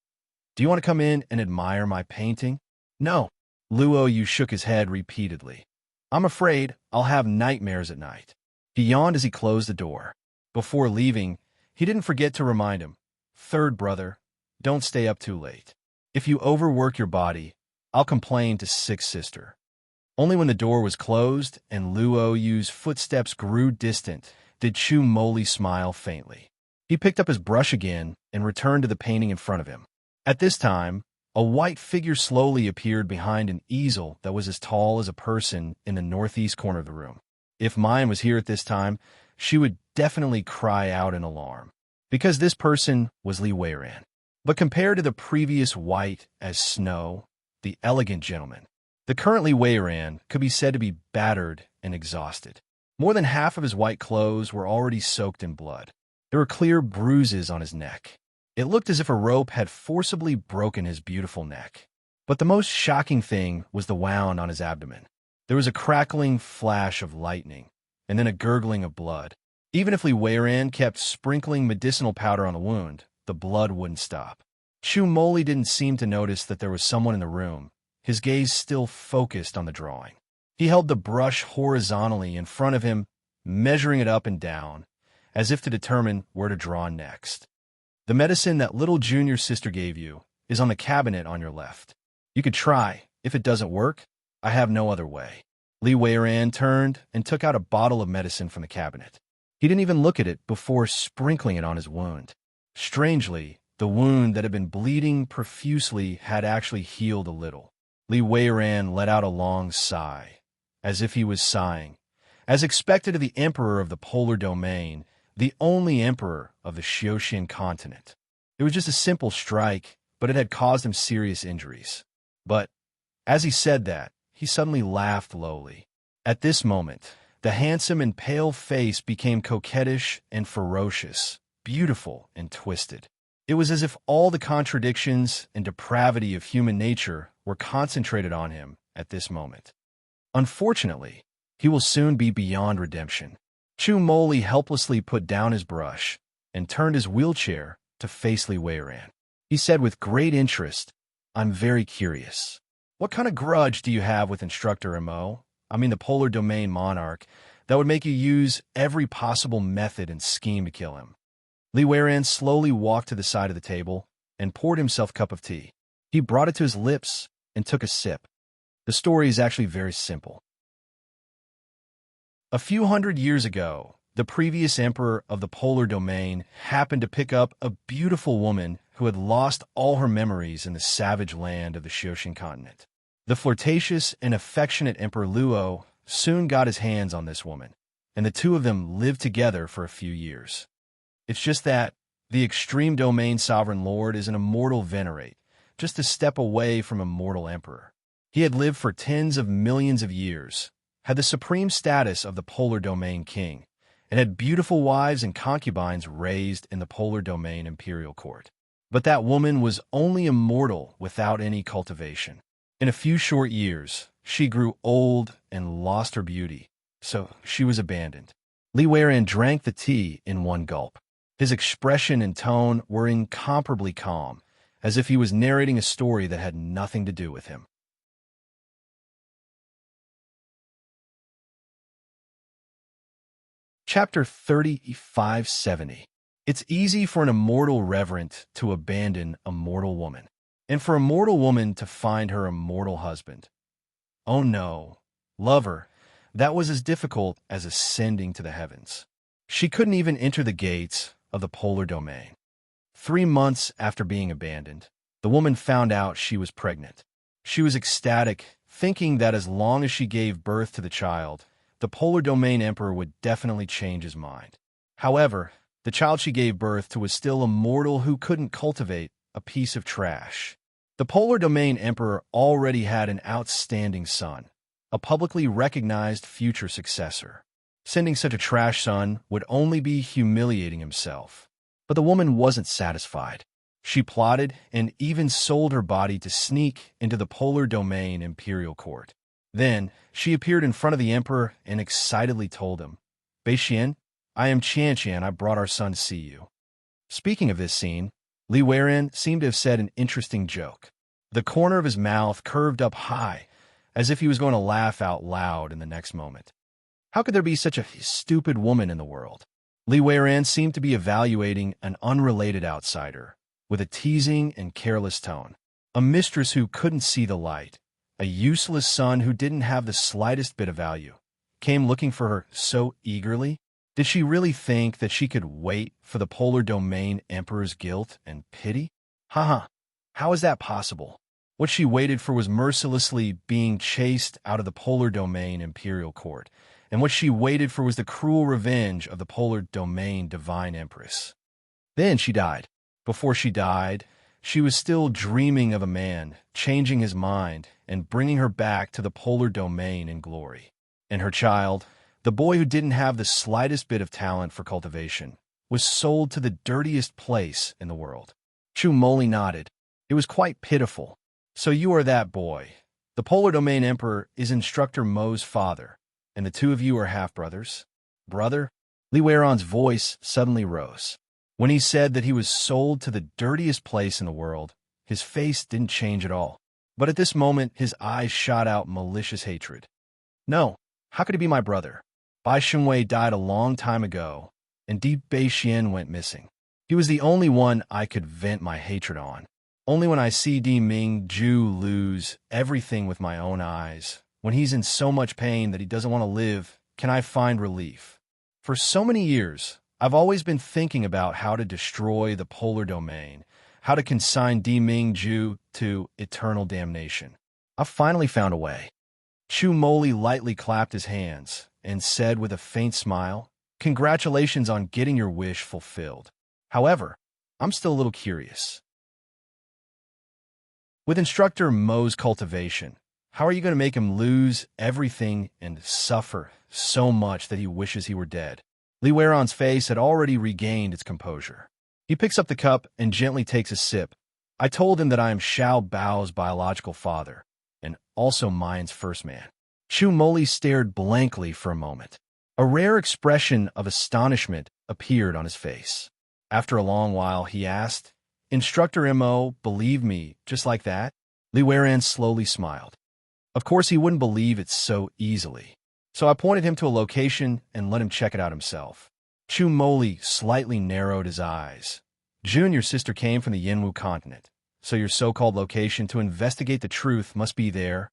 Do you want to come in and admire my painting? No. Luo Yu shook his head repeatedly. I'm afraid I'll have nightmares at night. He yawned as he closed the door. Before leaving, he didn't forget to remind him, Third brother, don't stay up too late. If you overwork your body, I'll complain to Sixth Sister. Only when the door was closed and Luo Yu's footsteps grew distant did Chu Moli smile faintly. He picked up his brush again and returned to the painting in front of him. At this time, a white figure slowly appeared behind an easel that was as tall as a person in the northeast corner of the room. If Mayan was here at this time, she would definitely cry out in alarm, because this person was Li Weiran. But compared to the previous white as snow, the elegant gentleman, the current Li Weiran could be said to be battered and exhausted. More than half of his white clothes were already soaked in blood. There were clear bruises on his neck. It looked as if a rope had forcibly broken his beautiful neck. But the most shocking thing was the wound on his abdomen. There was a crackling flash of lightning, and then a gurgling of blood. Even if Li Weiran kept sprinkling medicinal powder on the wound, the blood wouldn't stop. Chu Moli didn't seem to notice that there was someone in the room, his gaze still focused on the drawing. He held the brush horizontally in front of him, measuring it up and down, as if to determine where to draw next. The medicine that little junior sister gave you is on the cabinet on your left. You could try. If it doesn't work, I have no other way. Li Weiran turned and took out a bottle of medicine from the cabinet. He didn't even look at it before sprinkling it on his wound. Strangely, the wound that had been bleeding profusely had actually healed a little. Li Weiran let out a long sigh, as if he was sighing. As expected of the emperor of the polar domain, the only emperor of the Xiaoxian continent. It was just a simple strike, but it had caused him serious injuries. But, as he said that, he suddenly laughed lowly. At this moment, the handsome and pale face became coquettish and ferocious, beautiful and twisted. It was as if all the contradictions and depravity of human nature were concentrated on him at this moment. Unfortunately, he will soon be beyond redemption. Chu Moli helplessly put down his brush and turned his wheelchair to face Li Weiran. He said with great interest, I'm very curious. What kind of grudge do you have with Instructor the Polar Domain Monarch, that would make you use every possible method and scheme to kill him? Li Weiran slowly walked to the side of the table and poured himself a cup of tea. He brought it to his lips and took a sip. The story is actually very simple. A few hundred years ago, the previous emperor of the polar domain happened to pick up a beautiful woman who had lost all her memories in the savage land of the Xiaoxian continent. The flirtatious and affectionate Emperor Luo soon got his hands on this woman, and the two of them lived together for a few years. It's just that the extreme domain sovereign lord is an immortal venerate, just a step away from a mortal emperor. He had lived for tens of millions of years, had the supreme status of the polar domain king, and had beautiful wives and concubines raised in the polar domain imperial court. But that woman was only immortal without any cultivation. In a few short years, she grew old and lost her beauty, so she was abandoned. Li Weiran drank the tea in one gulp. His expression and tone were incomparably calm, as if he was narrating a story that had nothing to do with him. Chapter 3570. It's easy for an immortal reverent to abandon a mortal woman, and for a mortal woman to find her immortal husband. Oh no, lover, that was as difficult as ascending to the heavens. She couldn't even enter the gates of the polar domain. 3 months after being abandoned, the woman found out she was pregnant. She was ecstatic, thinking that as long as she gave birth to the child, the Polar Domain Emperor would definitely change his mind. However, the child she gave birth to was still a mortal who couldn't cultivate a piece of trash. The Polar Domain Emperor already had an outstanding son, a publicly recognized future successor. Sending such a trash son would only be humiliating himself. But the woman wasn't satisfied. She plotted and even sold her body to sneak into the Polar Domain Imperial Court. Then, she appeared in front of the Emperor and excitedly told him, "Beixian, I am Qian, I brought our son to see you." Speaking of this scene, Li Weiran seemed to have said an interesting joke. The corner of his mouth curved up high, as if he was going to laugh out loud in the next moment. How could there be such a stupid woman in the world? Li Weiran seemed to be evaluating an unrelated outsider, with a teasing and careless tone. A mistress who couldn't see the light, a useless son who didn't have the slightest bit of value, came looking for her so eagerly. Did she really think that she could wait for the Polar Domain Emperor's guilt and pity? Haha, how is that possible? What she waited for was mercilessly being chased out of the Polar Domain Imperial Court, and what she waited for was the cruel revenge of the Polar Domain Divine Empress. Then she died. Before she died, she was still dreaming of a man changing his mind and bringing her back to the Polar Domain in glory. And her child, the boy who didn't have the slightest bit of talent for cultivation, was sold to the dirtiest place in the world. Chu Moli nodded. It was quite pitiful. So you are that boy. The Polar Domain Emperor is Instructor Mo's father, and the two of you are half-brothers? Brother? Li Weiran's voice suddenly rose. When he said that he was sold to the dirtiest place in the world, his face didn't change at all. But at this moment, his eyes shot out malicious hatred. No, how could he be my brother? Bai Shengwei died a long time ago, and Di Beixian went missing. He was the only one I could vent my hatred on. Only when I see Di Mingju lose everything with my own eyes, when he's in so much pain that he doesn't want to live, can I find relief. For so many years, I've always been thinking about how to destroy the Polar Domain, how to consign Di Mingju to eternal damnation. I've finally found a way. Chu Moli lightly clapped his hands and said with a faint smile, "Congratulations on getting your wish fulfilled. However, I'm still a little curious. With Instructor Mo's cultivation, how are you going to make him lose everything and suffer so much that he wishes he were dead?" Li Weiran's face had already regained its composure. He picks up the cup and gently takes a sip. I told him that I am Xiao Bao's biological father, and also mine's first man. Chu Moli stared blankly for a moment. A rare expression of astonishment appeared on his face. After a long while, he asked, "Instructor Mo, believe me, just like that?" Li Weiran slowly smiled. Of course, he wouldn't believe it so easily. So I pointed him to a location and let him check it out himself. Chu Moli slightly narrowed his eyes. "June, your sister came from the Yinwu continent, so your so-called location to investigate the truth must be there."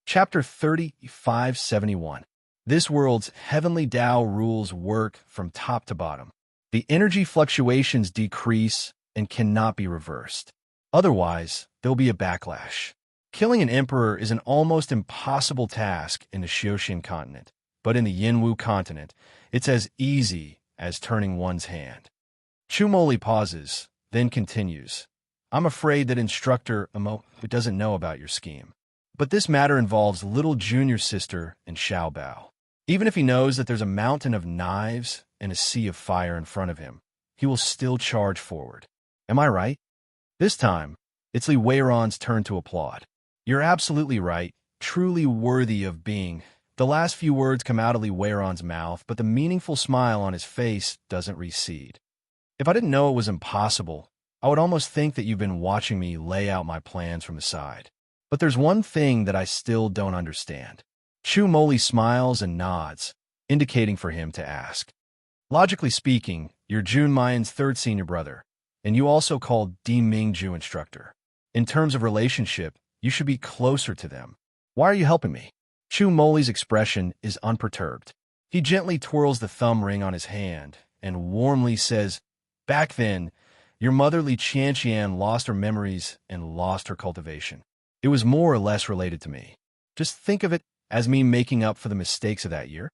Chapter 3571. This world's heavenly Tao rules work from top to bottom. The energy fluctuations decrease and cannot be reversed. Otherwise, there'll be a backlash. Killing an emperor is an almost impossible task in the Xiaoxian continent, but in the Yinwu continent, it's as easy as turning one's hand. Chu Moli pauses, then continues. "I'm afraid that Instructor Mo doesn't know about your scheme. But this matter involves little junior sister and Xiao Bao. Even if he knows that there's a mountain of knives and a sea of fire in front of him, he will still charge forward. Am I right?" This time, it's Li Weiran's turn to applaud. "You're absolutely right, truly worthy of being." The last few words come out of Li Weiran's mouth, but the meaningful smile on his face doesn't recede. "If I didn't know it was impossible, I would almost think that you've been watching me lay out my plans from the side. But there's one thing that I still don't understand." Chu Moli smiles and nods, indicating for him to ask. "Logically speaking, you're Jun Mayan's third senior brother, and you also called Di Mingju instructor. In terms of relationship, you should be closer to them. Why are you helping me?" Chu Moli's expression is unperturbed. He gently twirls the thumb ring on his hand and warmly says, "Back then, Your mother Li Qianqian lost her memories and lost her cultivation. It was more or less related to me. Just think of it as me making up for the mistakes of that year.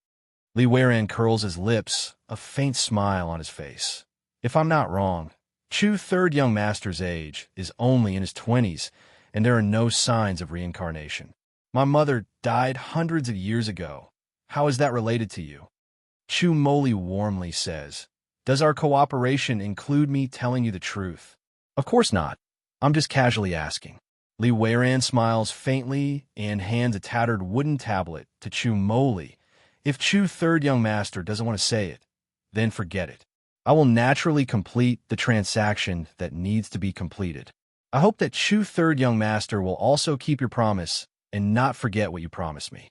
Li Weiran curls his lips, a faint smile on his face. If I'm not wrong, Chu third young master's age is only in his 20s, and there are no signs of reincarnation. My mother died hundreds of years ago. How is that related to you? Chu Moli warmly says, does our cooperation include me telling you the truth? Of course not. I'm just casually asking. Li Weiran smiles faintly and hands a tattered wooden tablet to Chu Moli. If Chu third young master doesn't want to say it, then forget it. I will naturally complete the transaction that needs to be completed. I hope that Chu third young master will also keep your promise and not forget what you promised me.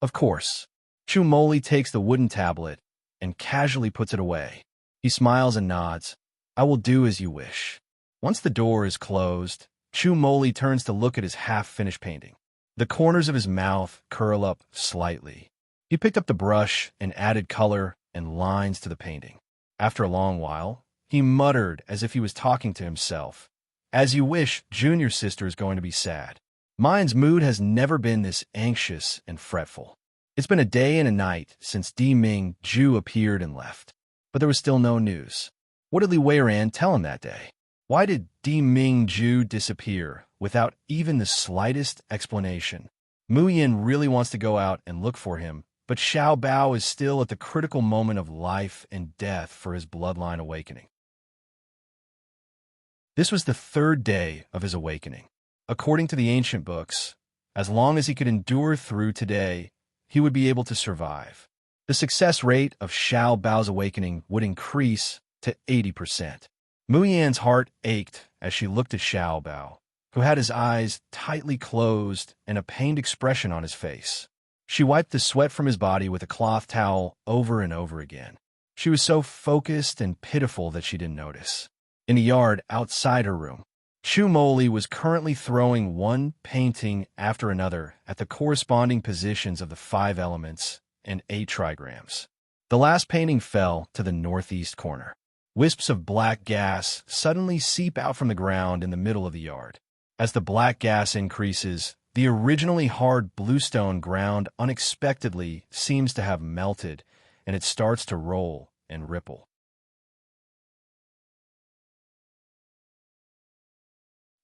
Of course. Chu Moli takes the wooden tablet and casually puts it away. He smiles and nods. I will do as you wish. Once the door is closed, Chu Moli turns to look at his half-finished painting. The corners of his mouth curl up slightly. He picked up the brush and added color and lines to the painting. After a long while, he muttered as if he was talking to himself. As you wish, junior sister is going to be sad. Mine's mood has never been this anxious and fretful. It's been a day and a night since Di Ming Ju appeared and left. But there was still no news. What did Li Weiran tell him that day? Why did Di Ming Ju disappear without even the slightest explanation? Mu Yin really wants to go out and look for him, but Xiao Bao is still at the critical moment of life and death for his bloodline awakening. This was the third day of his awakening. According to the ancient books, as long as he could endure through today, he would be able to survive. The success rate of Xiao Bao's awakening would increase to 80%. Mu Yan's heart ached as she looked at Xiao Bao, who had his eyes tightly closed and a pained expression on his face. She wiped the sweat from his body with a cloth towel over and over again. She was so focused and pitiful that she didn't notice. In the yard outside her room, Chu Moli was currently throwing one painting after another at the corresponding positions of the 5 elements and 8 trigrams. The last painting fell to the northeast corner. Wisps of black gas suddenly seep out from the ground in the middle of the yard. As the black gas increases, the originally hard bluestone ground unexpectedly seems to have melted, and it starts to roll and ripple.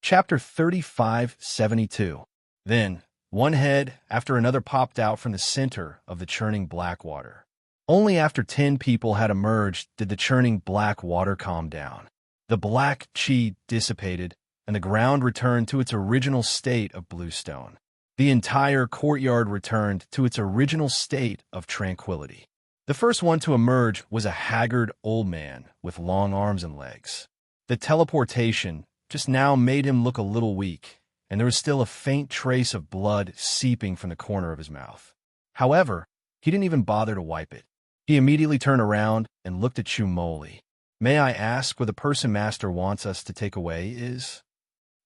Chapter 3572. Then, one head after another popped out from the center of the churning black water. Only after 10 people had emerged did the churning black water calm down. The black chi dissipated, and the ground returned to its original state of bluestone. The entire courtyard returned to its original state of tranquility. The first one to emerge was a haggard old man with long arms and legs. The teleportation just now made him look a little weak, and there was still a faint trace of blood seeping from the corner of his mouth. However, he didn't even bother to wipe it. He immediately turned around and looked at Chu Moli. May I ask where the person Master wants us to take away is?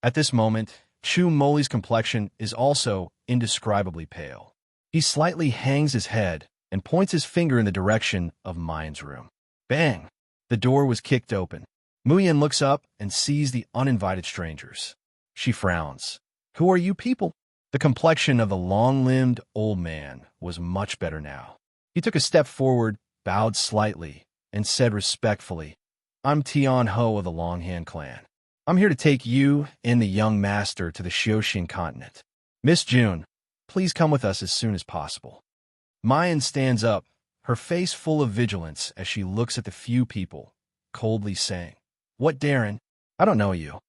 At this moment, Chu Moli's complexion is also indescribably pale. He slightly hangs his head and points his finger in the direction of Mine's room. Bang! The door was kicked open. Mu Yin looks up and sees the uninvited strangers. She frowns. Who are you people? The complexion of the long-limbed old man was much better now. He took a step forward, bowed slightly, and said respectfully, I'm Tian Ho of the Longhand clan. I'm here to take you and the young master to the Xiaoxian continent. Miss June, please come with us as soon as possible. Mayan stands up, her face full of vigilance as she looks at the few people, coldly saying, What, Darren? I don't know you.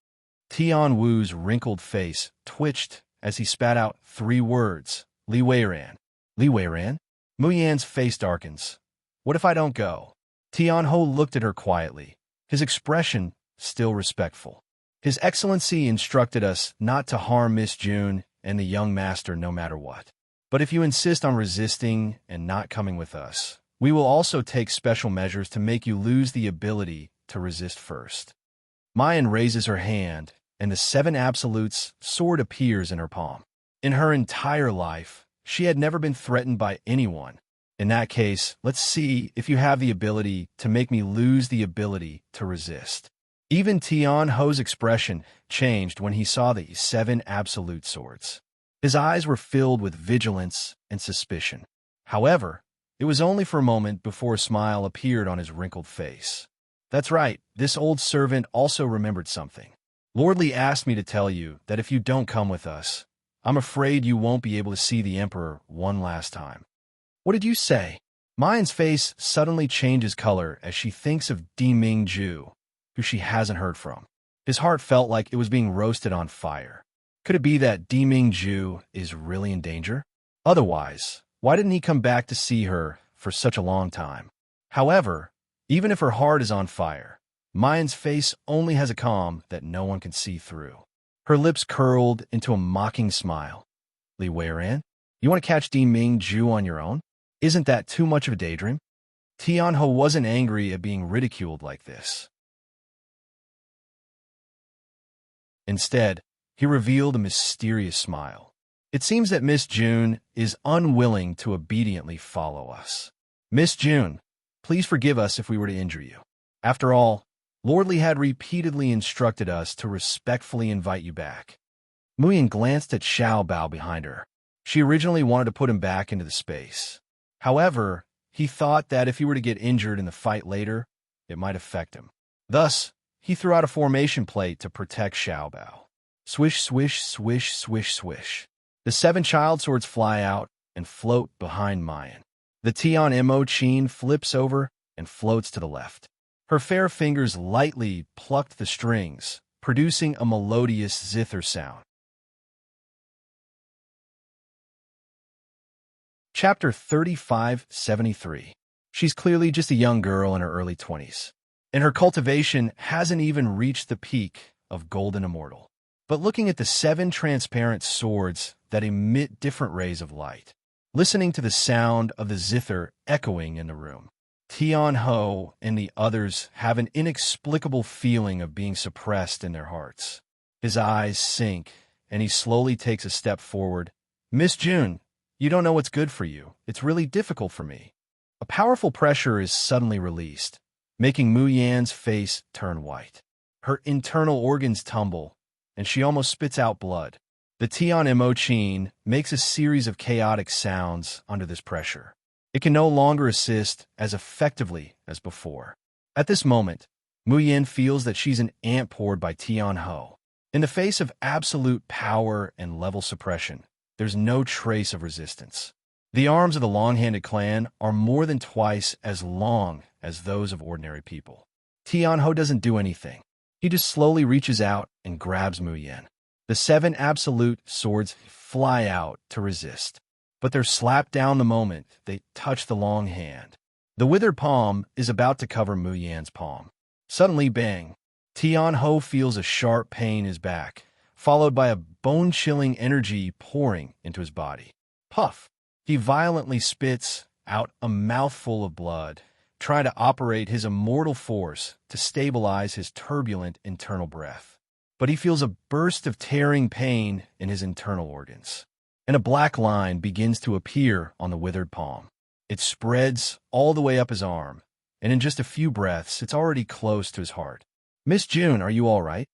Tian Wu's wrinkled face twitched as he spat out 3 words, Li Weiran. Li Weiran? Mu Yan's face darkens. What if I don't go? Tian Ho looked at her quietly, his expression still respectful. His Excellency instructed us not to harm Miss June and the young master no matter what. But if you insist on resisting and not coming with us, we will also take special measures to make you lose the ability to resist first. Mayan raises her hand, and the 7 absolutes sword appears in her palm. In her entire life, she had never been threatened by anyone. In that case, let's see if you have the ability to make me lose the ability to resist. Even Tian Ho's expression changed when he saw the 7 absolute swords. His eyes were filled with vigilance and suspicion. However, it was only for a moment before a smile appeared on his wrinkled face. That's right, this old servant also remembered something. Lordly asked me to tell you that if you don't come with us, I'm afraid you won't be able to see the Emperor one last time. What did you say? Mayan's face suddenly changes color as she thinks of Di Mingju, who she hasn't heard from. His heart felt like it was being roasted on fire. Could it be that Di Mingju is really in danger? Otherwise, why didn't he come back to see her for such a long time? However, even if her heart is on fire, Mayan's face only has a calm that no one can see through. Her lips curled into a mocking smile. Li Weiran, you want to catch Di Mingju on your own? Isn't that too much of a daydream? Tianho wasn't angry at being ridiculed like this. Instead, he revealed a mysterious smile. It seems that Miss June is unwilling to obediently follow us. Miss June, please forgive us if we were to injure you. After all, Lordly had repeatedly instructed us to respectfully invite you back. Muyin glanced at Xiao Bao behind her. She originally wanted to put him back into the space. However, he thought that if he were to get injured in the fight later, it might affect him. Thus, he threw out a formation plate to protect Xiao Bao. Swish, swish, swish, swish, swish. The 7 child swords fly out and float behind Mayan. The Tian Mo Chin flips over and floats to the left. Her fair fingers lightly plucked the strings, producing a melodious zither sound. Chapter 3573. She's clearly just a young girl in her early 20s, and her cultivation hasn't even reached the peak of golden immortal. But looking at the 7 transparent swords that emit different rays of light, listening to the sound of the zither echoing in the room, Tian Ho and the others have an inexplicable feeling of being suppressed in their hearts. His eyes sink, and he slowly takes a step forward. Miss June, you don't know what's good for you. It's really difficult for me. A powerful pressure is suddenly released, making Mu Yan's face turn white. Her internal organs tumble, and she almost spits out blood. The Tian Mo Chin makes a series of chaotic sounds under this pressure. It can no longer assist as effectively as before. At this moment, Mu Yan feels that she's an ant poured by Tian Ho. In the face of absolute power and level suppression, there's no trace of resistance. The arms of the long-handed clan are more than twice as long as those of ordinary people. Tian Ho doesn't do anything. He just slowly reaches out and grabs Mu Yan. The 7 absolute swords fly out to resist, but they're slapped down the moment they touch the long hand. The withered palm is about to cover Mu Yan's palm. Suddenly, bang! Tian Ho feels a sharp pain in his back, followed by a bone-chilling energy pouring into his body. Puff! He violently spits out a mouthful of blood, trying to operate his immortal force to stabilize his turbulent internal breath. But he feels a burst of tearing pain in his internal organs, and a black line begins to appear on the withered palm. It spreads all the way up his arm, and in just a few breaths, it's already close to his heart. Miss June, are you all right?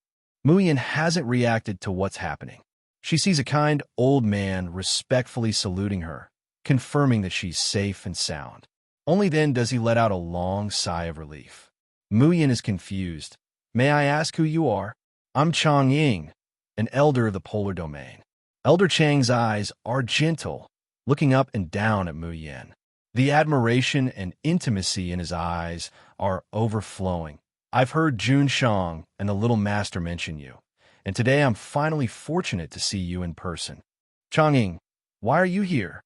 Mu Yan hasn't reacted to what's happening. She sees a kind old man respectfully saluting her, confirming that she's safe and sound. Only then does he let out a long sigh of relief. Mu Yan is confused. May I ask who you are? I'm Chang Ying, an elder of the polar domain. Elder Chang's eyes are gentle, looking up and down at Mu Yan. The admiration and intimacy in his eyes are overflowing. I've heard Jun Shang and the little master mention you, and today I'm finally fortunate to see you in person. Changying, why are you here?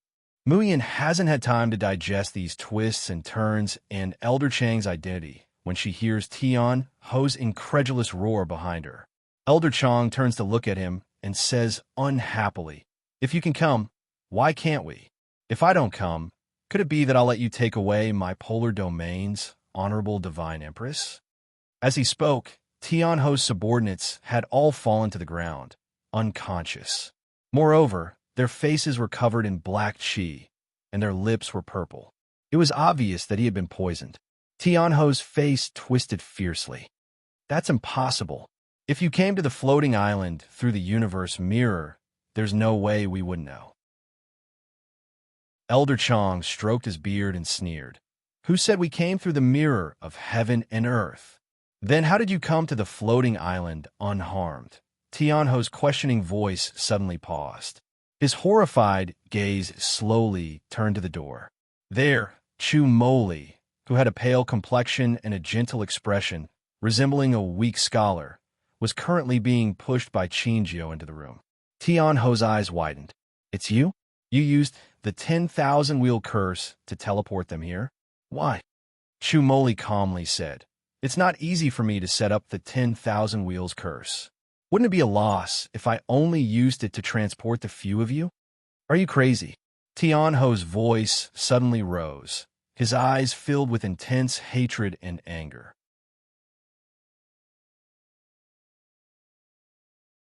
Mu Yan hasn't had time to digest these twists and turns in Elder Chang's identity when she hears Tian Ho's incredulous roar behind her. Elder Chang turns to look at him and says unhappily, if you can come, why can't we? If I don't come, could it be that I'll let you take away my polar domain's honorable divine empress? As he spoke, Tian Ho's subordinates had all fallen to the ground, unconscious. Moreover, their faces were covered in black qi, and their lips were purple. It was obvious that he had been poisoned. Tian Ho's face twisted fiercely. That's impossible. If you came to the floating island through the universe mirror, there's no way we would know. Elder Chong stroked his beard and sneered. Who said we came through the mirror of heaven and earth? Then how did you come to the floating island unharmed? Tianho's questioning voice suddenly paused. His horrified gaze slowly turned to the door. There, Chu Moli, who had a pale complexion and a gentle expression, resembling a weak scholar, was currently being pushed by Qinjiu into the room. Tianho's eyes widened. It's you? You used the 10,000-wheel curse to teleport them here? Why? Chu Moli calmly said. It's not easy for me to set up the 10,000 wheels curse. Wouldn't it be a loss if I only used it to transport the few of you? Are you crazy? Tianho's voice suddenly rose, his eyes filled with intense hatred and anger.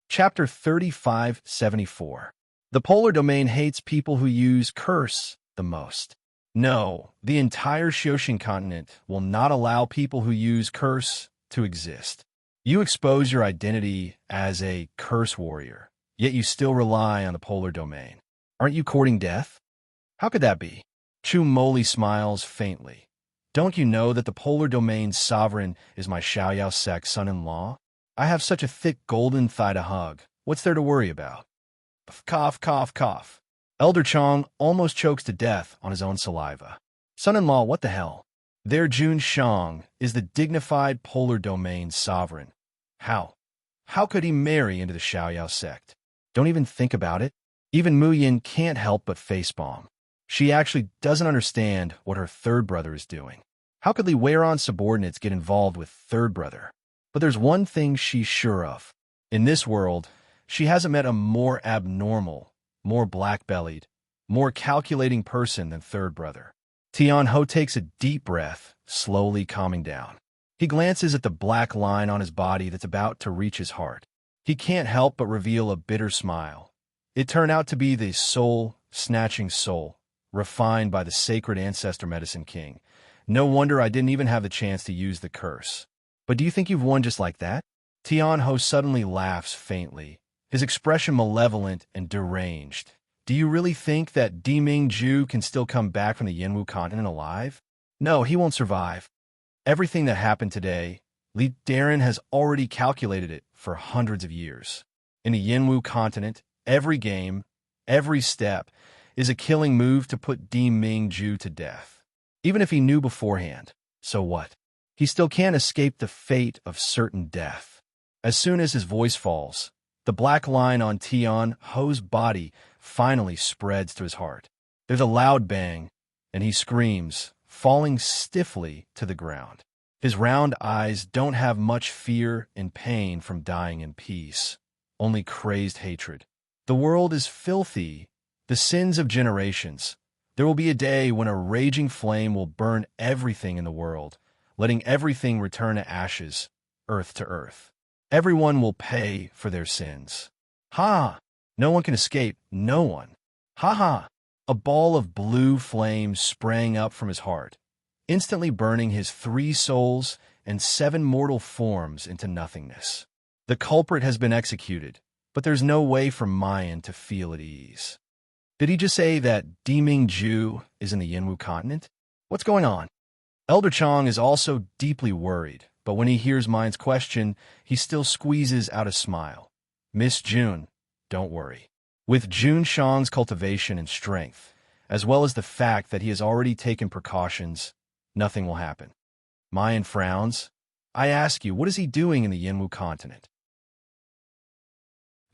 Chapter 3574. The polar domain hates people who use curse the most. No, the entire Xiaoxin continent will not allow people who use curse to exist. You expose your identity as a curse warrior, yet you still rely on the polar domain. Aren't you courting death? How could that be? Chu Moli smiles faintly. Don't you know that the polar domain's sovereign is my Xiaoyao sect son-in-law? I have such a thick golden thigh to hug. What's there to worry about? Cough, cough, cough. Elder Chong almost chokes to death on his own saliva. Son-in-law, what the hell? Their Jun Shang is the dignified polar domain sovereign. How? How could he marry into the Xiaoyao sect? Don't even think about it. Even Mu Yin can't help but facepalm. She actually doesn't understand what her third brother is doing. How could Li Weiron's subordinates get involved with third brother? But there's one thing she's sure of. In this world, she hasn't met a more abnormal, more black-bellied, more calculating person than third brother. Tianho takes a deep breath, slowly calming down. He glances at the black line on his body that's about to reach his heart. He can't help but reveal a bitter smile. It turned out to be the soul-snatching soul, refined by the sacred ancestor medicine king. No wonder I didn't even have the chance to use the curse. But do you think you've won just like that? Tianho suddenly laughs faintly, his expression malevolent and deranged. Do you really think that Diming Ju can still come back from the Yinwu continent alive? No, he won't survive. Everything that happened today, Li Darren has already calculated it for hundreds of years. In the Yinwu continent, every game, every step, is a killing move to put Diming Ju to death. Even if he knew beforehand, so what? He still can't escape the fate of certain death. As soon as his voice falls, the black line on Tianho's body finally spreads to his heart. There's a loud bang, and he screams, falling stiffly to the ground. His round eyes don't have much fear and pain from dying in peace, only crazed hatred. The world is filthy, the sins of generations. There will be a day when a raging flame will burn everything in the world, letting everything return to ashes, earth to earth. Everyone will pay for their sins. Ha! No one can escape, no one. Ha ha! A ball of blue flame sprang up from his heart, instantly burning his 3 souls and 7 mortal forms into nothingness. The culprit has been executed, but there's no way for Mayan to feel at ease. Did he just say that Diming Ju is in the Yinwu continent? What's going on? Elder Chong is also deeply worried, but when he hears Mayan's question, he still squeezes out a smile. Miss June, don't worry. With Jun Shang's cultivation and strength, as well as the fact that he has already taken precautions, nothing will happen. Mayan frowns. I ask you, what is he doing in the Yinwu continent?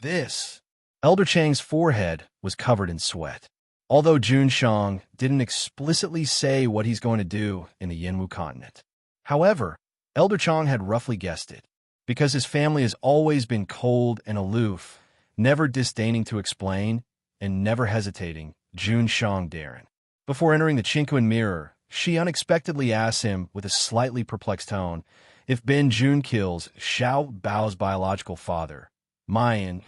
This. Elder Chang's forehead was covered in sweat. Although Jun Shang didn't explicitly say what he's going to do in the Yinwu continent. However, Elder Chang had roughly guessed it, because his family has always been cold and aloof, never disdaining to explain, and never hesitating. Jun Shang Darren. Before entering the Qingquan mirror, she unexpectedly asks him with a slightly perplexed tone if Ben Jun kills Xiao Bao's biological father. Mayan,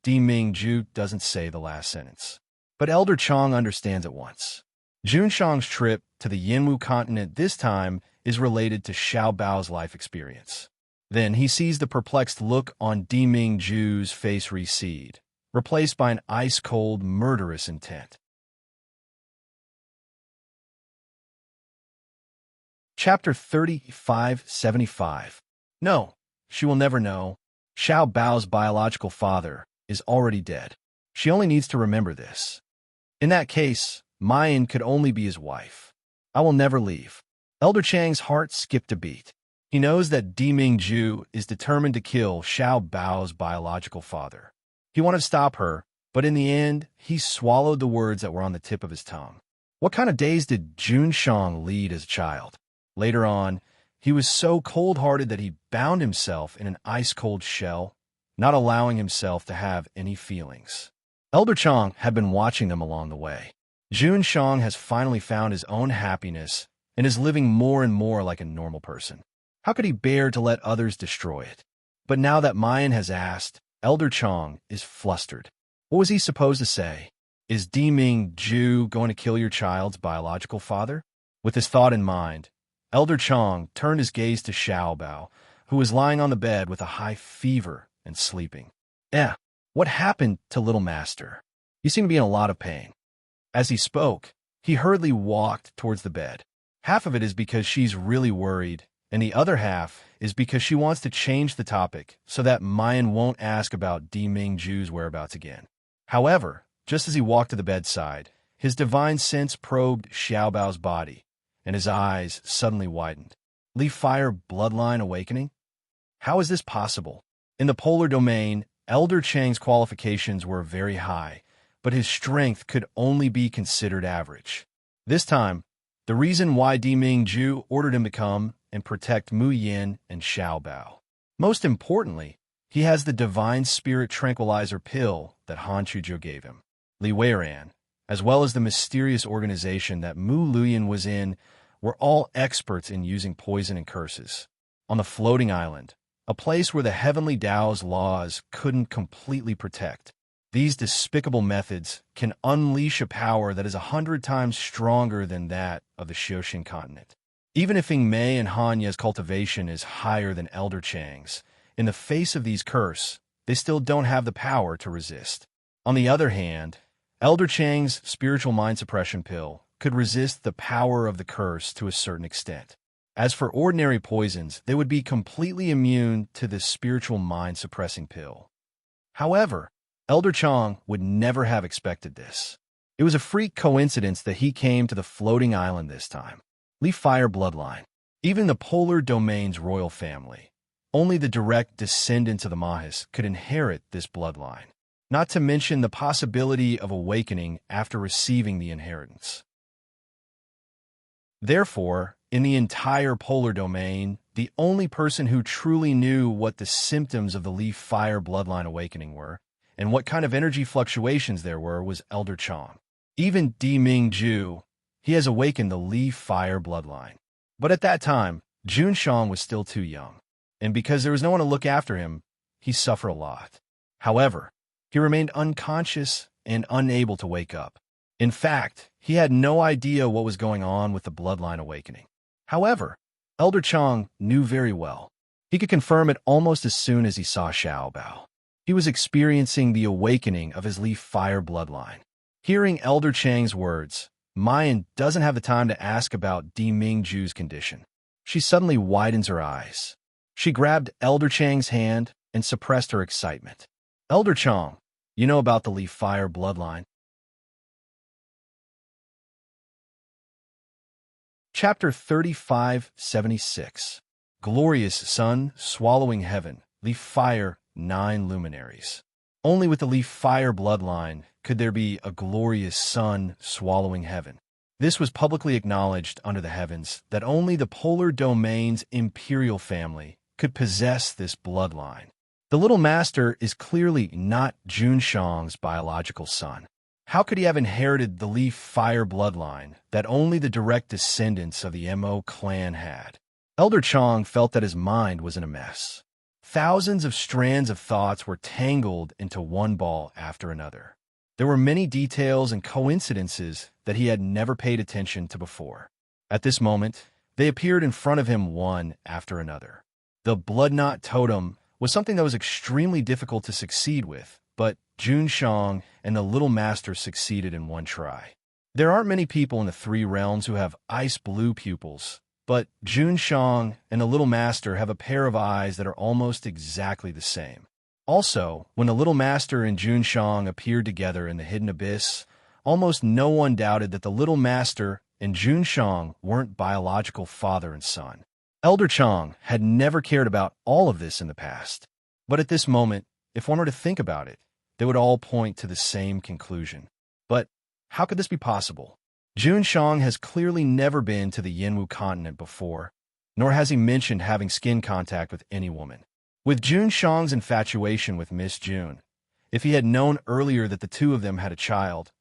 Diming Ju doesn't say the last sentence. But Elder Chong understands at once. Jun Shang's trip to the Yinwu continent this time is related to Xiao Bao's life experience. Then he sees the perplexed look on Diming Ju's face recede, replaced by an ice-cold, murderous intent. Chapter 3575. No, she will never know. Xiao Bao's biological father is already dead. She only needs to remember this. In that case, Mayan could only be his wife. I will never leave. Elder Chang's heart skipped a beat. He knows that Diming Ju is determined to kill Xiao Bao's biological father. He wanted to stop her, but in the end, he swallowed the words that were on the tip of his tongue. What kind of days did Jun Shang lead as a child? Later on, he was so cold-hearted that he bound himself in an ice-cold shell, not allowing himself to have any feelings. Elder Chang had been watching them along the way. Jun Shang has finally found his own happiness and is living more and more like a normal person. How could he bear to let others destroy it? But now that Mayan has asked, Elder Chang is flustered. What was he supposed to say? Is Diming Ju going to kill your child's biological father? With this thought in mind, Elder Chang turned his gaze to Xiao Bao, who was lying on the bed with a high fever and sleeping. What happened to little master? You seem to be in a lot of pain. As he spoke, he hurriedly walked towards the bed. Half of it is because she's really worried, and the other half is because she wants to change the topic so that Mayan won't ask about Diming Ju's whereabouts again. However, just as he walked to the bedside, his divine sense probed Xiao Bao's body, and his eyes suddenly widened. Leaf Fire Bloodline Awakening? How is this possible? In the polar domain, Elder Chang's qualifications were very high, but his strength could only be considered average. This time, the reason why Diming Ju ordered him to come and protect Mu Yin and Xiao Bao. Most importantly, he has the Divine Spirit Tranquilizer pill that Han Chujo gave him. Li Weiran, as well as the mysterious organization that Mu Luyan was in, were all experts in using poison and curses. On the floating island, a place where the heavenly Tao's laws couldn't completely protect, these despicable methods can unleash a power that is 100 times stronger than that of the Xiaoxin continent. Even if Ying Mei and Hanya's cultivation is higher than Elder Chang's, in the face of these curse, they still don't have the power to resist. On the other hand, Elder Chang's spiritual mind suppression pill could resist the power of the curse to a certain extent. As for ordinary poisons, they would be completely immune to the spiritual mind suppressing pill. However, Elder Chang would never have expected this. It was a freak coincidence that he came to the floating island this time. Leaf Fire Bloodline. Even the polar domain's royal family, only the direct descendants of the Mahis could inherit this bloodline, not to mention the possibility of awakening after receiving the inheritance. Therefore, in the entire polar domain, the only person who truly knew what the symptoms of the Leaf Fire Bloodline awakening were, and what kind of energy fluctuations there were, was Elder Chang. Even Diming Ju, he has awakened the Leaf Fire Bloodline. But at that time, Jun Shang was still too young, and because there was no one to look after him, he suffered a lot. However, he remained unconscious and unable to wake up. In fact, he had no idea what was going on with the bloodline awakening. However, Elder Chang knew very well. He could confirm it almost as soon as he saw Xiao Bao. He was experiencing the awakening of his Leaf Fire bloodline. Hearing Elder Chang's words, Mayan doesn't have the time to ask about Diming Ju's condition. She suddenly widens her eyes. She grabbed Elder Chang's hand and suppressed her excitement. Elder Chang, you know about the Leaf Fire bloodline. Chapter 3576. Glorious Sun, Swallowing Heaven, Leaf Fire, 9 Luminaries. Only with the Leaf Fire bloodline could there be a glorious sun swallowing heaven. This was publicly acknowledged under the heavens that only the polar domain's imperial family could possess this bloodline. The little master is clearly not Jun Shang's biological son. How could he have inherited the Leaf Fire bloodline that only the direct descendants of the Mo clan had? Elder Chang felt that his mind was in a mess. Thousands of strands of thoughts were tangled into one ball after another. There were many details and coincidences that he had never paid attention to before. At this moment, They appeared in front of him one after another. The blood knot totem was something that was extremely difficult to succeed with, but Jun Shang and the Little Master succeeded in one try. There aren't many people in the three realms who have ice-blue pupils, but Jun Shang and the Little Master have a pair of eyes that are almost exactly the same. Also, when the Little Master and Jun Shang appeared together in the Hidden Abyss, almost no one doubted that the Little Master and Jun Shang weren't biological father and son. Elder Chang had never cared about all of this in the past, but at this moment, if one were to think about it, they would all point to the same conclusion. But how could this be possible? Jun Shang has clearly never been to the Yinwu continent before, nor has he mentioned having skin contact with any woman. With Jun Shang's infatuation with Miss June, if he had known earlier that the two of them had a child,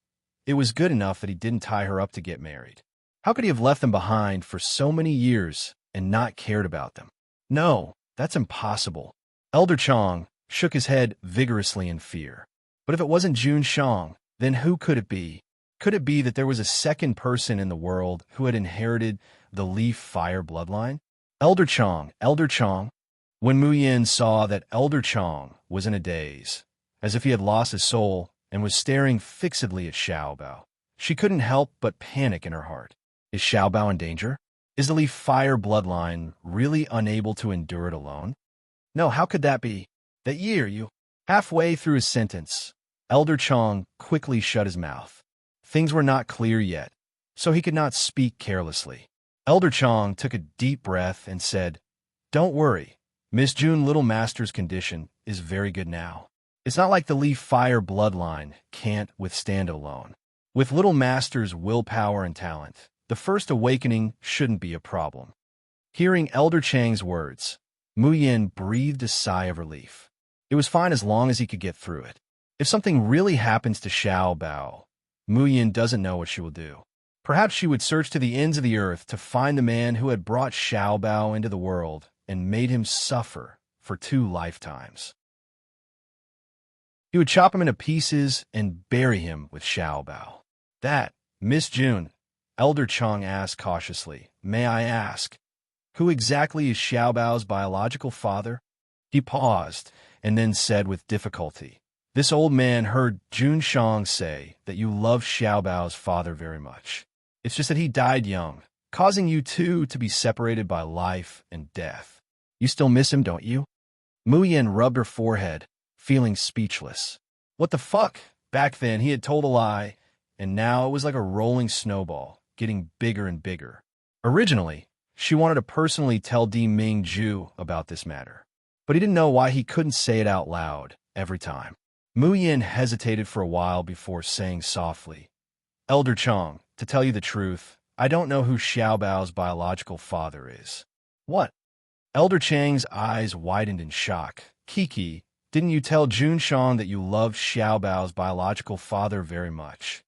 it was good enough that he didn't tie her up to get married. How could he have left them behind for so many years and not cared about them? No, that's impossible. Elder Chang shook his head vigorously in fear. But if it wasn't Jun Shang, then who could it be? Could it be that there was a second person in the world who had inherited the Leaf Fire bloodline? Elder Chang. When Mu Yin saw that Elder Chang was in a daze, as if he had lost his soul and was staring fixedly at Xiao Bao, she couldn't help but panic in her heart. Is Xiao Bao in danger? Is the Leaf Fire bloodline really unable to endure it alone? No, how could that be? That year, you... Halfway through his sentence, Elder Chang quickly shut his mouth. Things were not clear yet, so he could not speak carelessly. Elder Chang took a deep breath and said, "Don't worry. Miss June Little Master's condition is very good now. It's not like the Leaf Fire bloodline can't withstand it alone. With Little Master's willpower and talent, the first awakening shouldn't be a problem." Hearing Elder Chang's words, Mu Yin breathed a sigh of relief. It was fine as long as he could get through it. If something really happens to Xiao Bao, Mu Yin doesn't know what she will do. Perhaps she would search to the ends of the earth to find the man who had brought Xiao Bao into the world and made him suffer for 2 lifetimes. He would chop him into pieces and bury him with Xiao Bao. That, Miss June, Elder Chang asked cautiously, "May I ask, who exactly is Xiao Bao's biological father?" He paused and then said with difficulty, "This old man heard Jun Shang say that you love Xiao Bao's father very much. It's just that he died young, causing you two to be separated by life and death. You still miss him, don't you?" Mu Yin rubbed her forehead, feeling speechless. What the fuck? Back then, he had told a lie, and now it was like a rolling snowball, getting bigger and bigger. Originally, she wanted to personally tell Di Ming Ju about this matter, but he didn't know why he couldn't say it out loud every time. Mu Yin hesitated for a while before saying softly, "Elder Chang, to tell you the truth, I don't know who Xiao Bao's biological father is." "What?" Elder Chang's eyes widened in shock. "Kiki, didn't you tell Jun Shang that you loved Xiao Bao's biological father very much?"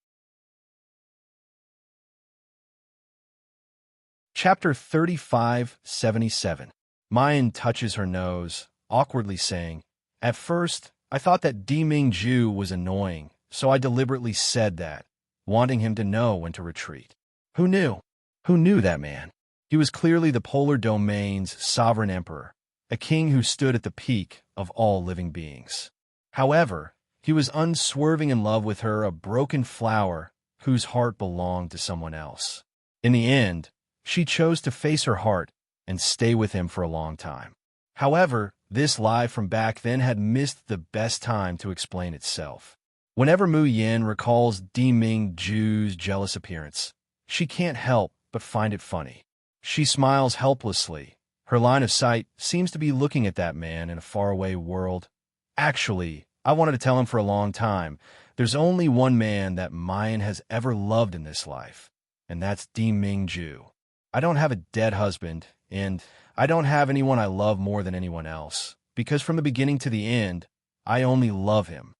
Chapter 3577. Mayan touches her nose, awkwardly saying, "At first, I thought that Di Ming Ju was annoying, so I deliberately said that, wanting him to know when to retreat. Who knew? Who knew that man? He was clearly the Polar Domain's sovereign emperor, a king who stood at the peak of all living beings. However, he was unswerving in love with her, a broken flower whose heart belonged to someone else. In the end, she chose to face her heart and stay with him for a long time. However, this lie from back then had missed the best time to explain itself. Whenever Mu Yin recalls Di Ming Ju's jealous appearance, she can't help but find it funny. She smiles helplessly. Her line of sight seems to be looking at that man in a faraway world. Actually, I wanted to tell him for a long time, there's only one man that Mayan has ever loved in this life, and that's Di Ming Ju. I don't have a dead husband, and I don't have anyone I love more than anyone else, because from the beginning to the end, I only love him."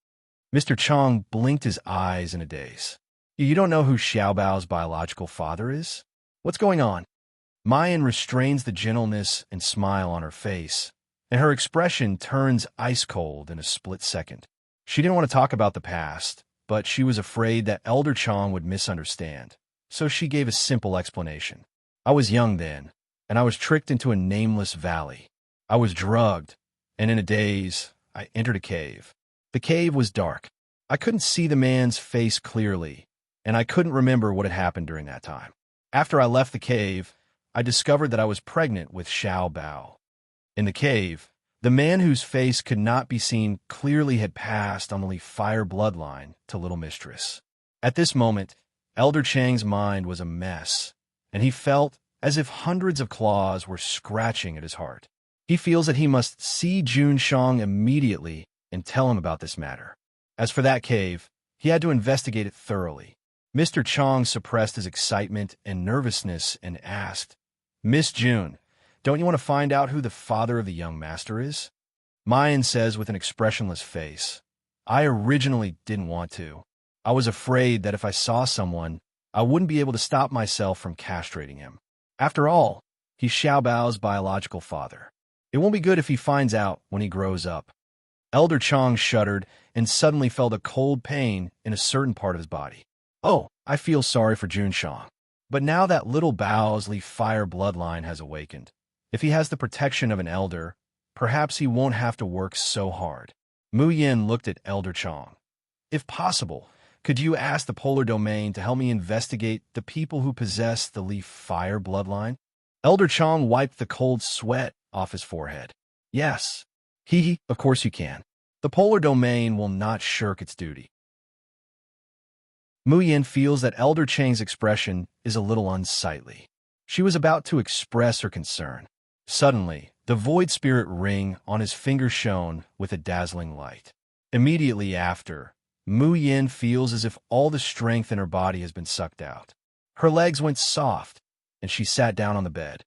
Mr. Chang blinked his eyes in a daze. "You don't know who Xiao Bao's biological father is? What's going on?" Mayan restrains the gentleness and smile on her face, and her expression turns ice-cold in a split second. She didn't want to talk about the past, but she was afraid that Elder Chang would misunderstand, so she gave a simple explanation. "I was young then, and I was tricked into a nameless valley. I was drugged, and in a daze, I entered a cave. The cave was dark. I couldn't see the man's face clearly, and I couldn't remember what had happened during that time. After I left the cave, I discovered that I was pregnant with Xiao Bao. In the cave, the man whose face could not be seen clearly had passed on the fire bloodline to Little Mistress. At this moment, Elder Chang's mind was a mess, and he felt as if hundreds of claws were scratching at his heart. He feels that he must see Jun Shang immediately and tell him about this matter. As for that cave, he had to investigate it thoroughly. Mr. Chang suppressed his excitement and nervousness and asked, "Miss Jun, don't you want to find out who the father of the young master is?" Mayan says with an expressionless face, "I originally didn't want to. I was afraid that if I saw someone, I wouldn't be able to stop myself from castrating him. After all, he's Xiao Bao's biological father. It won't be good if he finds out when he grows up." Elder Chang shuddered and suddenly felt a cold pain in a certain part of his body. "Oh, I feel sorry for Jun Shang. But now that Little Bao's fire bloodline has awakened, if he has the protection of an elder, perhaps he won't have to work so hard." Mu Yin looked at Elder Chang. "If possible, could you ask the Polar Domain to help me investigate the people who possess the fire bloodline?" Elder Chang wiped the cold sweat off his forehead. "Yes. Of course you can. The Polar Domain will not shirk its duty." Mu Yin feels that Elder Chang's expression is a little unsightly. She was about to express her concern. Suddenly, the void spirit ring on his finger shone with a dazzling light. Immediately after, Mu Yin feels as if all the strength in her body has been sucked out. Her legs went soft, and she sat down on the bed.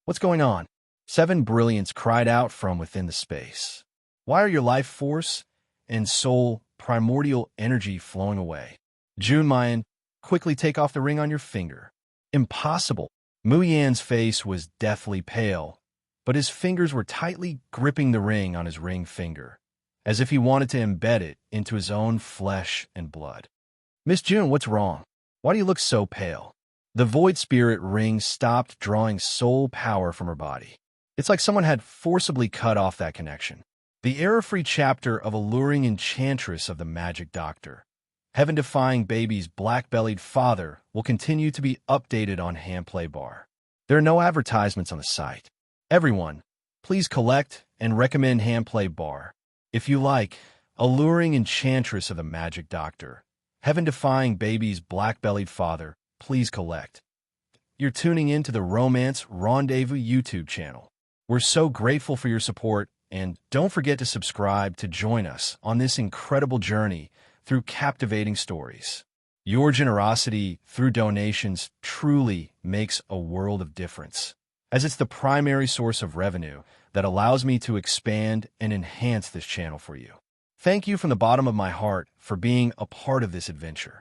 "What's going on?" 7 Brilliance cried out from within the space. "Why are your life force and soul primordial energy flowing away?" Jun Mayan, quickly take off the ring on your finger. "Impossible." Mu Yan's face was deathly pale, but his fingers were tightly gripping the ring on his ring finger, as if he wanted to embed it into his own flesh and blood. "Miss Jun, what's wrong? Why do you look so pale?" The void spirit ring stopped drawing soul power from her body. It's like someone had forcibly cut off that connection. The error-free chapter of Alluring Enchantress of the Magic Doctor, Heaven-Defying Baby's Black-Bellied Father, will continue to be updated on Handplay Bar. There are no advertisements on the site. Everyone, please collect and recommend Handplay Bar. If you like Alluring Enchantress of the Magic Doctor, Heaven-Defying Baby's Black-Bellied Father, please collect. You're tuning in to the Romance Rendezvous YouTube channel. We're so grateful for your support, and don't forget to subscribe to join us on this incredible journey through captivating stories. Your generosity through donations truly makes a world of difference, as it's the primary source of revenue that allows me to expand and enhance this channel for you. Thank you from the bottom of my heart for being a part of this adventure.